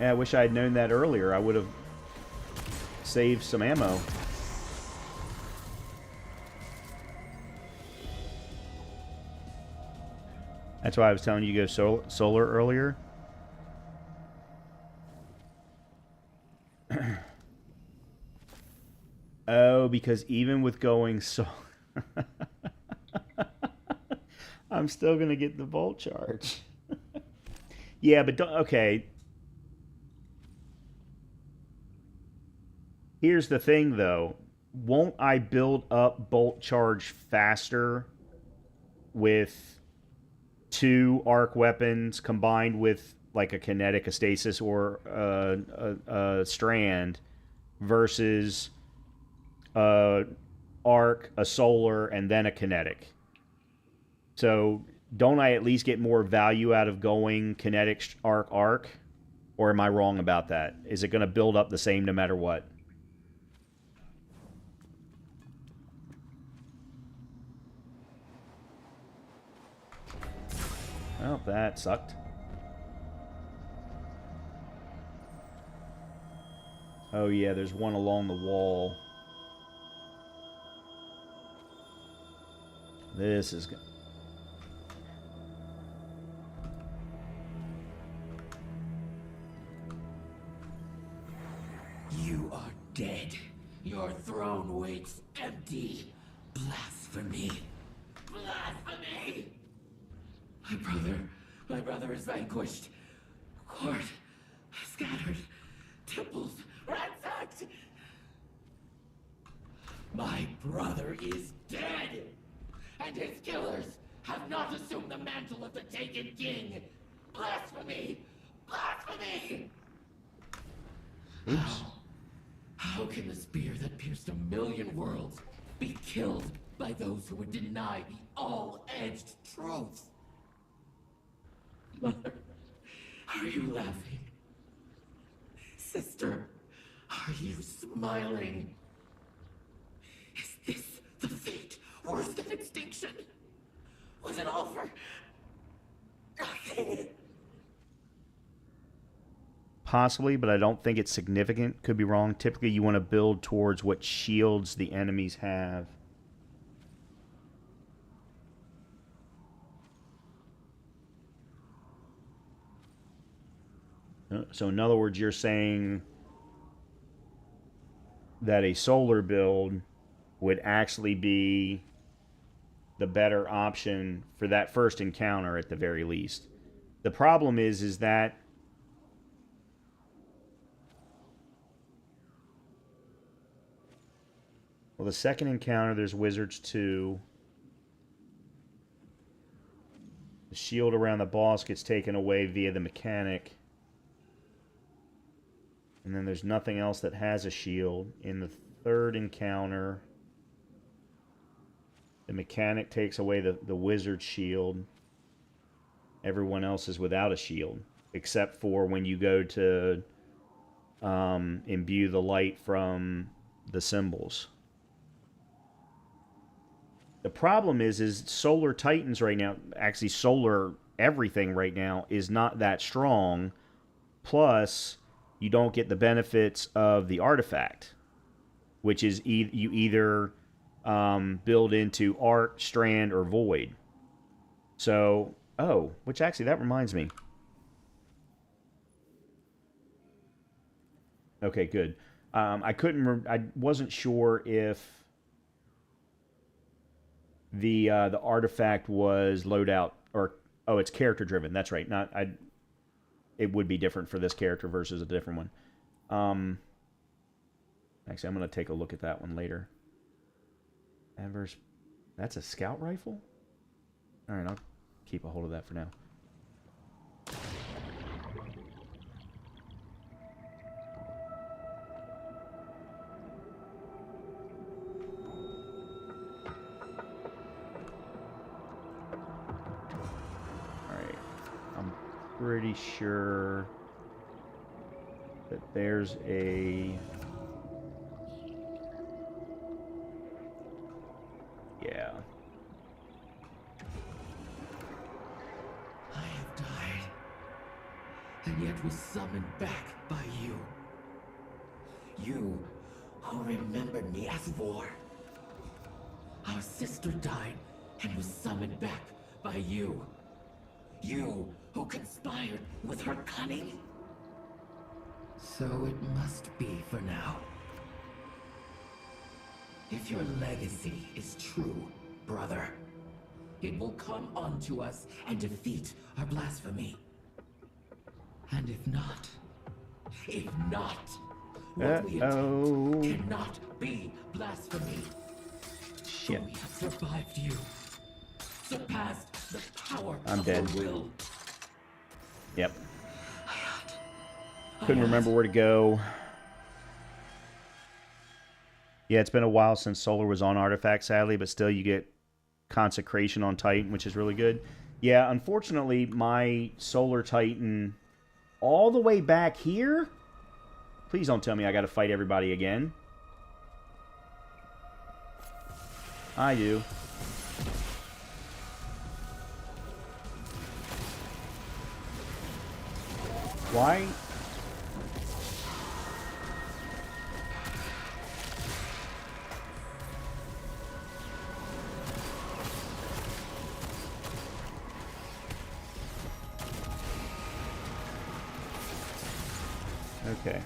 Yeah, I wish I had known that earlier. I would have saved some ammo. That's why I was telling you to go solar earlier. Oh, because even with going solar, I'm still going to get the bolt charge. Yeah, but don't, okay. Here's the thing, though. Won't I build up bolt charge faster with 2 arc weapons combined with like a kinetic, a stasis, or a strand versus arc, a solar, and then a kinetic? So don't I at least get more value out of going kinetic, arc? Or am I wrong about that? Is it going to build up the same no matter what? Well, that sucked. Oh yeah, there's one along the wall. This is good. You are dead. Your throne waits empty. Blasphemy. Blasphemy! My brother is vanquished. Court scattered. Temples ransacked. My brother is dead! And his killers have not assumed the mantle of the Taken King! Blasphemy! Blasphemy! Oops. How can the spear that pierced 1,000,000 worlds be killed by those who would deny the all-edged truth? Mother, are you laughing? Sister, are you smiling? Is this the fate worse than extinction? Was it all for nothing? Possibly, but I don't think it's significant. Could be wrong. Typically, you want to build towards what shields the enemies have. So in other words, you're saying that a solar build would actually be the better option for that first encounter at the very least. The problem is that well, the second encounter, there's Wizards 2. The shield around the boss gets taken away via the mechanic. And then there's nothing else that has a shield. In the third encounter, the mechanic takes away the wizard shield. Everyone else is without a shield, except for when you go to imbue the light from the symbols. The problem is Solar Titans right now, actually Solar everything right now, is not that strong. Plus, you don't get the benefits of the artifact, which is you either build into Arc, Strand, or Void. So, which actually, that reminds me. Okay, good. I wasn't sure if the artifact was loadout or it's character driven. That's right. It would be different for this character versus a different one. Actually, I'm going to take a look at that one later. Adverse. That's a scout rifle? All right, I'll keep a hold of that for now. Pretty sure that there's a... Yeah. I have died, and yet was summoned back by you. You who remembered me as war. Our sister died and was summoned back by you. You who conspired with her cunning. So it must be for now. If your legacy is true, brother, it will come onto us and defeat our blasphemy. And if not, what we attempt cannot be blasphemy. Shit. For we have survived you. Surpassed the power I'm of dead. the will. Yep. Couldn't remember where to go. Yeah, it's been a while since Solar was on Artifact, sadly, but still you get Consecration on Titan, which is really good. Yeah, unfortunately, my Solar Titan all the way back here? Please don't tell me I got to fight everybody again. I do. Why? Okay.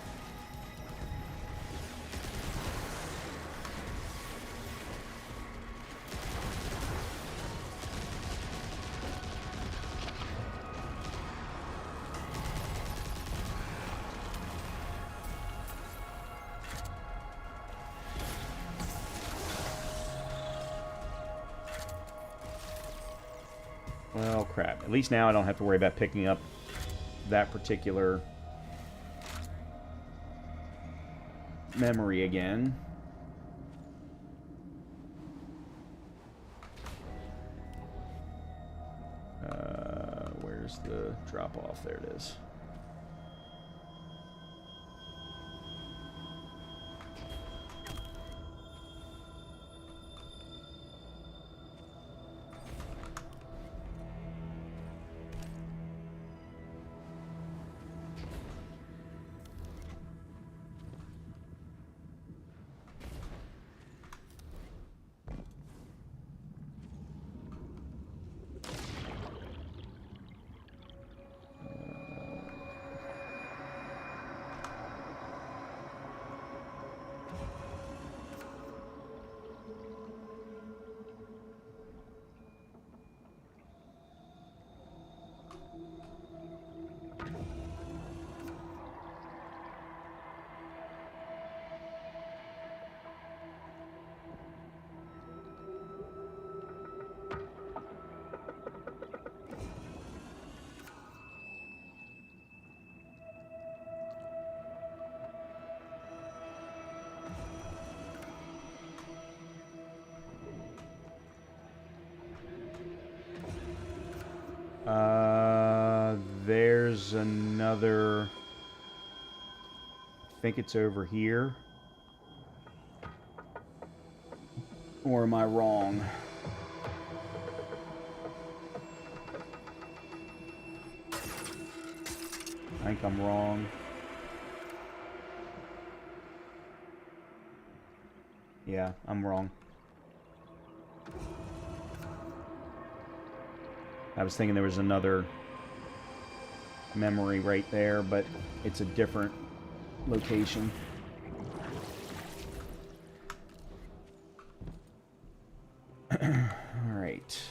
crap. At least now I don't have to worry about picking up that particular memory again. Where's the drop off? There it is. There's another. I think it's over here. Or am I wrong? I think I'm wrong. Yeah, I'm wrong. I was thinking there was another memory right there, but it's a different location. All right.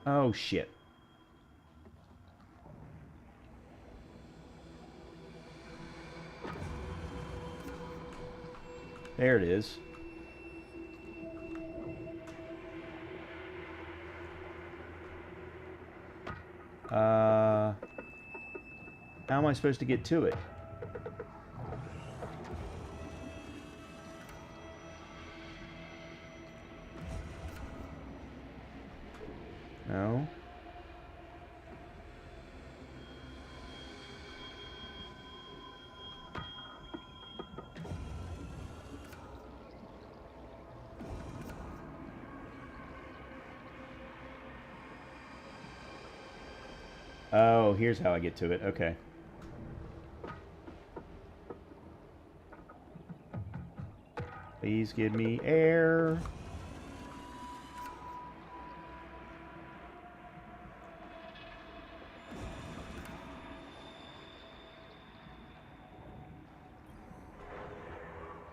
Oh, shit. There it is. How am I supposed to get to it? No. Oh, here's how I get to it. Okay. Please give me air.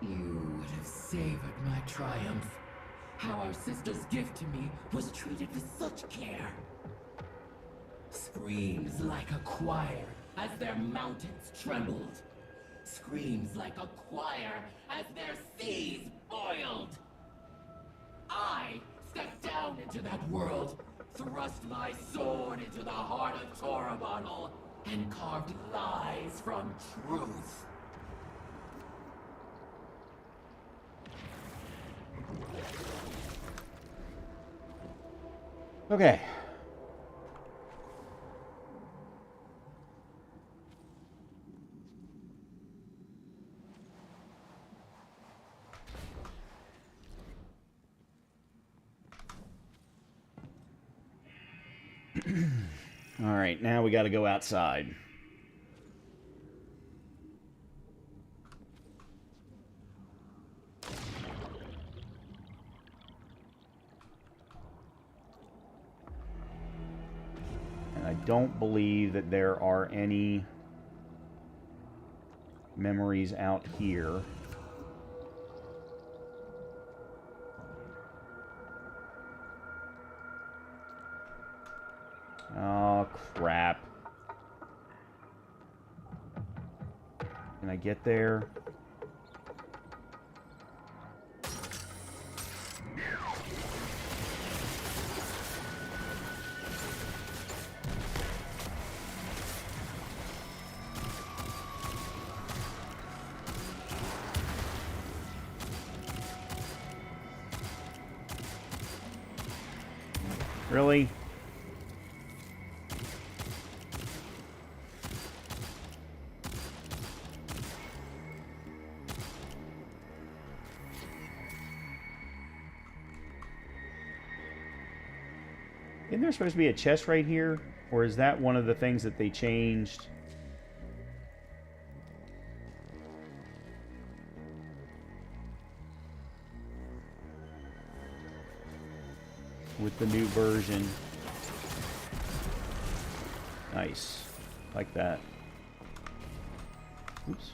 You would have savored my triumph. How our sister's gift to me was treated with such care. Screams like a choir as their mountains trembled. Screams like a choir as their seas boiled. I stepped down into that world, thrust my sword into the heart of Torabonal, and carved lies from truth. Okay. Alright, now we gotta go outside. And I don't believe that there are any memories out here. Oh, crap. Can I get there? Really? Isn't there supposed to be a chest right here? Or is that one of the things that they changed? With the new version. Nice. Like that. Oops.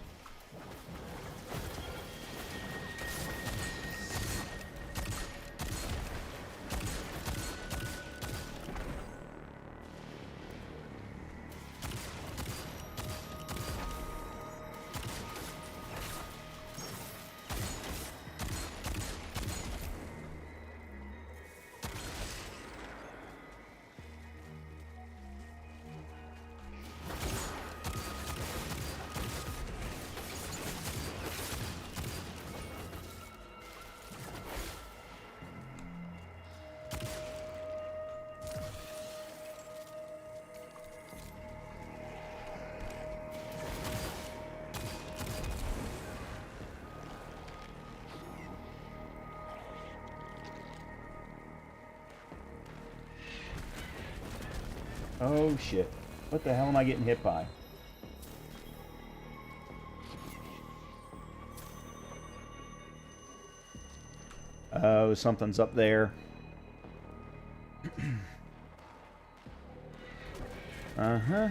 Oh shit. What the hell am I getting hit by? Oh, something's up there. Uh-huh.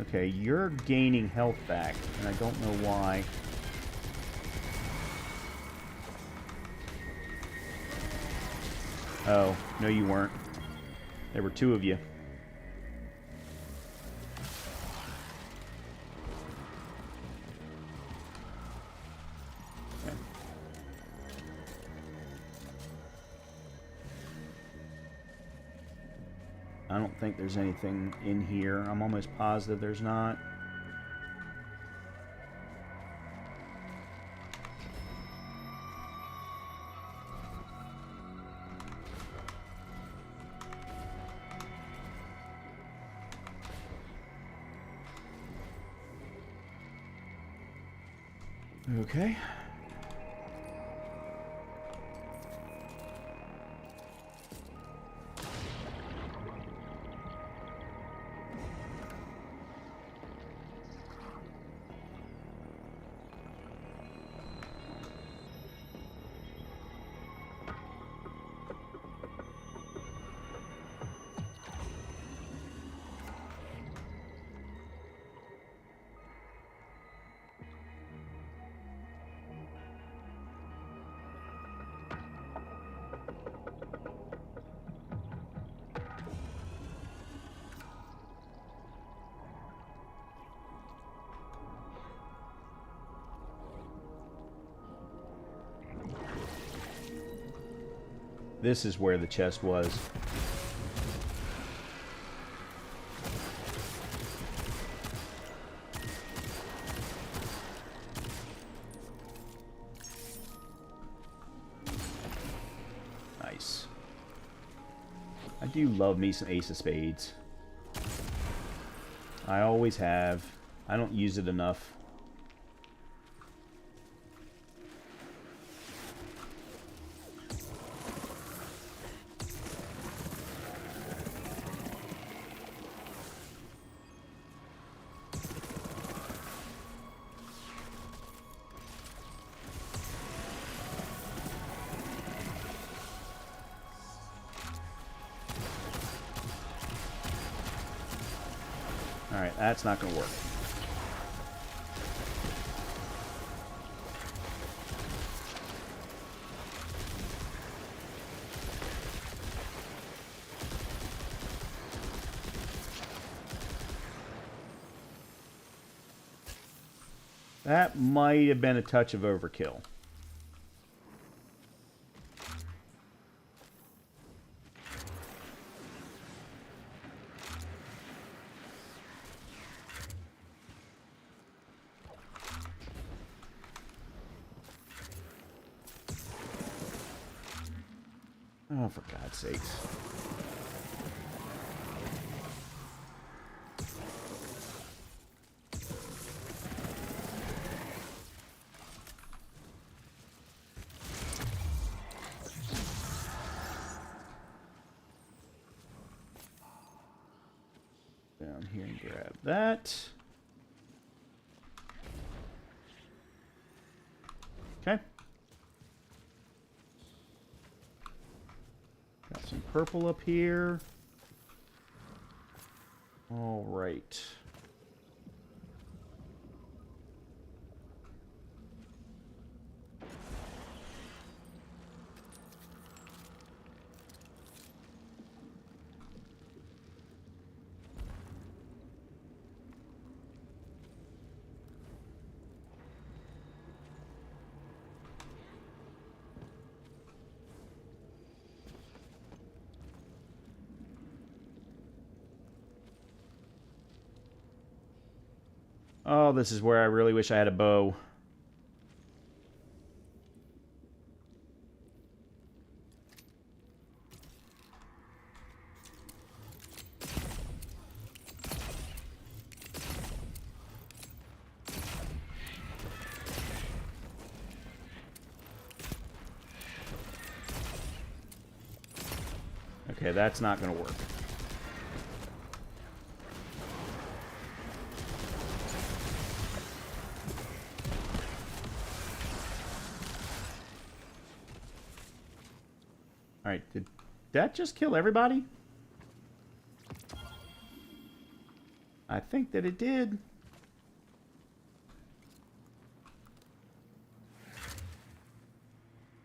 Okay, you're gaining health back, and I don't know why. Oh, no you weren't. There were two of you. Okay. I don't think there's anything in here. I'm almost positive there's not. Okay. This is where the chest was. do love me some Ace of Spades. I always have. I don't use it enough. Alright, that's not going to work. That might have been a touch of overkill. Oh, for God's sakes. Down here and grab that. Okay. Got some purple up here. All right. Oh, this is where I really wish I had a bow. Okay, that's not going to work. Alright, did that just kill everybody? I think that it did.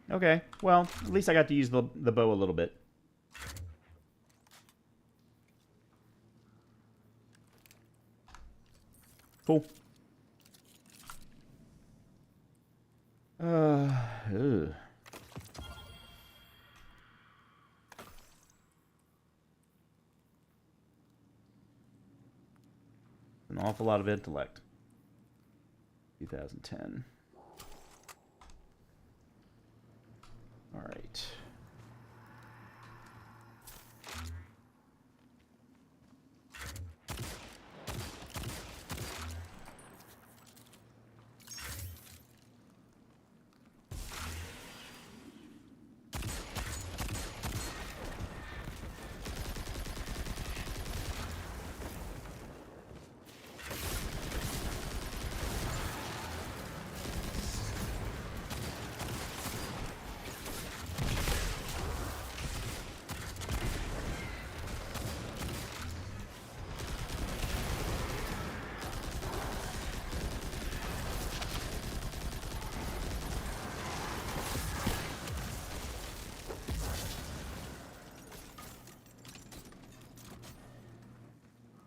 Okay, well, at least I got to use the bow a little bit. Cool. Ugh. An awful lot of intellect. 2010. All right.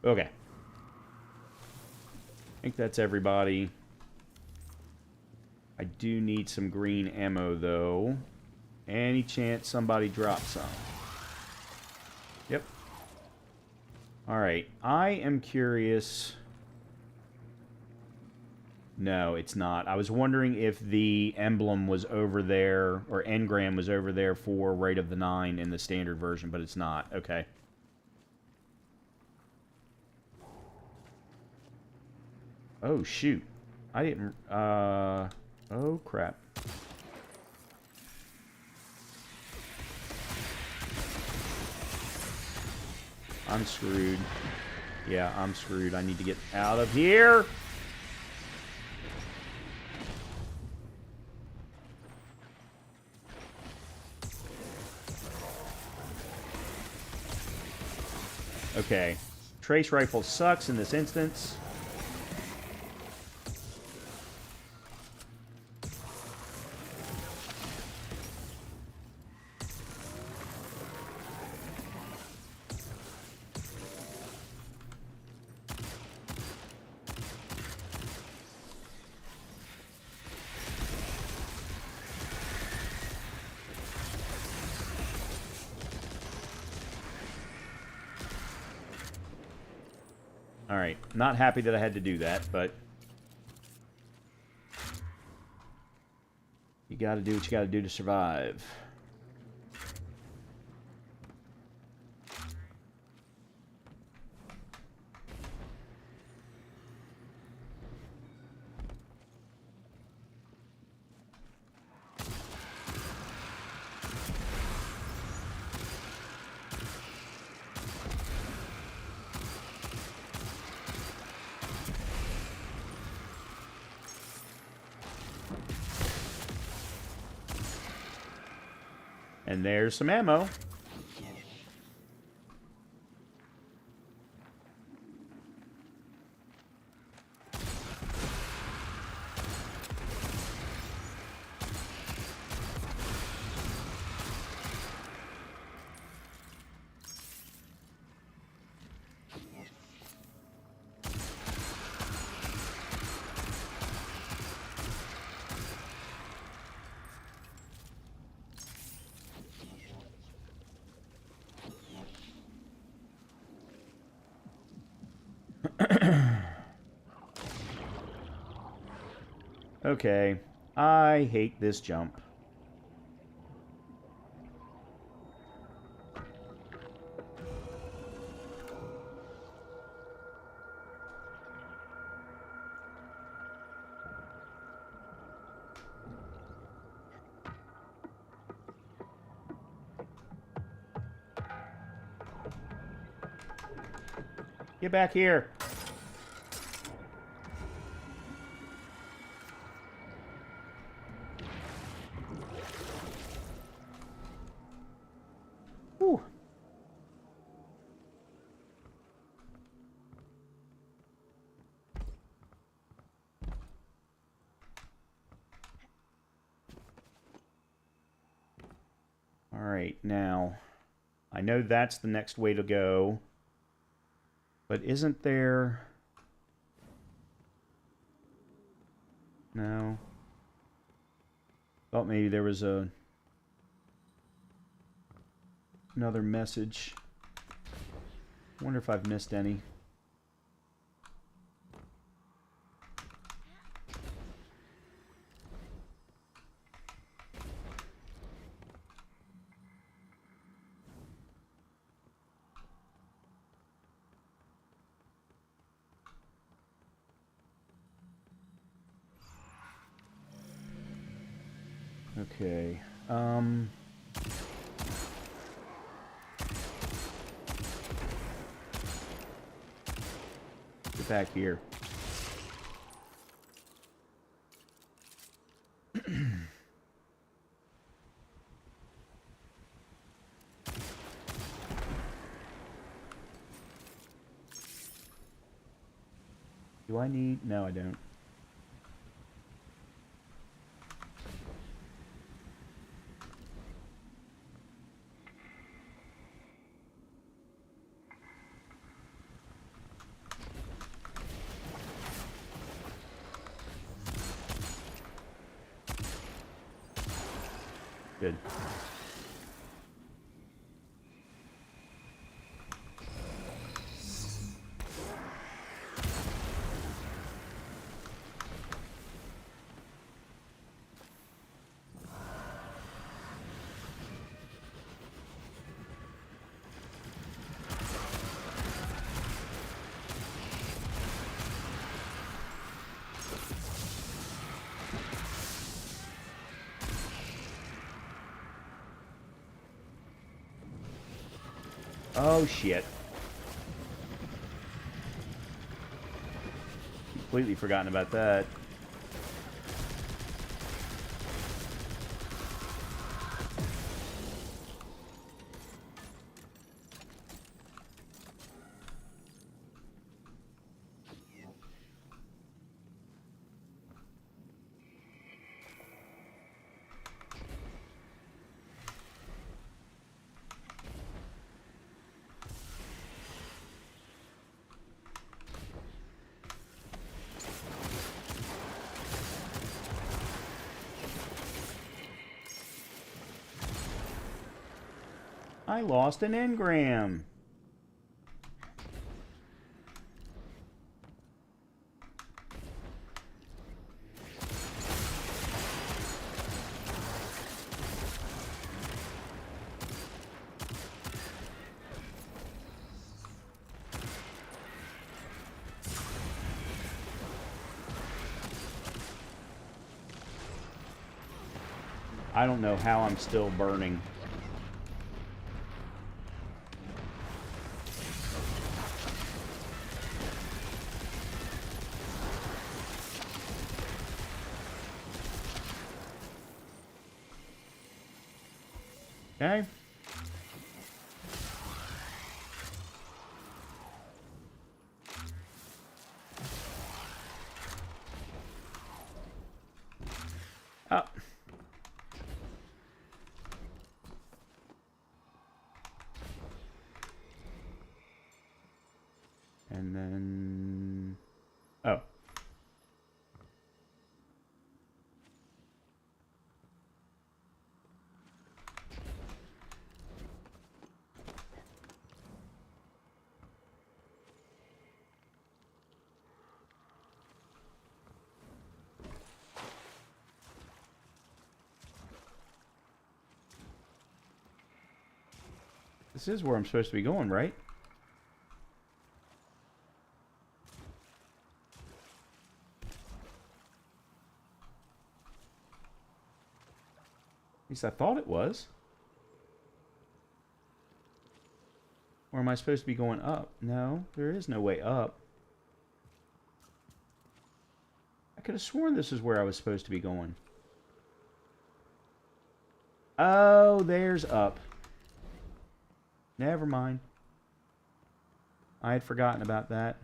Okay. I think that's everybody. I do need some green ammo, though. Any chance somebody drops some? Yep. Alright. I am curious No, it's not. I was wondering if the emblem was over there, or engram was over there for Rite of the Nine in the standard version, but it's not. Okay. Oh, shoot. I didn't... oh, crap. I'm screwed. Yeah, I'm screwed. I need to get out of here. Okay. Trace rifle sucks in this instance. Alright, not happy that I had to do that, but you gotta do what you gotta do to survive. And there's some ammo. Okay, I hate this jump. Get back here. Whew. All right, now I know that's the next way to go. But isn't there... No. Thought maybe there was another message. Wonder if I've missed any. Okay, get back here. Do I need... No, I don't. Good. Oh, shit. Completely forgotten about that. I lost an engram. I don't know how I'm still burning. Okay. Up. And then... Oh. This is where I'm supposed to be going, right? At least I thought it was. Or am I supposed to be going up? No, there is no way up. I could have sworn this is where I was supposed to be going. Oh, there's up. Never mind. I had forgotten about that.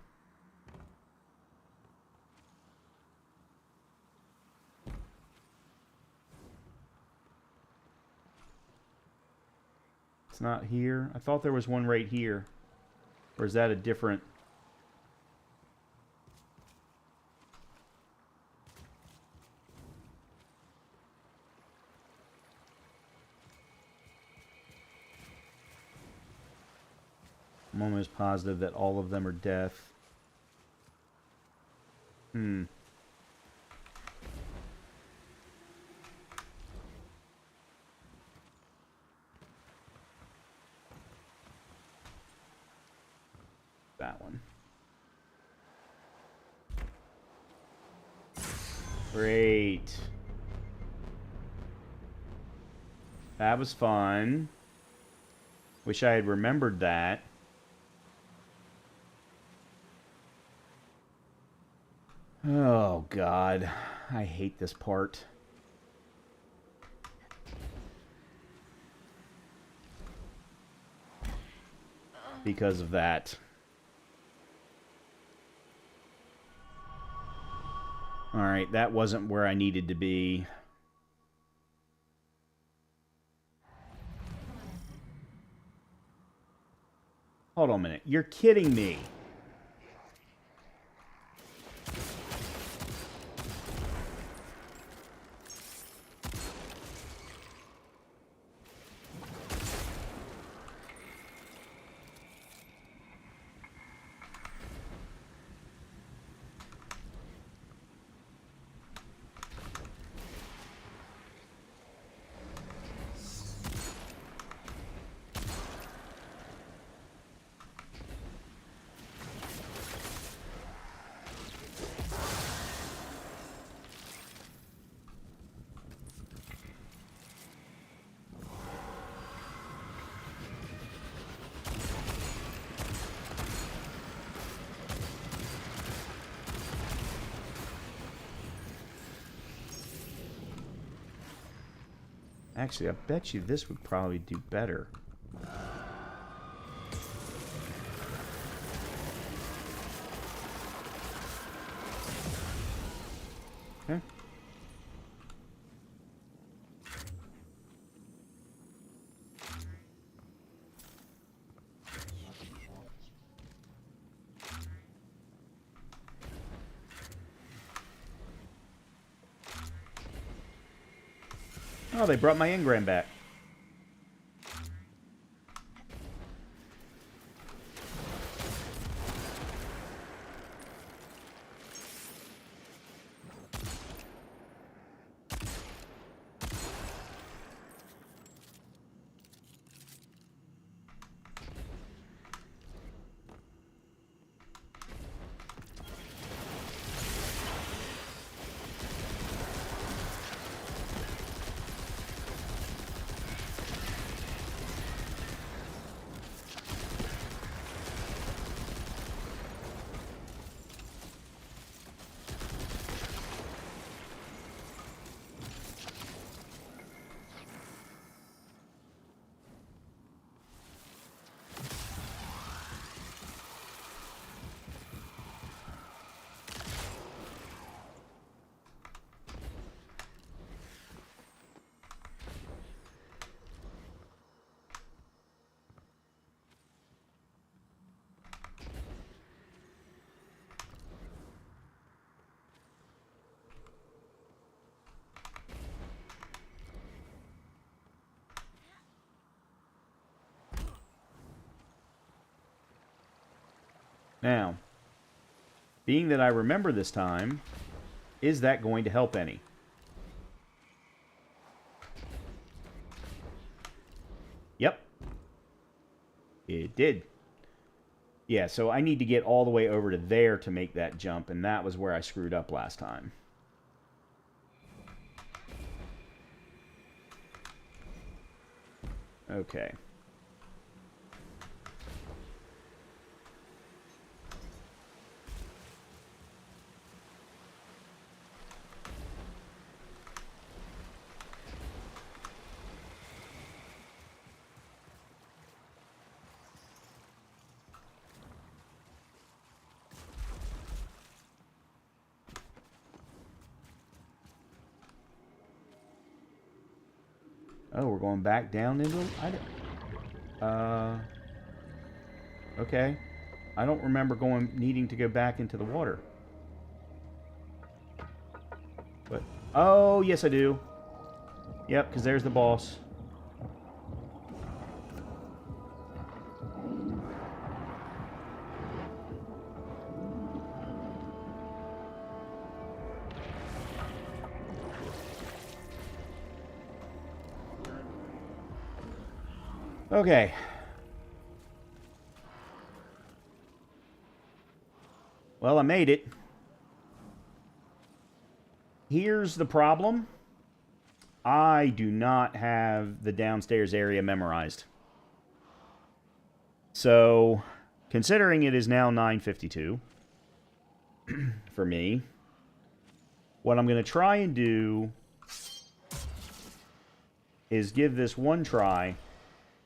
It's not here. I thought there was one right here. Or is that a different... I'm almost positive that all of them are death. Hmm. That one. Great. That was fun. Wish I had remembered that. Oh, God. I hate this part. Because of that. Alright, that wasn't where I needed to be. Hold on a minute. You're kidding me. Actually, I bet you this would probably do better. Okay. Oh, they brought my engram back. Now, being that I remember this time, is that going to help any? Yep. It did. Yeah, so I need to get all the way over to there to make that jump, and that was where I screwed up last time. Okay. Oh, we're going back down into... Okay. I don't remember needing to go back into the water. But... Oh, yes I do. Yep, because there's the boss. Okay. Well, I made it. Here's the problem. I do not have the downstairs area memorized. So, considering it is now 9:52 for me, what I'm going to try and do is give this one try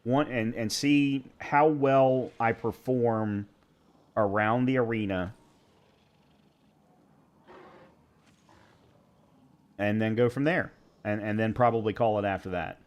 and see how well I perform around the arena, and then go from there, and then probably call it after that.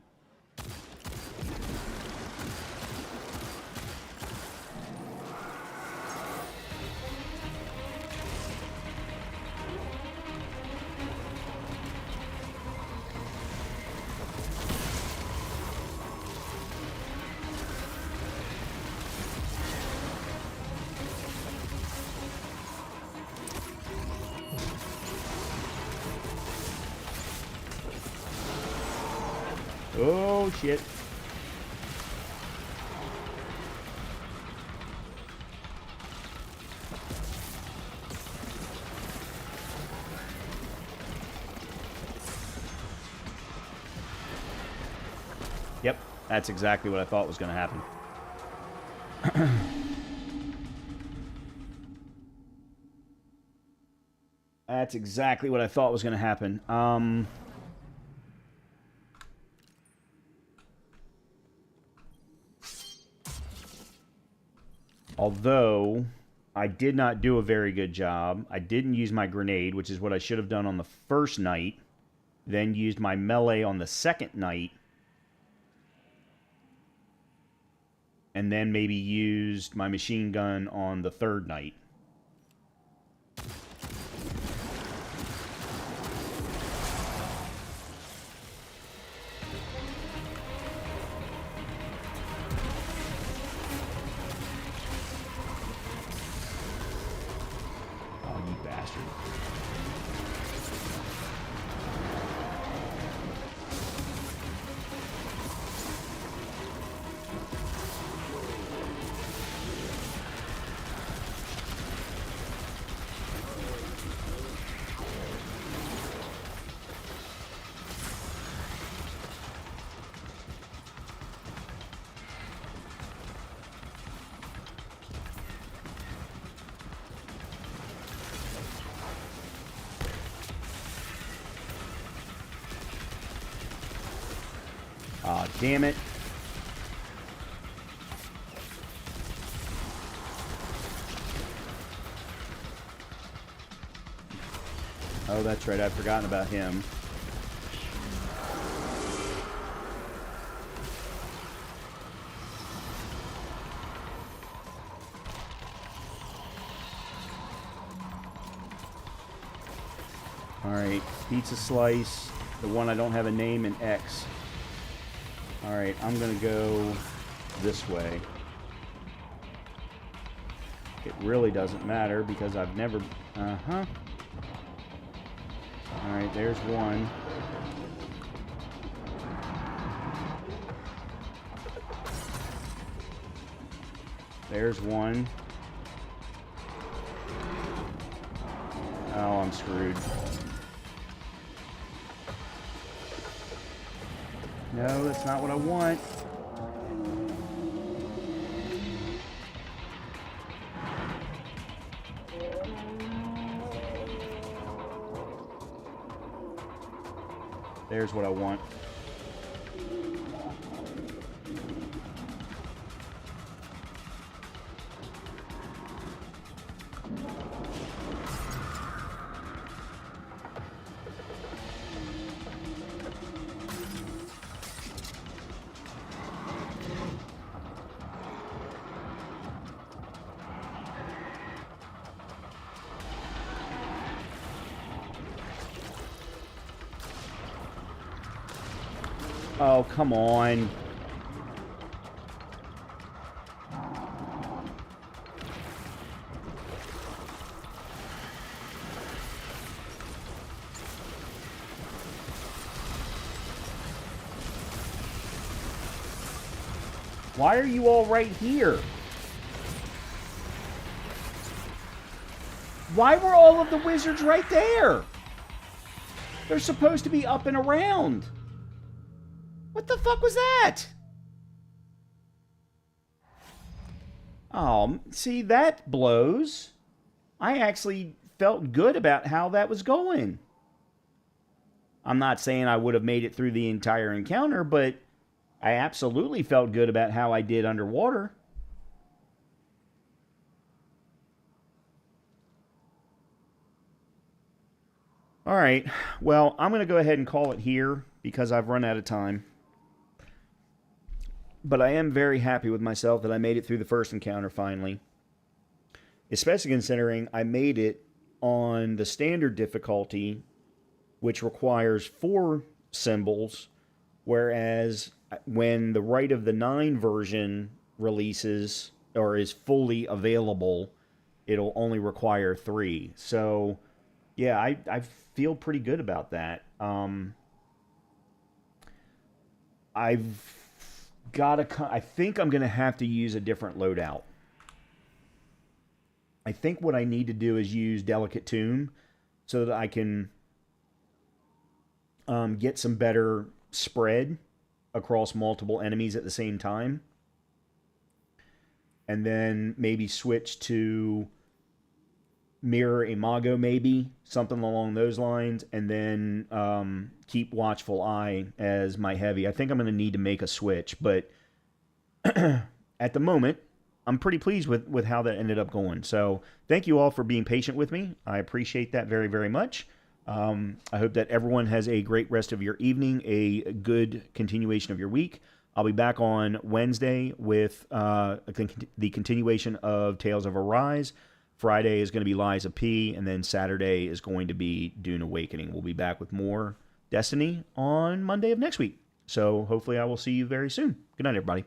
Oh, shit. Yep, that's exactly what I thought was going to happen. That's exactly what I thought was going to happen. Although I did not do a very good job. I didn't use my grenade, which is what I should have done on the first night. Then used my melee on the second night. And then maybe used my machine gun on the third night. Oh, you bastard. Aw, damn it. Oh, that's right. I'd forgotten about him. Alright, pizza slice. The one I don't have a name in X. Alright, I'm gonna go this way. It really doesn't matter because I've never... Uh-huh. Alright, there's one. There's one. Oh, I'm screwed. No, that's not what I want. There's what I want. Oh, come on. Why are you all right here? Why were all of the wizards right there? They're supposed to be up and around. What the fuck was that? Oh, see, that blows. I actually felt good about how that was going. I'm not saying I would have made it through the entire encounter, but I absolutely felt good about how I did underwater. All right, well, I'm going to go ahead and call it here because I've run out of time. But I am very happy with myself that I made it through the first encounter finally. Especially considering I made it on the standard difficulty, which requires 4 symbols, whereas when the Rite of the Nine version releases, or is fully available, it'll only require 3. So, yeah, I feel pretty good about that. I think I'm going to have to use a different loadout. I think what I need to do is use Delicate Tomb so that I can get some better spread across multiple enemies at the same time. And then maybe switch to Mirror Imago, maybe. Something along those lines. And then keep Watchful Eye as my heavy. I think I'm going to need to make a switch. But at the moment, I'm pretty pleased with how that ended up going. So thank you all for being patient with me. I appreciate that very, very much. I hope that everyone has a great rest of your evening, a good continuation of your week. I'll be back on Wednesday with the continuation of Tales of Arise. Friday is going to be Lies of P, and then Saturday is going to be Dune Awakening. We'll be back with more Destiny on Monday of next week. So hopefully I will see you very soon. Good night, everybody.